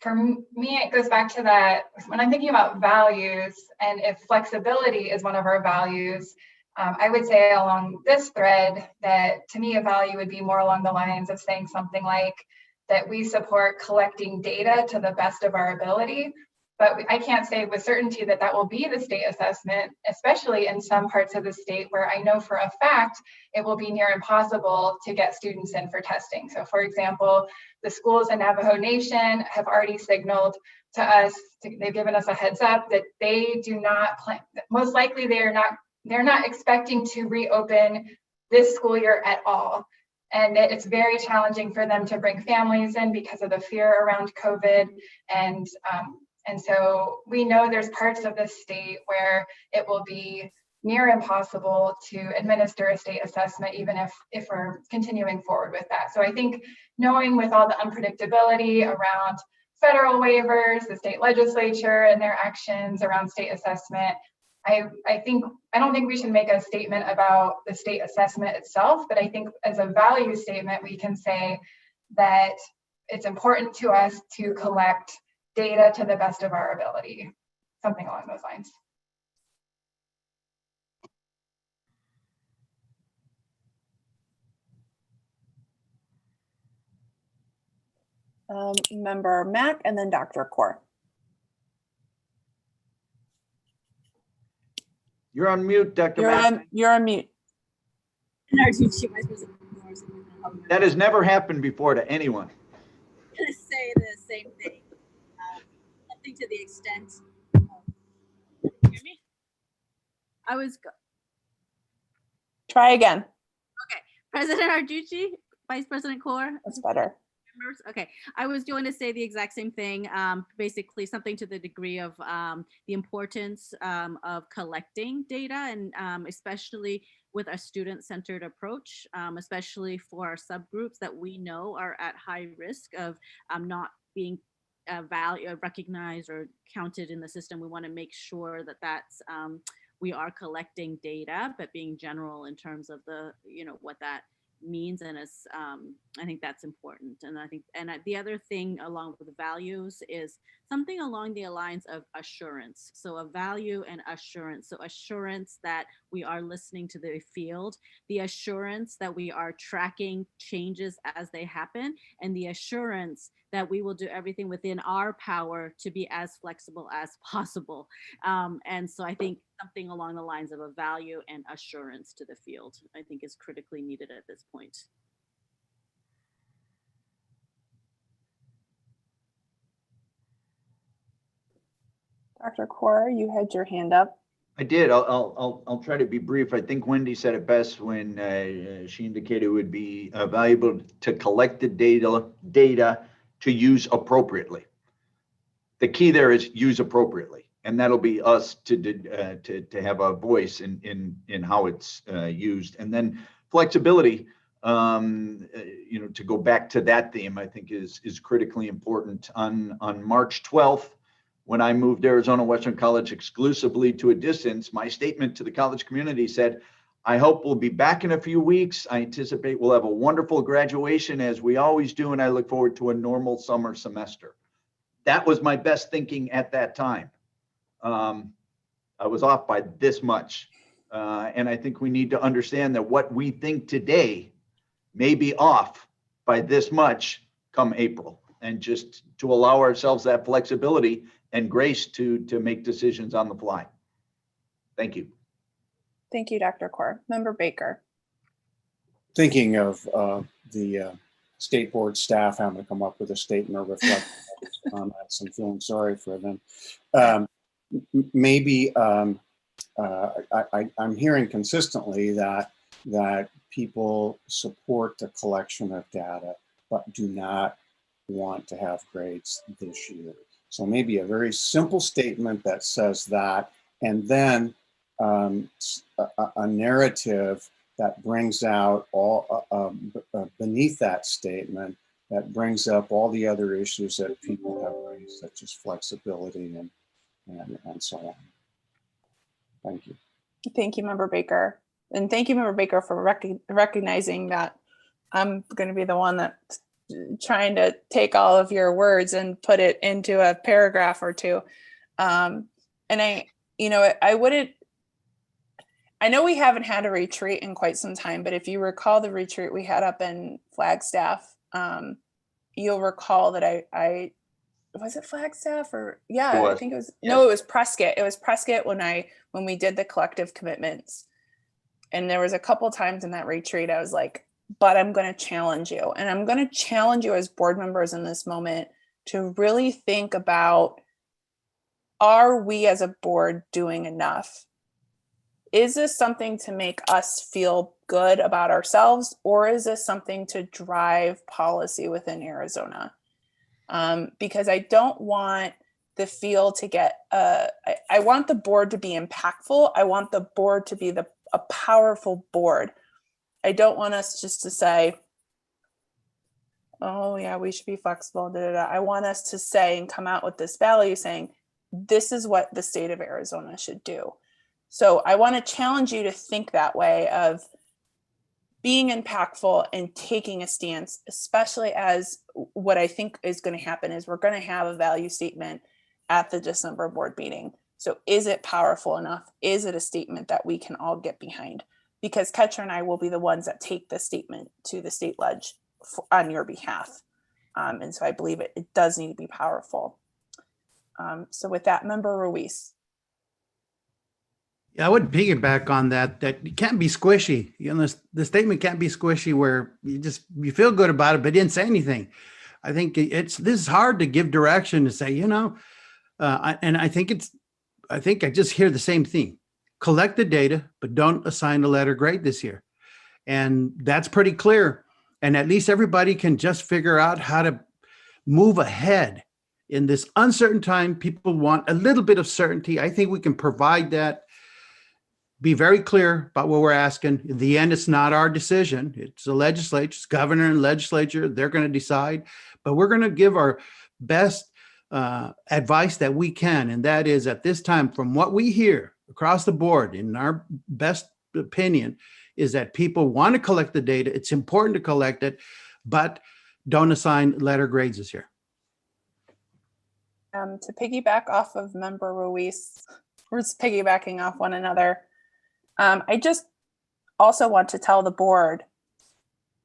For me, it goes back to that when I'm thinking about values, and if flexibility is one of our values, I would say along this thread that to me a value would be more along the lines of saying something like that we support collecting data to the best of our ability. But I can't say with certainty that that will be the state assessment, especially in some parts of the state where I know for a fact it will be near impossible to get students in for testing. So for example, the schools in Navajo Nation have already signaled to us, they've given us a heads up that they do not plan, most likely they're not expecting to reopen this school year at all. And it's very challenging for them to bring families in because of the fear around COVID. And so we know there's parts of the state where it will be near impossible to administer a state assessment, even if we're continuing forward with that. So I think knowing with all the unpredictability around federal waivers, the state legislature and their actions around state assessment, I don't think we should make a statement about the state assessment itself, but I think as a value statement, we can say that it's important to us to collect data to the best of our ability, something along those lines. Member Mack and then Dr. Kaur. You're on mute, Dr. Mack. You're on mute. That has never happened before to anyone. I'm going to say the same thing. Something to the extent. Hear me? Try again. Okay. President Narducci, Vice President Kaur. That's better. Okay, I was going to say the exact same thing, basically something to the degree of the importance of collecting data, and especially with a student-centered approach, especially for our subgroups that we know are at high risk of not being recognized or counted in the system. We want to make sure that that's we are collecting data, but being general in terms of the what that means, and as I think that's important. And I think, and the other thing along with the values is something along the lines of assurance. So a value and assurance. So assurance that we are listening to the field, the assurance that we are tracking changes as they happen, and the assurance that we will do everything within our power to be as flexible as possible. And so I think something along the lines of a value and assurance to the field, I think is critically needed at this point. Dr. Kaur, you had your hand up. I did. I'll try to be brief. I think Wendy said it best when she indicated it would be valuable to collect the data to use appropriately. The key there is use appropriately, and that'll be us to have a voice in how it's used. And then flexibility, to go back to that theme, I think is critically important. On March 12th, when I moved Arizona Western College exclusively to a distance, my statement to the college community said, I hope we'll be back in a few weeks. I anticipate we'll have a wonderful graduation as we always do, and I look forward to a normal summer semester. That was my best thinking at that time. I was off by this much. And I think we need to understand that what we think today may be off by this much come April, and just to allow ourselves that flexibility and grace to make decisions on the fly. Thank you. Thank you, Dr. Kaur. Member Baker. Thinking of the state board staff having to come up with a statement or reflect on that, and feeling sorry for them. Maybe I'm hearing consistently that people support the collection of data, but do not want to have grades this year. So maybe a very simple statement that says that, and then a narrative that brings out all beneath that statement, that brings up all the other issues that people have raised, such as flexibility and so on. Thank you. Thank you, Member Baker. And thank you, Member Baker, for recognizing that I'm going to be the one that's trying to take all of your words and put it into a paragraph or two. And I know we haven't had a retreat in quite some time, but if you recall the retreat we had up in Flagstaff, you'll recall that I was it Flagstaff or yeah, I think it was, no, it was Prescott. It was Prescott when we did the collective commitments. And there was a couple times in that retreat, I was like, but I'm going to challenge you. And I'm going to challenge you as board members in this moment to really think about, are we as a board doing enough? Is this something to make us feel good about ourselves, or is this something to drive policy within Arizona? Because I don't want the field to get, I want the board to be impactful. I want the board to be a powerful board. I don't want us just to say, oh yeah, we should be flexible. Da, da, da. I want us to say and come out with this value saying, this is what the state of Arizona should do. So I want to challenge you to think that way of being impactful and taking a stance, especially as what I think is going to happen is we're going to have a value statement at the December board meeting. So is it powerful enough? Is it a statement that we can all get behind? Because Ketcher and I will be the ones that take the statement to the state ledge on your behalf. And so I believe it does need to be powerful. So with that, Member Ruiz. Yeah, I would piggyback on that it can't be squishy. The statement can't be squishy where you feel good about it, but didn't say anything. I think this is hard to give direction to say, I think I just hear the same theme. Collect the data, but don't assign a letter grade this year. And that's pretty clear. And at least everybody can just figure out how to move ahead. In this uncertain time, people want a little bit of certainty. I think we can provide that. Be very clear about what we're asking. In the end, it's not our decision. It's the legislature, it's governor and legislature. They're going to decide. But we're going to give our best advice that we can. And that is, at this time, from what we hear across the board, in our best opinion, is that people want to collect the data. It's important to collect it, but don't assign letter grades this year. To piggyback off of Member Ruiz, we're just piggybacking off one another. I just also want to tell the board,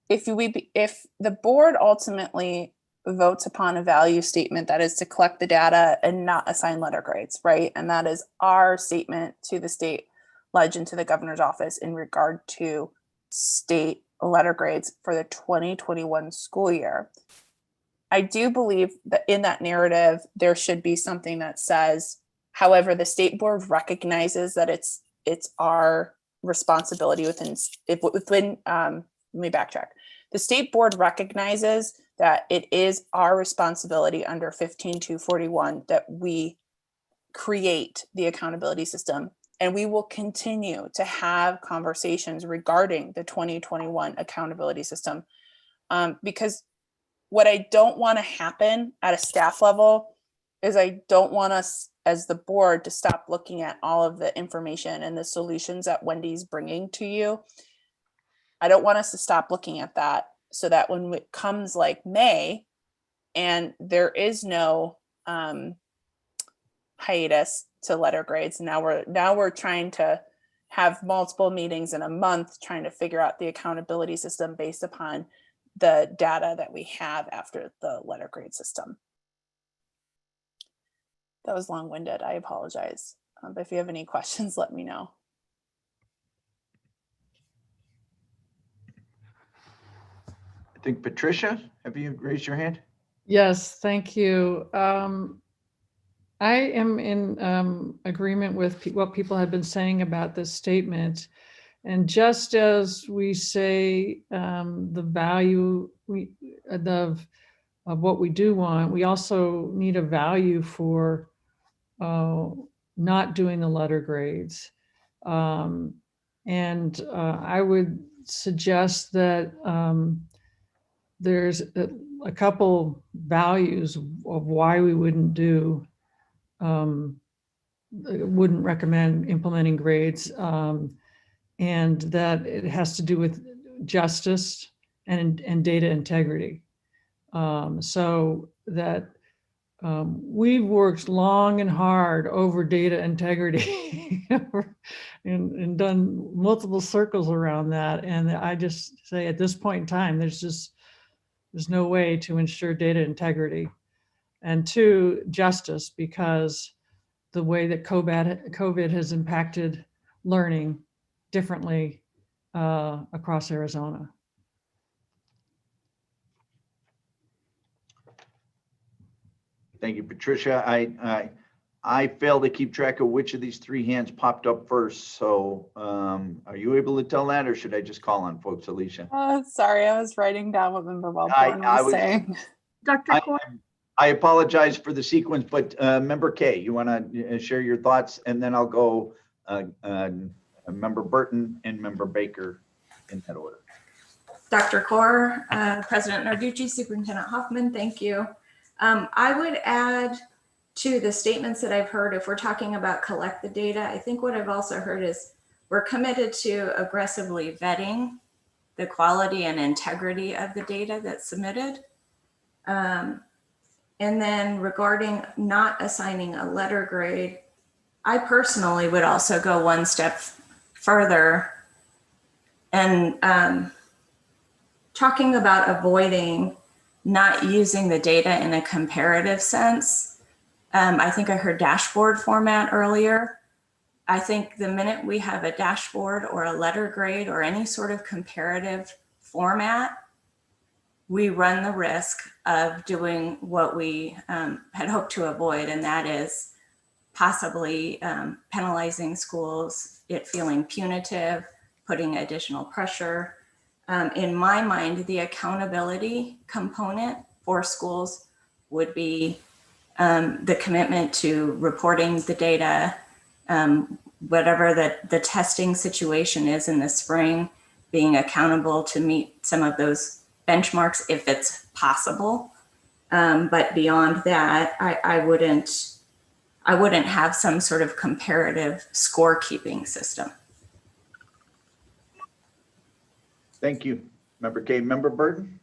if the board ultimately votes upon a value statement that is to collect the data and not assign letter grades, right? And that is our statement to the state ledge and to the governor's office in regard to state letter grades for the 2021 school year. I do believe that in that narrative, there should be something that says, However, the state board recognizes that it's our responsibility within, let me backtrack. The state board recognizes that it is our responsibility under 15241 that we create the accountability system, and we will continue to have conversations regarding the 2021 accountability system. Because what I don't want to happen at a staff level is I don't want us as the board to stop looking at all of the information and the solutions that Wendy's bringing to you. I don't want us to stop looking at that, so that when it comes like May and there is no hiatus to letter grades, now we're trying to have multiple meetings in a month trying to figure out the accountability system based upon the data that we have after the letter grade system. That was long-winded, I apologize. But if you have any questions, let me know. I think Patricia, have you raised your hand? Yes, thank you. I am in agreement with what people have been saying about this statement. And just as we say the value of what we do want, we also need a value for not doing the letter grades. I would suggest that there's a couple values of why we wouldn't recommend implementing grades, and that it has to do with justice and data integrity. So that we've worked long and hard over data integrity and done multiple circles around that. And I just say at this point in time, there's no way to ensure data integrity. And two, justice, because the way that COVID has impacted learning differently across Arizona. Thank you, Patricia. I failed to keep track of which of these three hands popped up first. So are you able to tell that, or should I just call on folks, Alicia? Sorry, I was writing down what Member Wellborn was saying. Dr. Corr? I apologize for the sequence, but Member K, you want to share your thoughts, and then I'll go Member Burton and Member Baker in that order. Dr. Corr, President Narducci, Superintendent Hoffman, thank you. I would add to the statements that I've heard, if we're talking about collect the data, I think what I've also heard is we're committed to aggressively vetting the quality and integrity of the data that's submitted. And then regarding not assigning a letter grade, I personally would also go one step further and talking about avoiding not using the data in a comparative sense. I think I heard dashboard format earlier. I think the minute we have a dashboard or a letter grade or any sort of comparative format, we run the risk of doing what we had hoped to avoid, and that is possibly penalizing schools, it feeling punitive, putting additional pressure. In my mind, the accountability component for schools would be the commitment to reporting the data, whatever the testing situation is in the spring, being accountable to meet some of those benchmarks if it's possible. But beyond that, I wouldn't have some sort of comparative scorekeeping system. Thank you, Member K. Member Burton?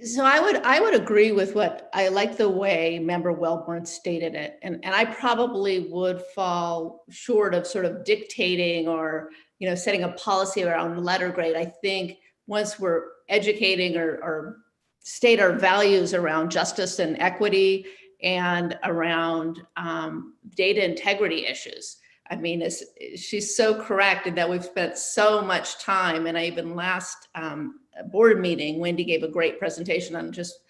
So I would agree with what I like the way Member Wellborn stated it. And I probably would fall short of sort of dictating or, setting a policy around letter grade. I think once we're educating or state our values around justice and equity and around data integrity issues. I mean, she's so correct in that we've spent so much time, and I even last board meeting, Wendy gave a great presentation on just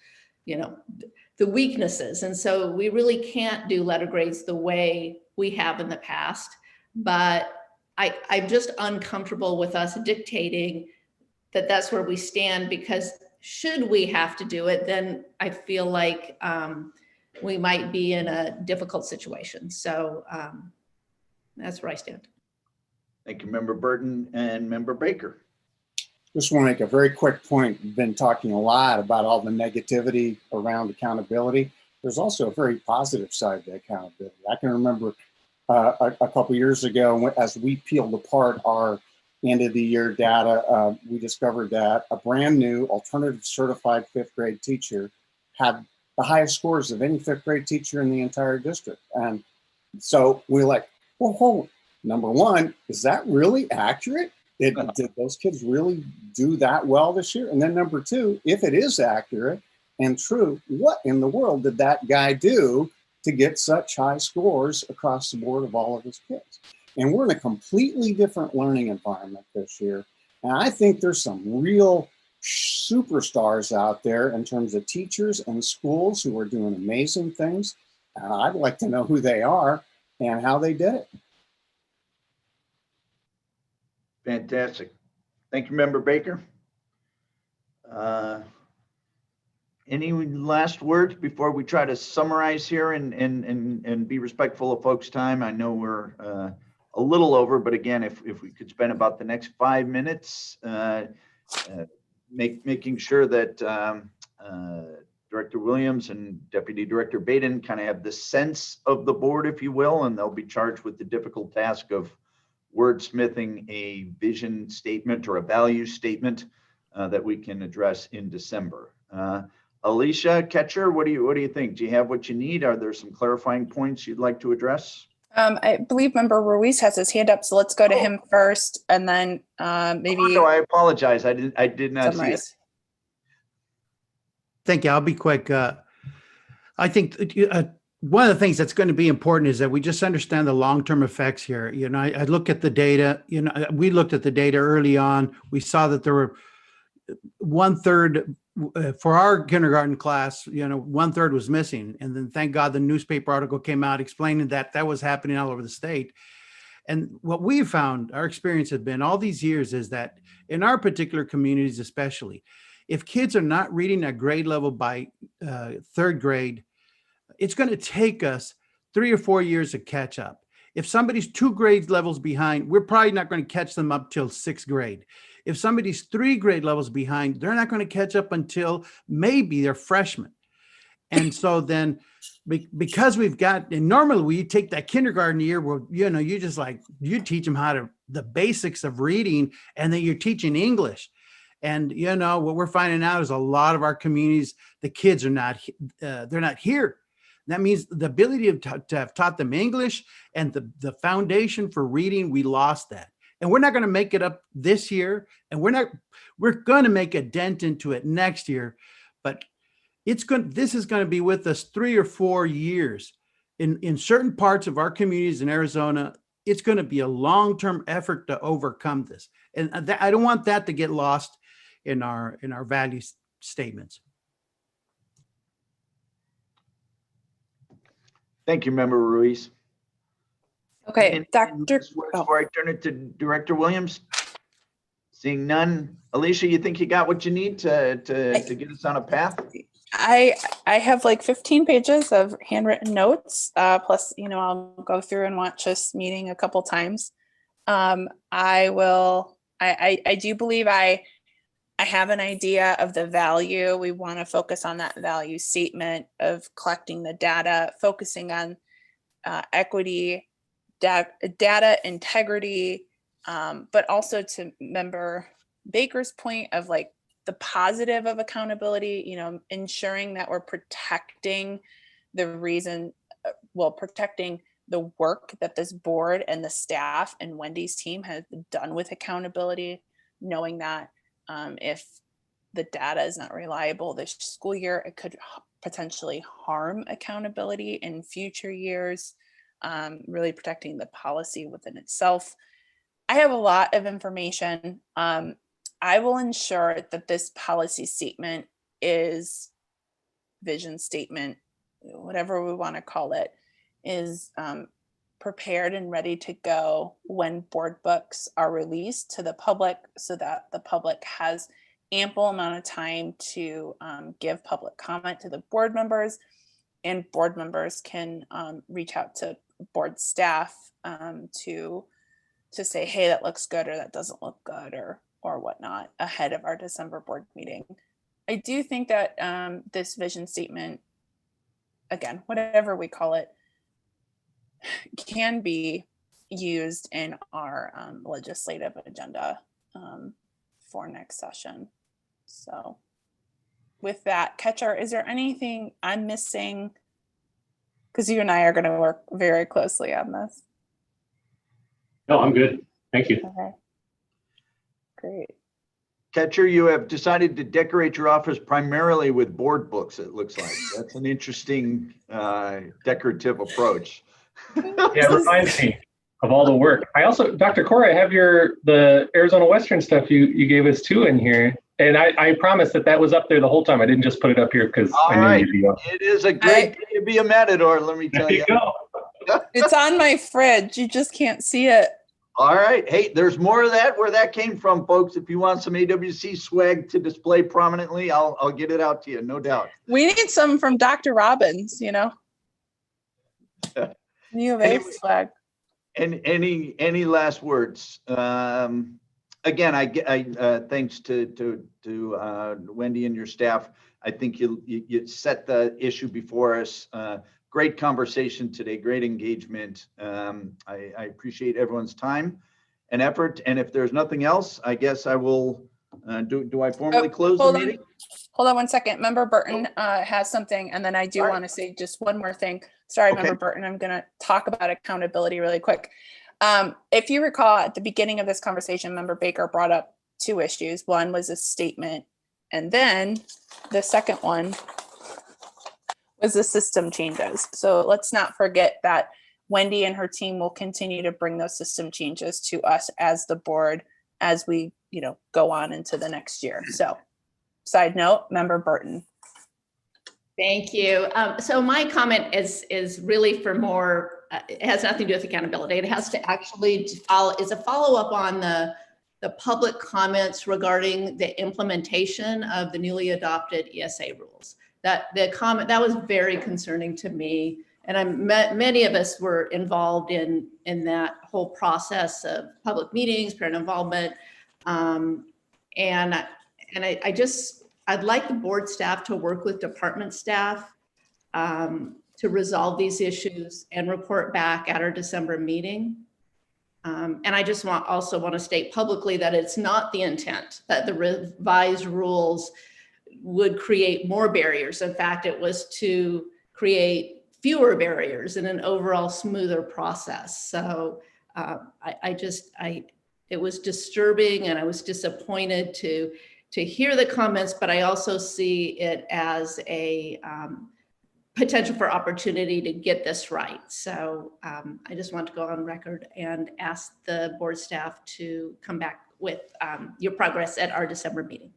the weaknesses. And so we really can't do letter grades the way we have in the past, but I'm just uncomfortable with us dictating that that's where we stand, because should we have to do it, then I feel like we might be in a difficult situation. So that's where I stand. Thank you, Member Burton and Member Baker. Just want to make a very quick point. We've been talking a lot about all the negativity around accountability. There's also a very positive side to accountability. I can remember a couple years ago, as we peeled apart our end of the year data, we discovered that a brand new alternative certified fifth grade teacher had the highest scores of any fifth grade teacher in the entire district. And so we're like, well, number one, is that really accurate? Did those kids really do that well this year? And then number two, if it is accurate and true, what in the world did that guy do to get such high scores across the board of all of his kids? And we're in a completely different learning environment this year. And I think there's some real superstars out there in terms of teachers and schools who are doing amazing things. I'd like to know who they are and how they did it. Fantastic. Thank you, Member Baker. Any last words before we try to summarize here and be respectful of folks' time? I know we're a little over, but again, if we could spend about the next 5 minutes making sure that Director Williams and Deputy Director Baden kind of have the sense of the board, if you will, and they'll be charged with the difficult task of wordsmithing a vision statement or a value statement that we can address in December. Alicia Ketcher, what do you think? Do you have what you need? Are there some clarifying points you'd like to address? I believe Member Ruiz has his hand up, so let's go to him first, and then maybe. No, I apologize. I did not see it. Thank you. I'll be quick. I think one of the things that's going to be important is that we just understand the long-term effects here. I look at the data. We looked at the data early on. We saw that there were 1/3 for our kindergarten class. 1/3 was missing, and then thank God the newspaper article came out explaining that was happening all over the state. And what we found, our experience has been all these years, is that in our particular communities, especially, if kids are not reading at grade level by third grade, it's going to take us 3 or 4 years to catch up. If somebody's 2 grade levels behind, we're probably not going to catch them up till 6th grade. If somebody's 3 grade levels behind, they're not going to catch up until maybe they're freshmen. And so then because we've got, and normally we take that kindergarten year where, you just you teach them the basics of reading, and then you're teaching English. And, what we're finding out is a lot of our communities, the kids are not, they're not here. That means the ability to have taught them English and the foundation for reading, we lost that. And we're not going to make it up this year. And we're going to make a dent into it next year. But this is going to be with us 3 or 4 years. In certain parts of our communities in Arizona, it's going to be a long-term effort to overcome this. And I don't want that to get lost in our value statements. Thank you, Member Ruiz. Okay, Dr. Before I turn it to Director Williams, seeing none. Alicia, you think you got what you need to get us on a path? I have like 15 pages of handwritten notes, plus, I'll go through and watch this meeting a couple times. I do believe I have an idea of the value. We want to focus on that value statement of collecting the data, focusing on equity, data integrity, but also to Member Baker's point of the positive of accountability, ensuring that we're protecting protecting the work that this board and the staff and Wendy's team has done with accountability, knowing that if the data is not reliable this school year, it could potentially harm accountability in future years, really protecting the policy within itself. I have a lot of information. I will ensure that this policy statement is vision statement, whatever we want to call it, is prepared and ready to go when board books are released to the public, so that the public has ample amount of time to give public comment to the board members, and board members can reach out to board staff to say, hey, that looks good, or that doesn't look good, or whatnot, ahead of our December board meeting. I do think that this vision statement, again, whatever we call it, can be used in our legislative agenda for next session. So with that, Catcher, is there anything I'm missing? Because you and I are going to work very closely on this. No, I'm good. Thank you. Okay. Great. Catcher, you have decided to decorate your office primarily with board books, it looks like. That's an interesting decorative approach. Yeah, it reminds me of all the work. I also, Dr. Cora, I have the Arizona Western stuff you gave us too in here. And I promise that was up there the whole time. I didn't just put it up here because I knew you'd be up. It is a great day to be a Matador, let me tell you. It's on my fridge. You just can't see it. All right. Hey, there's more of that where that came from, folks. If you want some AWC swag to display prominently, I'll get it out to you, no doubt. We need some from Dr. Robbins, U of A swag. And any last words? Again, I thanks to Wendy and your staff. I think you set the issue before us. Great conversation today, great engagement. I appreciate everyone's time and effort. And if there's nothing else, I guess I will, do I formally close the meeting? Hold on one second. Member Burton has something, and then I do want to say just one more thing. Sorry, Member Burton, I'm going to talk about accountability really quick. If you recall, at the beginning of this conversation, Member Baker brought up two issues. One was a statement, and then the second one was the system changes. So let's not forget that Wendy and her team will continue to bring those system changes to us as the board as we, go on into the next year. So side note, Member Burton. Thank you. So my comment is really for more, it has nothing to do with accountability. It has to actually is a follow-up on the public comments regarding the implementation of the newly adopted ESA rules. The comment that was very concerning to me, and many of us were involved in that whole process of public meetings, parent involvement, and I'd like the board staff to work with department staff to resolve these issues and report back at our December meeting. And I just also want to state publicly that it's not the intent that the revised rules would create more barriers. In fact, it was to create fewer barriers and an overall smoother process. So it was disturbing, and I was disappointed to hear the comments, but I also see it as a potential for opportunity to get this right. So I just want to go on record and ask the board staff to come back with your progress at our December meeting.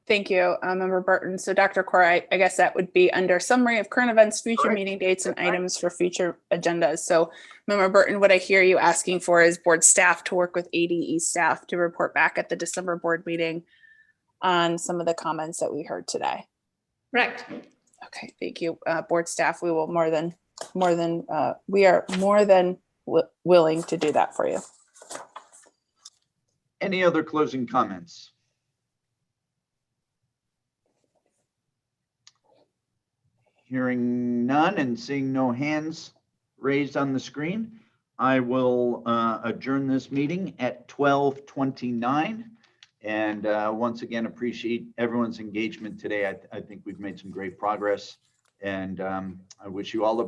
Thank you, Member Burton. So Dr. Cora, I guess that would be under summary of current events, future meeting dates, and items for future agendas. So Member Burton, what I hear you asking for is board staff to work with ADE staff to report back at the December board meeting on some of the comments that we heard today. Correct. Okay, thank you. Board staff, we will we are more than willing to do that for you. Any other closing comments? Hearing none and seeing no hands raised on the screen, I will adjourn this meeting at 12:29. And once again, appreciate everyone's engagement today. I think we've made some great progress, and I wish you all the best.